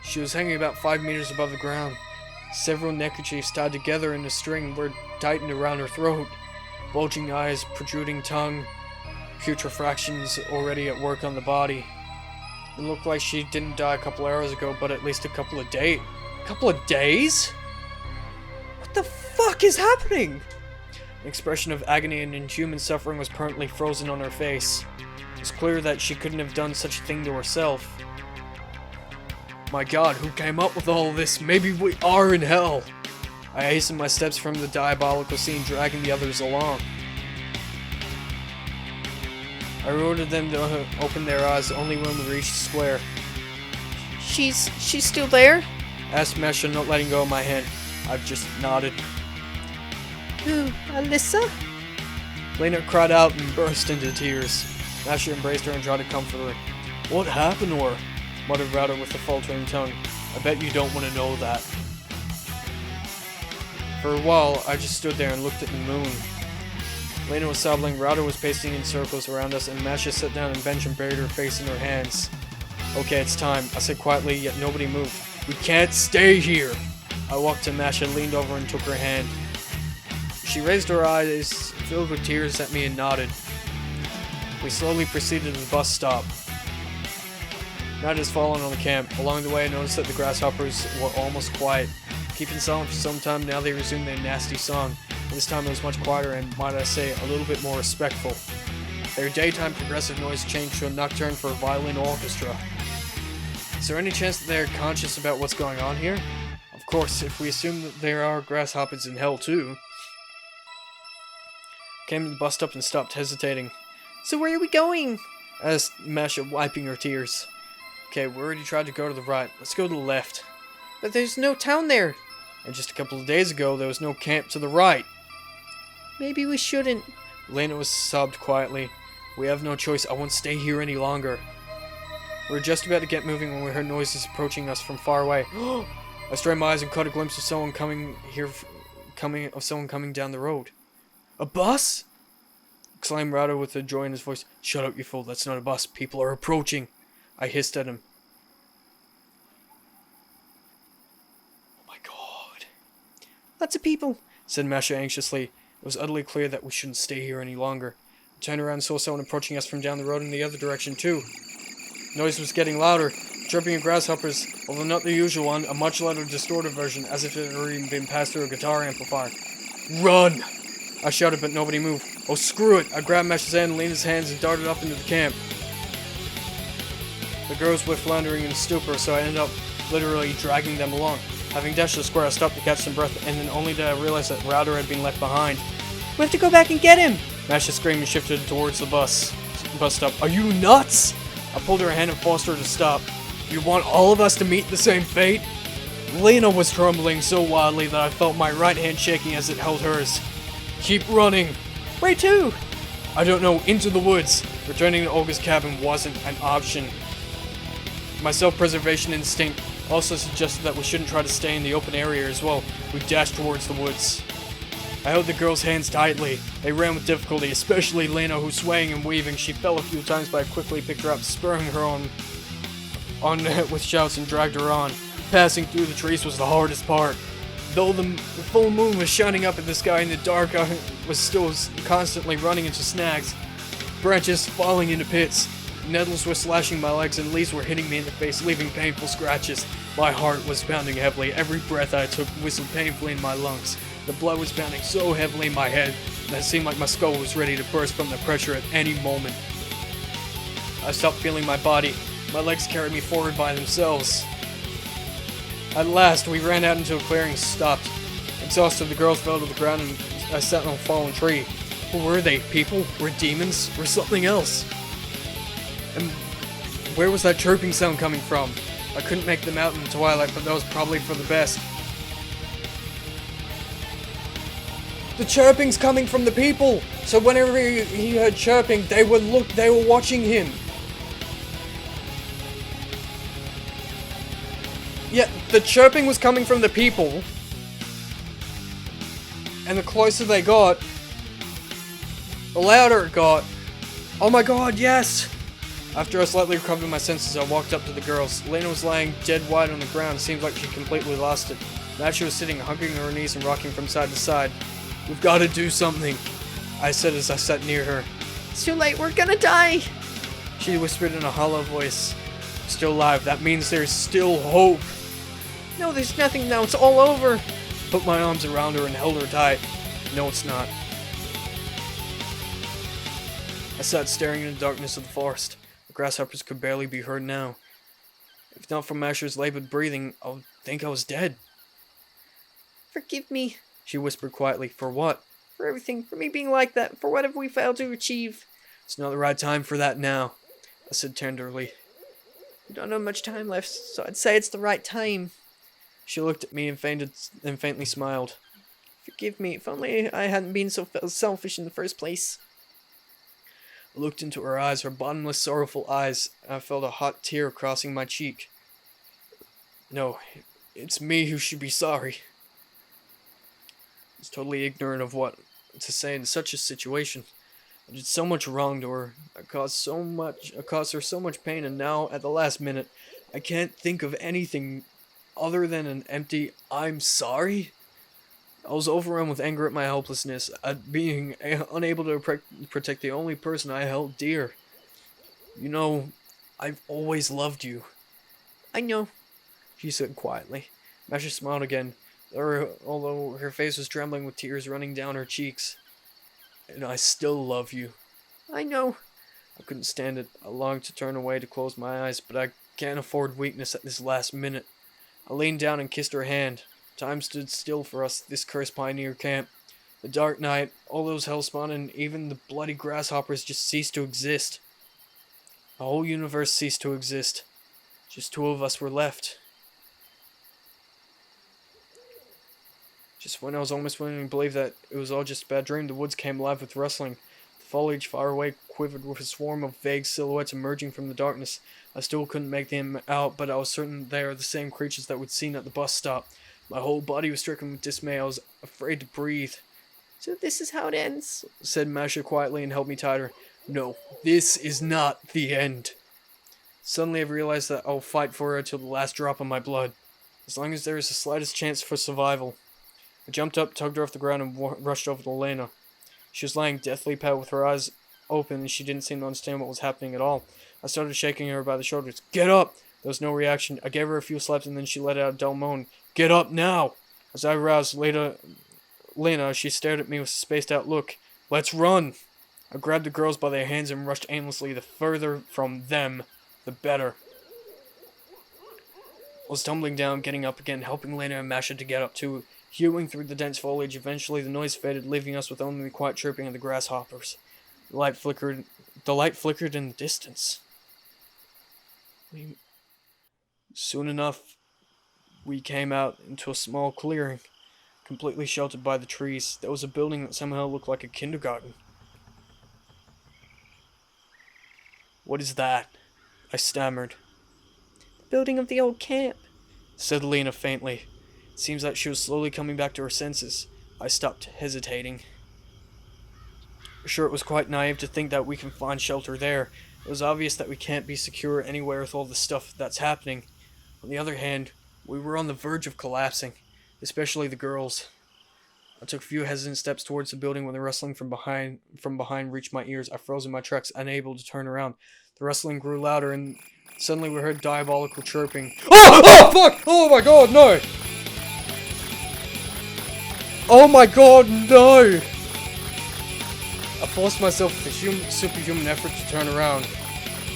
She was hanging about 5 meters above the ground. Several neckerchiefs tied together in a string were tightened around her throat. Bulging eyes, protruding tongue, putrefactions already at work on the body. It looked like she didn't die a couple hours ago, but at least a couple of days. Couple of days? What the fuck is happening? An expression of agony and inhuman suffering was permanently frozen on her face. It was clear that she couldn't have done such a thing to herself. My god, who came up with all this? Maybe we are in hell! I hastened my steps from the diabolical scene, dragging the others along. I ordered them to open their eyes only when we reached the square. She's still there? Asked Masha, not letting go of my hand. I just nodded. Who, Alyssa? Lena cried out and burst into tears. Masha embraced her and tried to comfort her. What happened to her? Muttered Router with a faltering tongue. I bet you don't want to know that. For a while, I just stood there and looked at the moon. Lena was sobbing, Router was pacing in circles around us, and Masha sat down on the bench and buried her face in her hands. Okay, it's time, I said quietly, yet nobody moved. We can't stay here! I walked to Masha, leaned over and took her hand. She raised her eyes, filled with tears, at me and nodded. We slowly proceeded to the bus stop. Night has fallen on the camp. Along the way, I noticed that the grasshoppers were almost quiet. Keeping silent for some time, now they resumed their nasty song. This time it was much quieter and, might I say, a little bit more respectful. Their daytime progressive noise changed to a nocturne for a violin orchestra. Is there any chance that they're conscious about what's going on here? Of course, if we assume that there are grasshoppers in hell too. Came to the bus stop and stopped, hesitating. So where are we going? Asked Masha, wiping her tears. Okay, we already tried to go to the right. Let's go to the left. But there's no town there. And just a couple of days ago, there was no camp to the right. Maybe we shouldn't. Lena was sobbed quietly. We have no choice. I won't stay here any longer. We were just about to get moving when we heard noises approaching us from far away. I strained my eyes and caught a glimpse of someone coming down the road. A bus? Exclaimed Router with a joy in his voice. Shut up, you fool. That's not a bus. People are approaching. I hissed at him. Oh my god. Lots of people, said Masha anxiously. It was utterly clear that we shouldn't stay here any longer. I turned around and saw someone approaching us from down the road in the other direction too. The noise was getting louder, chirping of grasshoppers, although not the usual one, a much louder distorted version, as if it had already been passed through a guitar amplifier. Run! I shouted, but nobody moved. Oh, screw it! I grabbed Masha's hand and Lena's hands and darted up into the camp. The girls were floundering in a stupor, so I ended up literally dragging them along. Having dashed to the square, I stopped to catch some breath, and then only did I realize that Router had been left behind. We have to go back and get him! Masha screamed and shifted towards the bus stop. Are you nuts? I pulled her hand and forced her to stop. You want all of us to meet the same fate? Lena was trembling so wildly that I felt my right hand shaking as it held hers. Keep running. Where to? I don't know, into the woods. Returning to Olga's cabin wasn't an option. My self-preservation instinct also suggested that we shouldn't try to stay in the open area as well. We dashed towards the woods. I held the girl's hands tightly. They ran with difficulty, especially Lena, who swaying and weaving. She fell a few times, but I quickly picked her up, spurring her on with shouts and dragged her on. Passing through the trees was the hardest part. Though the full moon was shining up in the sky in the dark, I was still constantly running into snags. Branches falling into pits. Nettles were slashing my legs and leaves were hitting me in the face, leaving painful scratches. My heart was pounding heavily. Every breath I took whistled painfully in my lungs. The blood was pounding so heavily in my head that it seemed like my skull was ready to burst from the pressure at any moment. I stopped feeling my body. My legs carried me forward by themselves. At last, we ran out into a clearing and stopped. Exhausted, the girls fell to the ground and I sat on a fallen tree. Who were they? People? Were demons? Were something else? And where was that chirping sound coming from? I couldn't make them out in the twilight, but that was probably for the best. The chirping's coming from the people! So whenever he heard chirping, they were watching him. Yeah, the chirping was coming from the people. And the closer they got, the louder it got. Oh my god, yes! After I slightly recovered my senses, I walked up to the girls. Lena was lying dead white on the ground. Seemed like she completely lost it. Masha was sitting, hugging her knees and rocking from side to side. We've got to do something, I said as I sat near her. It's too late, we're gonna die! She whispered in a hollow voice. Still alive, that means there's still hope. No, there's nothing now, it's all over! Put my arms around her and held her tight. No, it's not. I sat staring in the darkness of the forest. The grasshoppers could barely be heard now. If not for Masher's labored breathing, I would think I was dead. Forgive me. She whispered quietly. For what? For everything. For me being like that. For whatever we failed to achieve. It's not the right time for that now, I said tenderly. We don't have much time left, so I'd say it's the right time. She looked at me and faintly smiled. Forgive me. If only I hadn't been so selfish in the first place. I looked into her eyes, her bottomless, sorrowful eyes, and I felt a hot tear crossing my cheek. No, it's me who should be sorry. I was totally ignorant of what to say in such a situation. I did so much wrong to her. I caused her so much pain, and now, at the last minute, I can't think of anything other than an empty, I'm sorry? I was overwhelmed with anger at my helplessness, at being unable to protect the only person I held dear. You know, I've always loved you. I know, she said quietly. Masha smiled again, although her face was trembling with tears running down her cheeks. And I still love you. I know. I couldn't stand it. I longed to turn away to close my eyes, but I can't afford weakness at this last minute. I leaned down and kissed her hand. Time stood still for us, this cursed pioneer camp. The dark night, all those hellspawn, and even the bloody grasshoppers just ceased to exist. The whole universe ceased to exist. Just two of us were left. Just when I was almost willing to believe that it was all just a bad dream, the woods came alive with rustling. The foliage far away quivered with a swarm of vague silhouettes emerging from the darkness. I still couldn't make them out, but I was certain they are the same creatures that we'd seen at the bus stop. My whole body was stricken with dismay. I was afraid to breathe. So this is how it ends, said Masha quietly and held me tighter. No, this is not the end. Suddenly I realized that I'll fight for her till the last drop of my blood, as long as there is the slightest chance for survival. I jumped up, tugged her off the ground, and rushed over to Elena. She was lying deathly pale with her eyes open, and she didn't seem to understand what was happening at all. I started shaking her by the shoulders. Get up! There was no reaction. I gave her a few slaps, and then she let out a dull moan. Get up now! As I roused Lena, she stared at me with a spaced-out look. Let's run! I grabbed the girls by their hands and rushed aimlessly. The further from them, the better. I was tumbling down, getting up again, helping Lena and Masha to get up too. Hewing through the dense foliage, eventually the noise faded, leaving us with only the quiet chirping of the grasshoppers. The light flickered in the distance. Soon enough, We came out into a small clearing, completely sheltered by the trees. There was a building that somehow looked like a kindergarten. What is that? I stammered. The building of the old camp, Said Lena faintly. It seems that she was slowly coming back to her senses. I stopped hesitating. Sure, it was quite naive to think that we can find shelter there. It was obvious that we can't be secure anywhere with all the stuff that's happening. On the other hand, we were on the verge of collapsing, especially the girls. I took a few hesitant steps towards the building when the rustling from behind reached my ears. I froze in my tracks, unable to turn around. The rustling grew louder, and suddenly we heard diabolical chirping. Oh! Oh, fuck! Oh my god, no! Oh my god, no! I forced myself with a superhuman effort to turn around.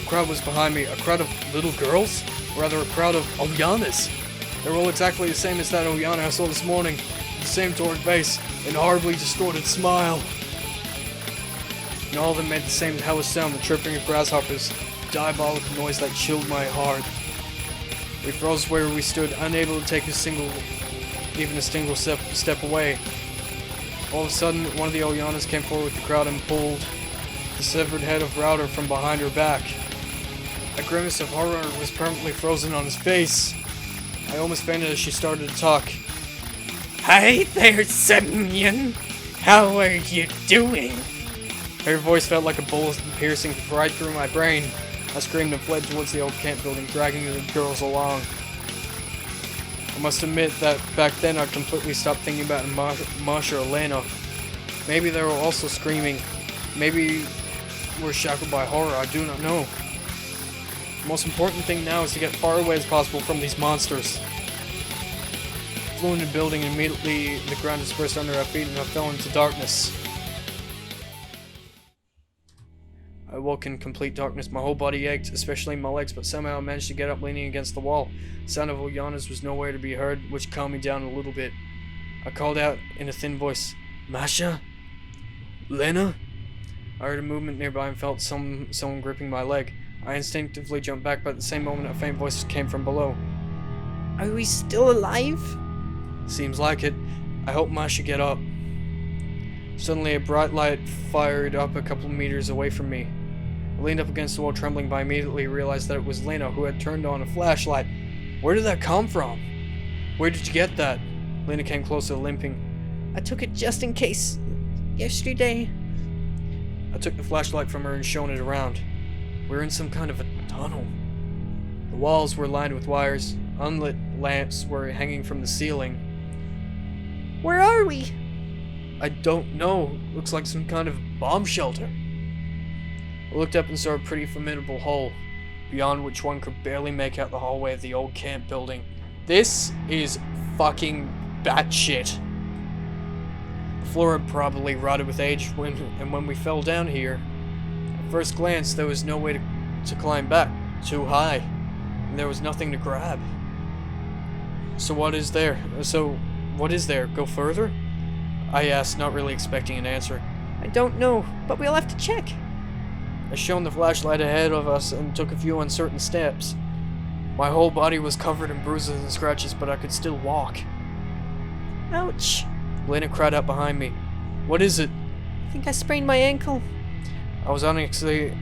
A crowd was behind me. A crowd of little girls? Or rather, a crowd of Oyanas. They were all exactly the same as that Oyana I saw this morning. The same torn face, and horribly distorted smile. And all of them made the same hellish sound, the chirping of grasshoppers. A diabolical noise that chilled my heart. We froze where we stood, unable to take even a single step away. All of a sudden, one of the Oyanas came forward with the crowd and pulled the severed head of Router from behind her back. A grimace of horror was permanently frozen on his face. I almost fainted as she started to talk. Hi there, Semyon. How are you doing? Her voice felt like a bullet piercing right through my brain. I screamed and fled towards the old camp building, dragging the girls along. I must admit that back then I completely stopped thinking about Masha or Lena. Maybe they were also screaming. Maybe we're shackled by horror, I do not know. The most important thing now is to get far away as possible from these monsters. I flew into the building and immediately the ground dispersed under our feet and I fell into darkness. I woke in complete darkness. My whole body ached, especially my legs, but somehow I managed to get up leaning against the wall. The sound of Oyanas was nowhere to be heard, which calmed me down a little bit. I called out in a thin voice, Masha? Lena? I heard a movement nearby and felt someone gripping my leg. I instinctively jumped back, but at the same moment a faint voice came from below. Are we still alive? Seems like it. I hope Masha get up. Suddenly a bright light fired up a couple meters away from me. I leaned up against the wall trembling, but I immediately realized that it was Lena who had turned on a flashlight. Where did that come from? Where did you get that? Lena came closer, limping. I took it just in case. Yesterday. I took the flashlight from her and shone it around. We were in some kind of a tunnel. The walls were lined with wires. Unlit lamps were hanging from the ceiling. Where are we? I don't know. Looks like some kind of bomb shelter. I looked up and saw a pretty formidable hole, beyond which one could barely make out the hallway of the old camp building. This is fucking batshit. The floor had probably rotted with age when we fell down here. At first glance, there was no way to climb back. Too high. And there was nothing to grab. So what is there? Go further? I asked, not really expecting an answer. I don't know, but we'll have to check. I shone the flashlight ahead of us and took a few uncertain steps. My whole body was covered in bruises and scratches, but I could still walk. Ouch. Lena cried out behind me. What is it? I think I sprained my ankle. I was honestly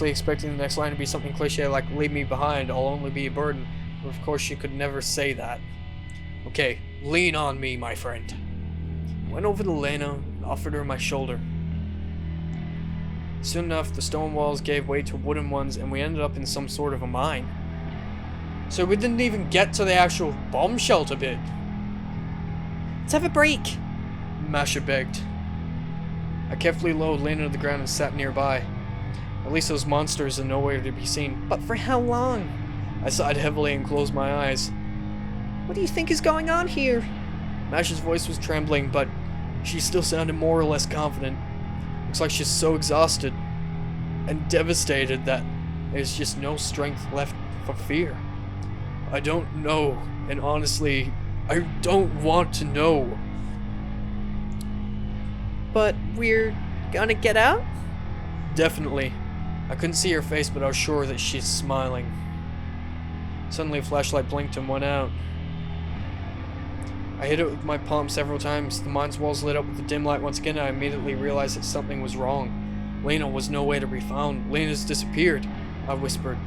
expecting the next line to be something cliche like, leave me behind, I'll only be a burden. But of course she could never say that. Okay, lean on me, my friend. I went over to Lena and offered her my shoulder. Soon enough, the stone walls gave way to wooden ones and we ended up in some sort of a mine. So we didn't even get to the actual bomb shelter bit. Let's have a break. Masha begged. I carefully lowered Lena to the ground and sat nearby. At least those monsters are nowhere to be seen. But for how long? I sighed heavily and closed my eyes. What do you think is going on here? Masha's voice was trembling, but she still sounded more or less confident. Looks like she's so exhausted and devastated that there's just no strength left for fear. I don't know, and honestly, I don't want to know. But we're gonna get out? Definitely. I couldn't see her face, but I was sure that she's smiling. Suddenly a flashlight blinked and went out. I hit it with my palm several times. The mine's walls lit up with the dim light once again, and I immediately realized that something was wrong. Lena was nowhere to be found. Lena's disappeared, I whispered.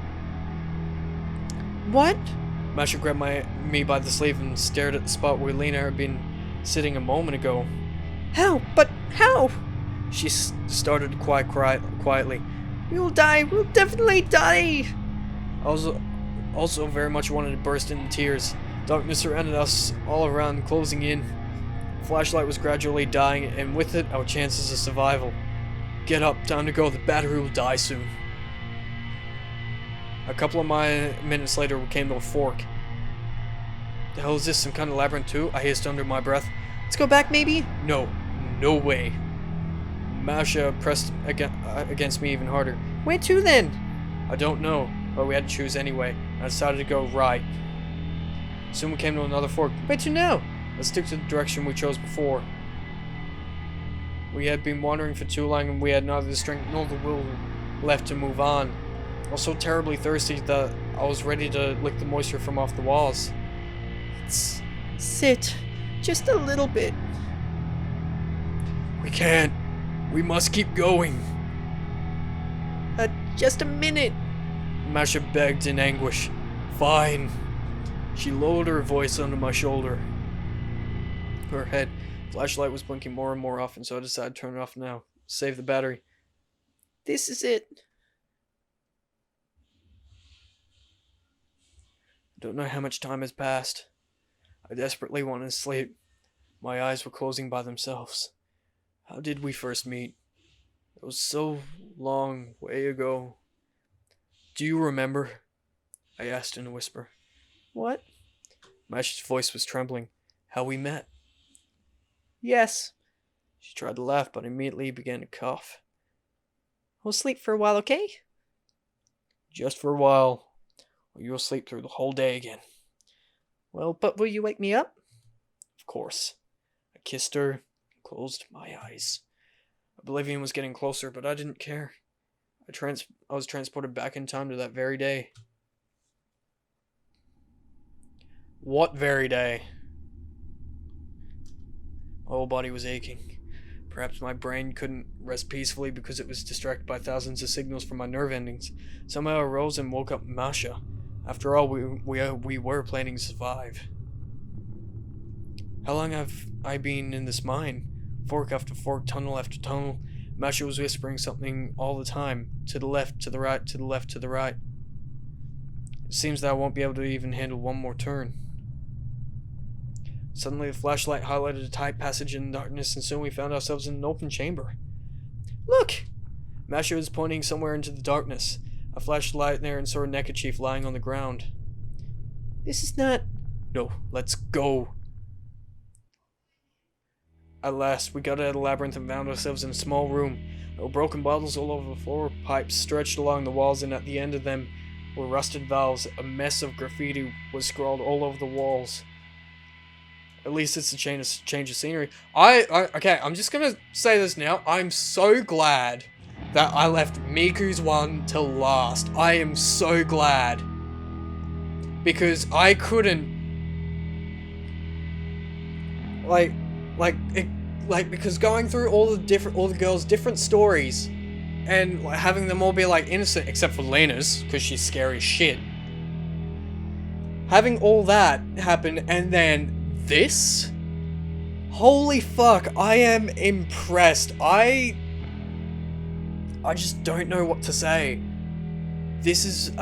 What? Masha grabbed me by the sleeve and stared at the spot where Lena had been sitting a moment ago. How? But how? She started to cry quietly. We'll die. We'll definitely die. I also very much wanted to burst into tears. Darkness surrounded us all around, closing in. The flashlight was gradually dying, and with it, our chances of survival. Get up, time to go. The battery will die soon. A couple of minutes later, we came to a fork. The hell is this? Some kind of labyrinth too? I hissed under my breath. Let's go back, maybe? No way. Masha pressed against me even harder. Where to then? I don't know, but we had to choose anyway. I decided to go right. Soon we came to another fork. Where to now? Let's stick to the direction we chose before. We had been wandering for too long, and we had neither the strength nor the will left to move on. I was so terribly thirsty that I was ready to lick the moisture from off the walls. Sit. Just a little bit. We can't. We must keep going. Just a minute. Masha begged in anguish. Fine. She lowered her voice under my shoulder. Her head. Flashlight was blinking more and more often, so I decided to turn it off now. Save the battery. This is it. I don't know how much time has passed. I desperately wanted to sleep. My eyes were closing by themselves. How did we first meet? It was so long, way ago. Do you remember? I asked in a whisper. What? Masha's voice was trembling. How we met. Yes. She tried to laugh, but immediately began to cough. We'll sleep for a while, okay? Just for a while, or you'll sleep through the whole day again. Well, but will you wake me up? Of course. I kissed her, closed my eyes. Oblivion was getting closer, but I didn't care. I was transported back in time to that very day. What very day? My whole body was aching. Perhaps my brain couldn't rest peacefully because it was distracted by thousands of signals from my nerve endings. Somehow I rose and woke up Masha. After all, we were planning to survive. How long have I been in this mine? Fork after fork, tunnel after tunnel. Masha was whispering something all the time. To the left, to the right, to the left, to the right. It seems that I won't be able to even handle one more turn. Suddenly the flashlight highlighted a tight passage in the darkness, and soon we found ourselves in an open chamber. Look! Masha was pointing somewhere into the darkness. I flashed a light there and saw a neckerchief lying on the ground. This is not... No, let's go. At last, we got out of the labyrinth and found ourselves in a small room. There were broken bottles all over the floor, pipes stretched along the walls, and at the end of them were rusted valves. A mess of graffiti was scrawled all over the walls. At least it's a change of scenery. Okay, I'm just gonna say this now. I'm so glad that I left Miku's one till last. I am so glad. Because I couldn't... because going through all the girls' different stories and having them all be like innocent, except for Lena's, because she's scary as shit. Having all that happen and then this? Holy fuck, I am impressed. I just don't know what to say. This is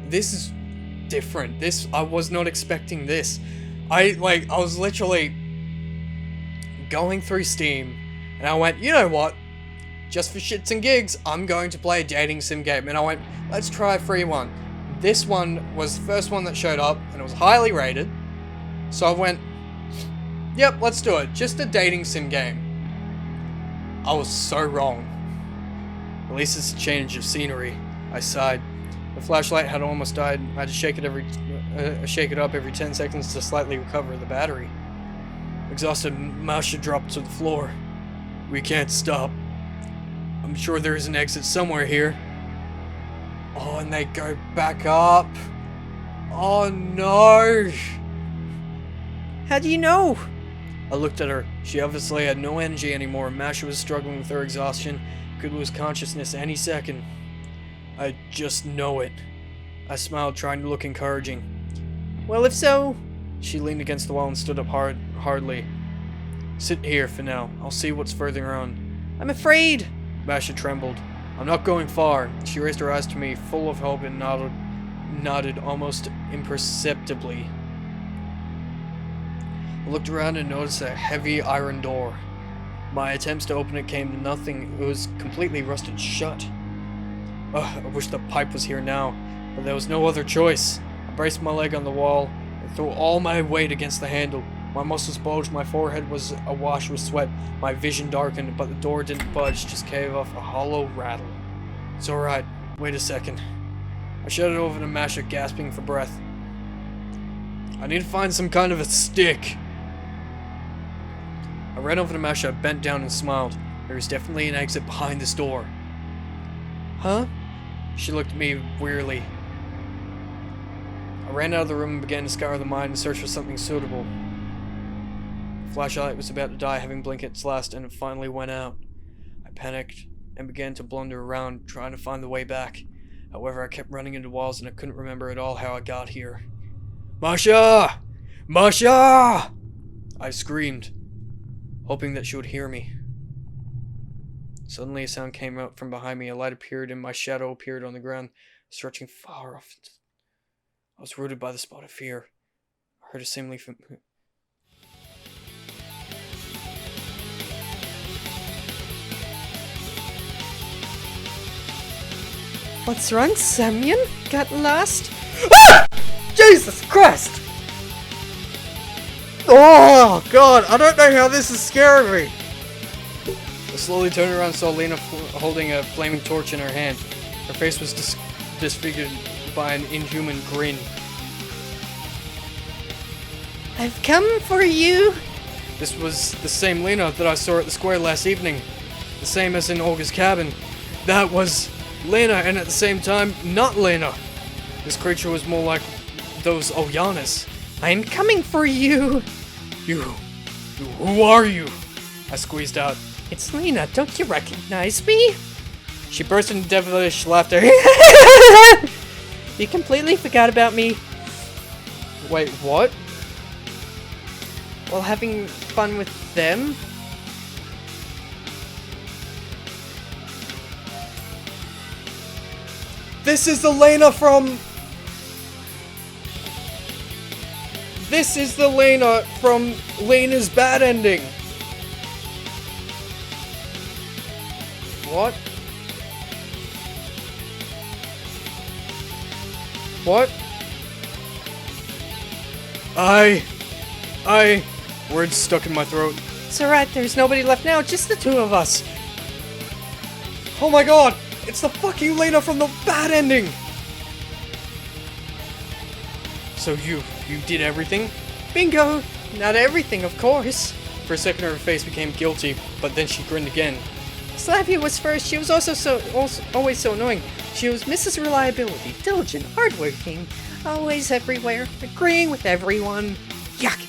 this is different. I was not expecting this. I was literally going through Steam and I went, you know what? Just for shits and gigs, I'm going to play a dating sim game. And I went, let's try a free one. This one was the first one that showed up and it was highly rated. So I went, yep, let's do it. Just a dating sim game. I was so wrong. At least it's a change of scenery. I sighed. The flashlight had almost died. I had to shake it up every 10 seconds to slightly recover the battery. Exhausted, Masha dropped to the floor. We can't stop. I'm sure there is an exit somewhere here. Oh, and they go back up. Oh no! How do you know? I looked at her. She obviously had no energy anymore. Masha was struggling with her exhaustion. Could lose consciousness any second. I just know it. I smiled, trying to look encouraging. Well, if so... She leaned against the wall and stood up hardly. Sit here for now. I'll see what's further on. I'm afraid. Masha trembled. I'm not going far. She raised her eyes to me, full of hope, and nodded almost imperceptibly. I looked around and noticed a heavy iron door. My attempts to open it came to nothing. It was completely rusted shut. Ugh, I wish the pipe was here now, but there was no other choice. I braced my leg on the wall and threw all my weight against the handle. My muscles bulged, my forehead was awash with sweat, my vision darkened, but the door didn't budge, just gave off a hollow rattle. It's alright, wait a second. I shouted over to Masha, gasping for breath. I need to find some kind of a stick. I ran over to Masha, bent down and smiled. There is definitely an exit behind this door. Huh? She looked at me wearily. I ran out of the room and began to scour the mine and search for something suitable. The flashlight was about to die, having blinked its last, and it finally went out. I panicked and began to blunder around, trying to find the way back. However, I kept running into walls and I couldn't remember at all how I got here. Masha! Masha! I screamed, hoping that she would hear me. Suddenly a sound came out from behind me. A light appeared and my shadow appeared on the ground, stretching far off. I was rooted by the spot of fear. I heard a seemingly What's wrong, Semyon? Got lost? Ah! Jesus Christ! Oh, God, I don't know how this is scaring me. I slowly turned around and saw Lena holding a flaming torch in her hand. Her face was disfigured by an inhuman grin. I've come for you. This was the same Lena that I saw at the square last evening. The same as in Olga's cabin. That was Lena, and at the same time, not Lena. This creature was more like those Oyanas. I'm coming for you. Who are you? I squeezed out. It's Lena, don't you recognize me? She burst into devilish laughter. You completely forgot about me. Wait, what? While having fun with them? This is the Lena from... This is the Lena from Lena's Bad Ending. What? What? Words stuck in my throat. It's alright, there's nobody left now, just the two of us. Oh my god! It's the fucking Lena from the Bad Ending! So you did everything? Bingo! Not everything, of course. For a second her face became guilty, but then she grinned again. Slavia was first. She was also always so annoying. She was Mrs. Reliability, diligent, hardworking, always everywhere, agreeing with everyone. Yuck!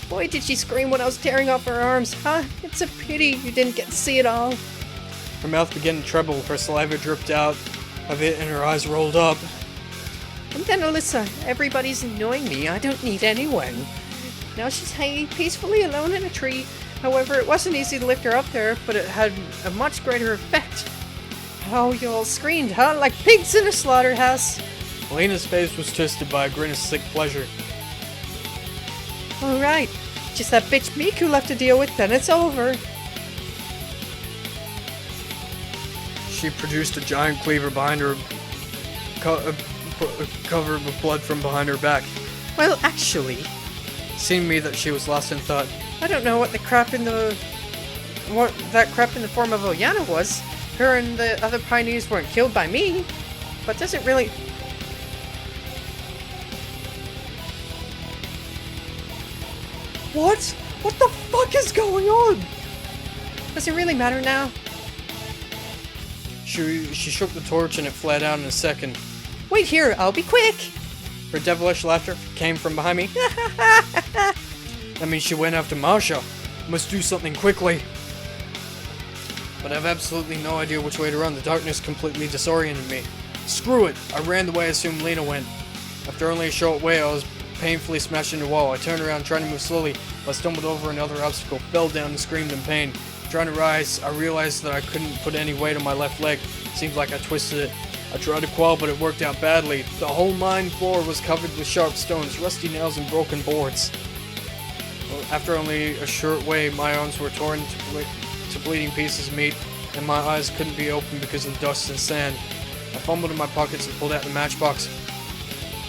Boy, did she scream when I was tearing off her arms, huh? It's a pity you didn't get to see it all. Her mouth began to tremble, her saliva dripped out of it, and her eyes rolled up. And then Alyssa, everybody's annoying me. I don't need anyone. Now she's hanging peacefully alone in a tree. However, it wasn't easy to lift her up there, but it had a much greater effect. Oh, you all screamed, huh? Like pigs in a slaughterhouse. Lena's face was twisted by a grin of sick pleasure. Alright, just that bitch Miku left to deal with, then it's over. She produced a giant cleaver behind her, covered with blood from behind her back. Well, actually, Seeing me that she was lost in thought. I don't know what that crap in the form of Oyana was. Her and the other pioneers weren't killed by me, but doesn't really... What? What the fuck is going on? Does it really matter now? She shook the torch and it fled out in a second. Wait here, I'll be quick! Her devilish laughter came from behind me. That means she went after Masha. Must do something quickly. But I have absolutely no idea which way to run. The darkness completely disoriented me. Screw it! I ran the way I assumed Lena went. After only a short way, I was painfully smashed into a wall. I turned around, trying to move slowly, but I stumbled over another obstacle, fell down and screamed in pain. Trying to rise, I realized that I couldn't put any weight on my left leg. Seems like I twisted it. I tried to crawl, but it worked out badly. The whole mine floor was covered with sharp stones, rusty nails, and broken boards. After only a short way, my arms were torn to bleeding pieces of meat, and my eyes couldn't be opened because of the dust and sand. I fumbled in my pockets and pulled out the matchbox.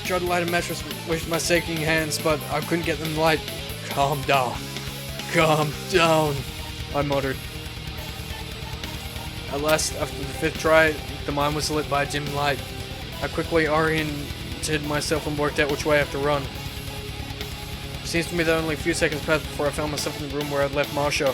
I tried to light a match with my shaking hands, but I couldn't get them to light. Calm down. Calm down, I muttered. At last, after the 5th try, the mine was lit by a dim light. I quickly oriented myself and worked out which way I have to run. It seems to me that only a few seconds passed before I found myself in the room where I'd left Masha.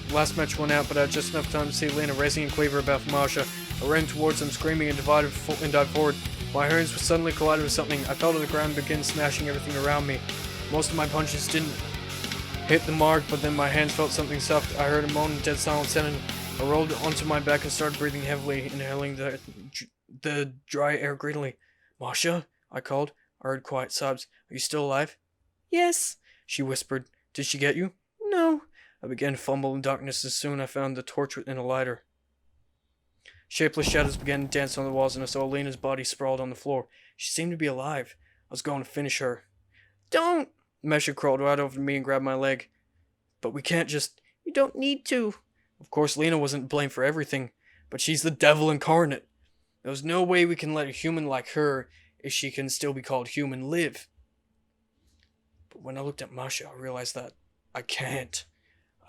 The last match went out, but I had just enough time to see Lena racing and quaver about Masha. I ran towards them, screaming and dived forward. My hands were suddenly collided with something. I fell to the ground and began smashing everything around me. Most of my punches didn't hit the mark, but then my hands felt something soft. I heard a moan of dead silence, and I rolled onto my back and started breathing heavily, inhaling the dry air greedily. Masha? I called. I heard quiet sobs. Are you still alive? Yes, she whispered. Did she get you? no. I began to fumble in darkness as soon I found the torch and a lighter. Shapeless shadows began to dance on the walls, and I saw Lena's body sprawled on the floor. She seemed to be alive. I was going to finish her. Don't. Masha crawled right over to me and grabbed my leg. But we can't just... You don't need to. Of course, Lena wasn't to blame for everything, but she's the devil incarnate. There's no way we can let a human like her, if she can still be called human, live. But when I looked at Masha, I realized that I can't.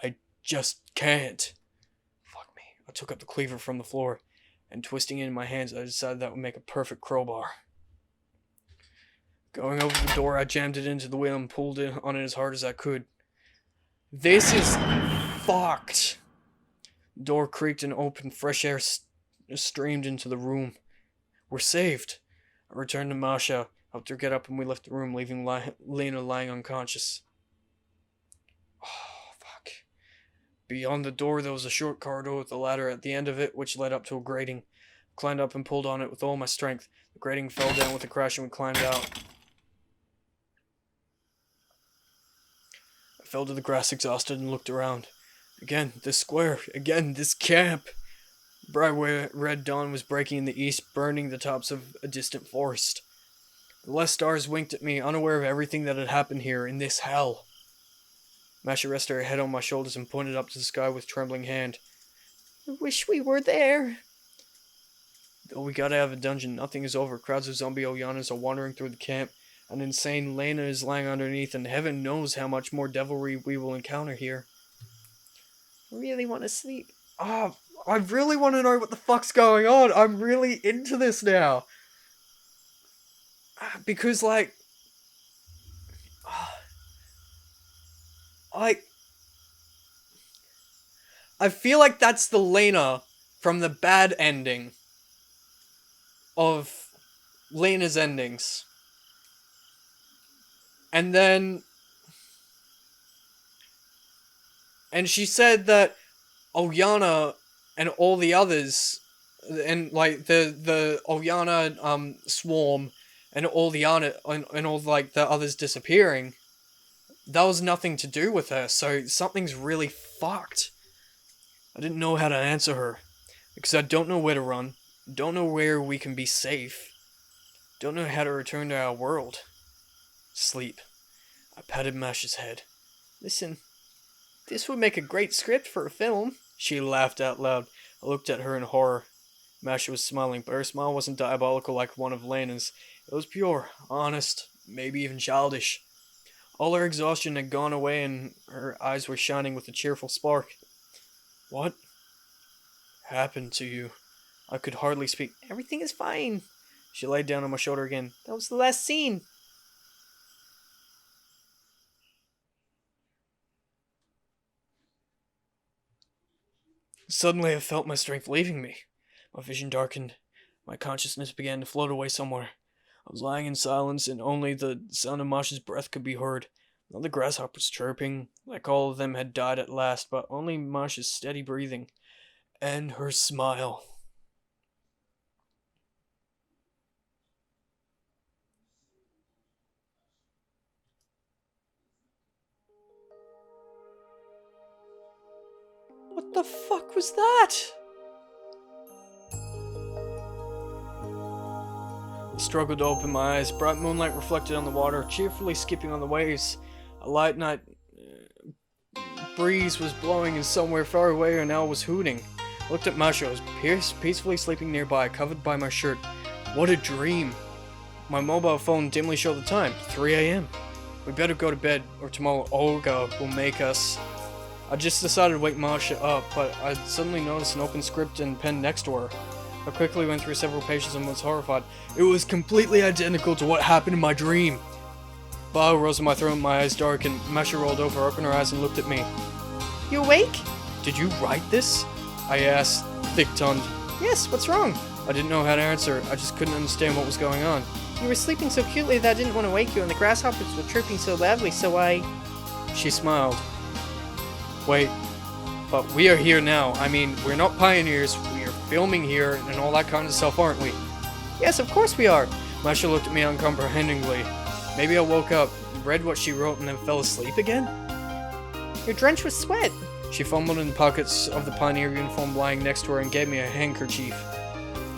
I just can't. Fuck me. I took up the cleaver from the floor, and twisting it in my hands, I decided that would make a perfect crowbar. Going over the door, I jammed it into the wheel and pulled it on it as hard as I could. This is fucked. The door creaked and opened. Fresh air streamed into the room. We're saved. I returned to Masha, helped her get up, and we left the room, leaving Lena lying unconscious. Oh, fuck. Beyond the door, there was a short corridor with a ladder at the end of it, which led up to a grating. I climbed up and pulled on it with all my strength. The grating fell down with a crash and we climbed out. I fell to the grass exhausted and looked around. Again, this square. Again, this camp. Bright red dawn was breaking in the east, burning the tops of a distant forest. The less stars winked at me, unaware of everything that had happened here, in this hell. Masha rested her head on my shoulders and pointed up to the sky with trembling hand. I wish we were there. Though we got out of the dungeon, nothing is over. Crowds of zombie Oyanas are wandering through the camp. An insane Lena is lying underneath, and heaven knows how much more devilry we will encounter here. I really want to sleep. Oh, I really want to know what the fuck's going on. I'm really into this now. Because, like... I feel like that's the Lena from the bad ending of Lena's endings. And then... And she said that Oyana and all the others, and like the Oyana swarm and all the and all like the others disappearing, that was nothing to do with her. So something's really fucked. I didn't know how to answer her because I don't know where to run, don't know where we can be safe, don't know how to return to our world. Sleep. I patted Masha's head. Listen, this would make a great script for a film. She laughed out loud. I looked at her in horror. Masha was smiling, but her smile wasn't diabolical like one of Lena's. It was pure, honest, maybe even childish. All her exhaustion had gone away and her eyes were shining with a cheerful spark. What happened to you? I could hardly speak. Everything is fine. She laid down on my shoulder again. That was the last scene. Suddenly I felt my strength leaving me. My vision darkened. My consciousness began to float away somewhere. I was lying in silence and only the sound of Masha's breath could be heard. All the grasshoppers chirping, like all of them had died at last, but only Masha's steady breathing and her smile. What the fuck was that? I struggled to open my eyes. Bright moonlight reflected on the water, cheerfully skipping on the waves. A light night breeze was blowing, and somewhere far away an owl was hooting. I looked at Masha, who was peacefully sleeping nearby, covered by my shirt. What a dream! My mobile phone dimly showed the time, 3 a.m. We better go to bed, or tomorrow Olga will make us. I just decided to wake Masha up, but I suddenly noticed an open script and pen next to her. I quickly went through several pages and was horrified. It was completely identical to what happened in my dream. Bile rose in my throat, my eyes darkened. Masha rolled over, opened her eyes, and looked at me. You awake? Did you write this? I asked, thick-tongued. Yes, what's wrong? I didn't know how to answer. I just couldn't understand what was going on. You were sleeping so cutely that I didn't want to wake you, and the grasshoppers were chirping so loudly, so I... She smiled. Wait, but we are here now. I mean, we're not pioneers, we are filming here and all that kind of stuff, aren't we? Yes, of course we are. Masha looked at me uncomprehendingly. Maybe I woke up, read what she wrote, and then fell asleep again? You're drenched with sweat. She fumbled in the pockets of the pioneer uniform lying next to her and gave me a handkerchief.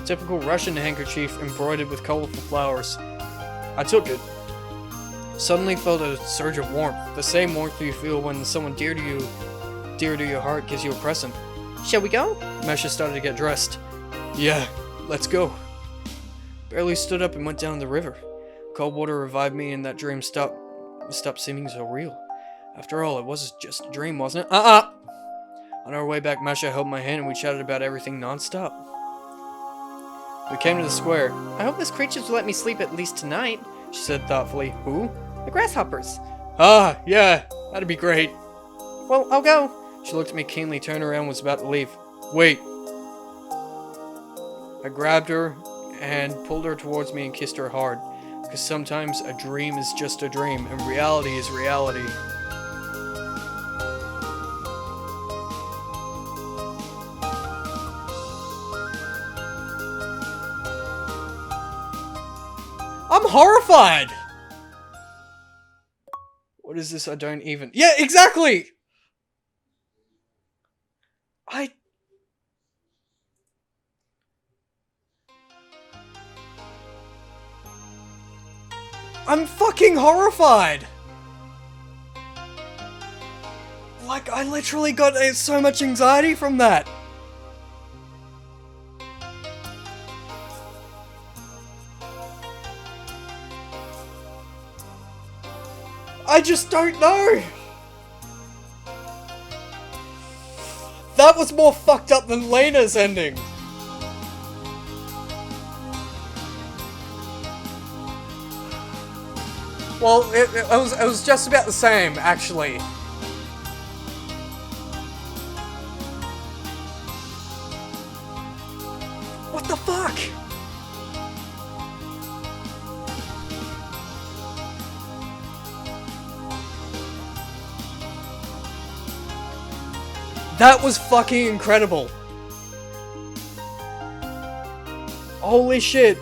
A typical Russian handkerchief embroidered with colorful flowers. I took it. Suddenly felt a surge of warmth, the same warmth you feel when someone dear to your heart gives you a present. Shall we go? Masha started to get dressed. Yeah, let's go. Barely stood up and went down the river. Cold water revived me and that dream stopped seeming so real. After all, it was just a dream, wasn't it? On our way back, Masha held my hand and we chatted about everything non-stop. We came to the square. I hope this creatures will let me sleep at least tonight, she said thoughtfully. Who? The grasshoppers. Ah, yeah, that'd be great. Well, I'll go. She looked at me keenly, turned around, and was about to leave. Wait. I grabbed her and pulled her towards me and kissed her hard. Because sometimes a dream is just a dream, and reality is reality. I'm horrified! What is this? I don't even... Yeah, exactly! I'm fucking horrified! Like, I literally got so much anxiety from that. I just don't know! That was more fucked up than Lena's ending! Well, it was just about the same, actually. What the fuck? That was fucking incredible. Holy shit.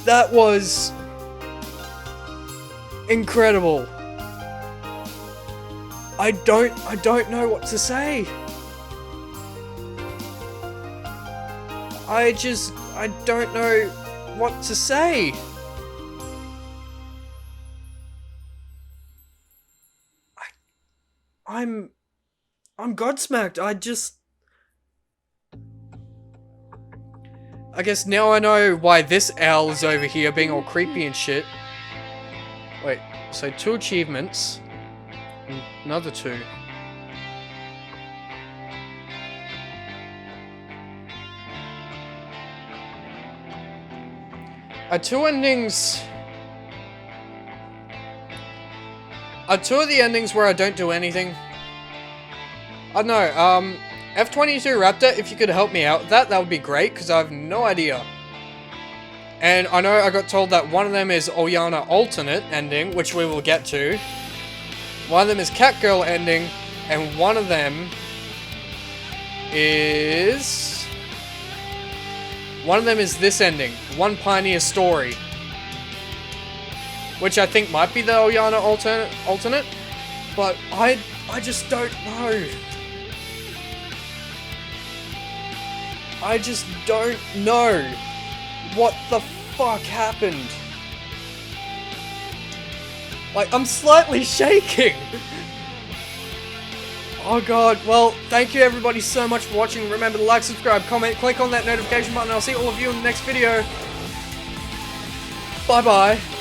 That was incredible. I don't know what to say. I don't know what to say. I'm godsmacked. I guess now I know why this owl is over here being all creepy and shit. Wait, so 2 achievements. Another 2. Are 2 endings... Are 2 of the endings where I don't do anything? I don't know, F22 Raptor, if you could help me out with that, that would be great, because I have no idea. And I know I got told that one of them is Oyana alternate ending, which we will get to. One of them is Catgirl ending, and one of them is... One of them is this ending, One Pioneer Story. Which I think might be the Oyana alternate, but I just don't know. I just don't know what the fuck happened. Like, I'm slightly shaking. Oh god, well, thank you everybody so much for watching. Remember to like, subscribe, comment, click on that notification button. I'll see all of you in the next video. Bye bye.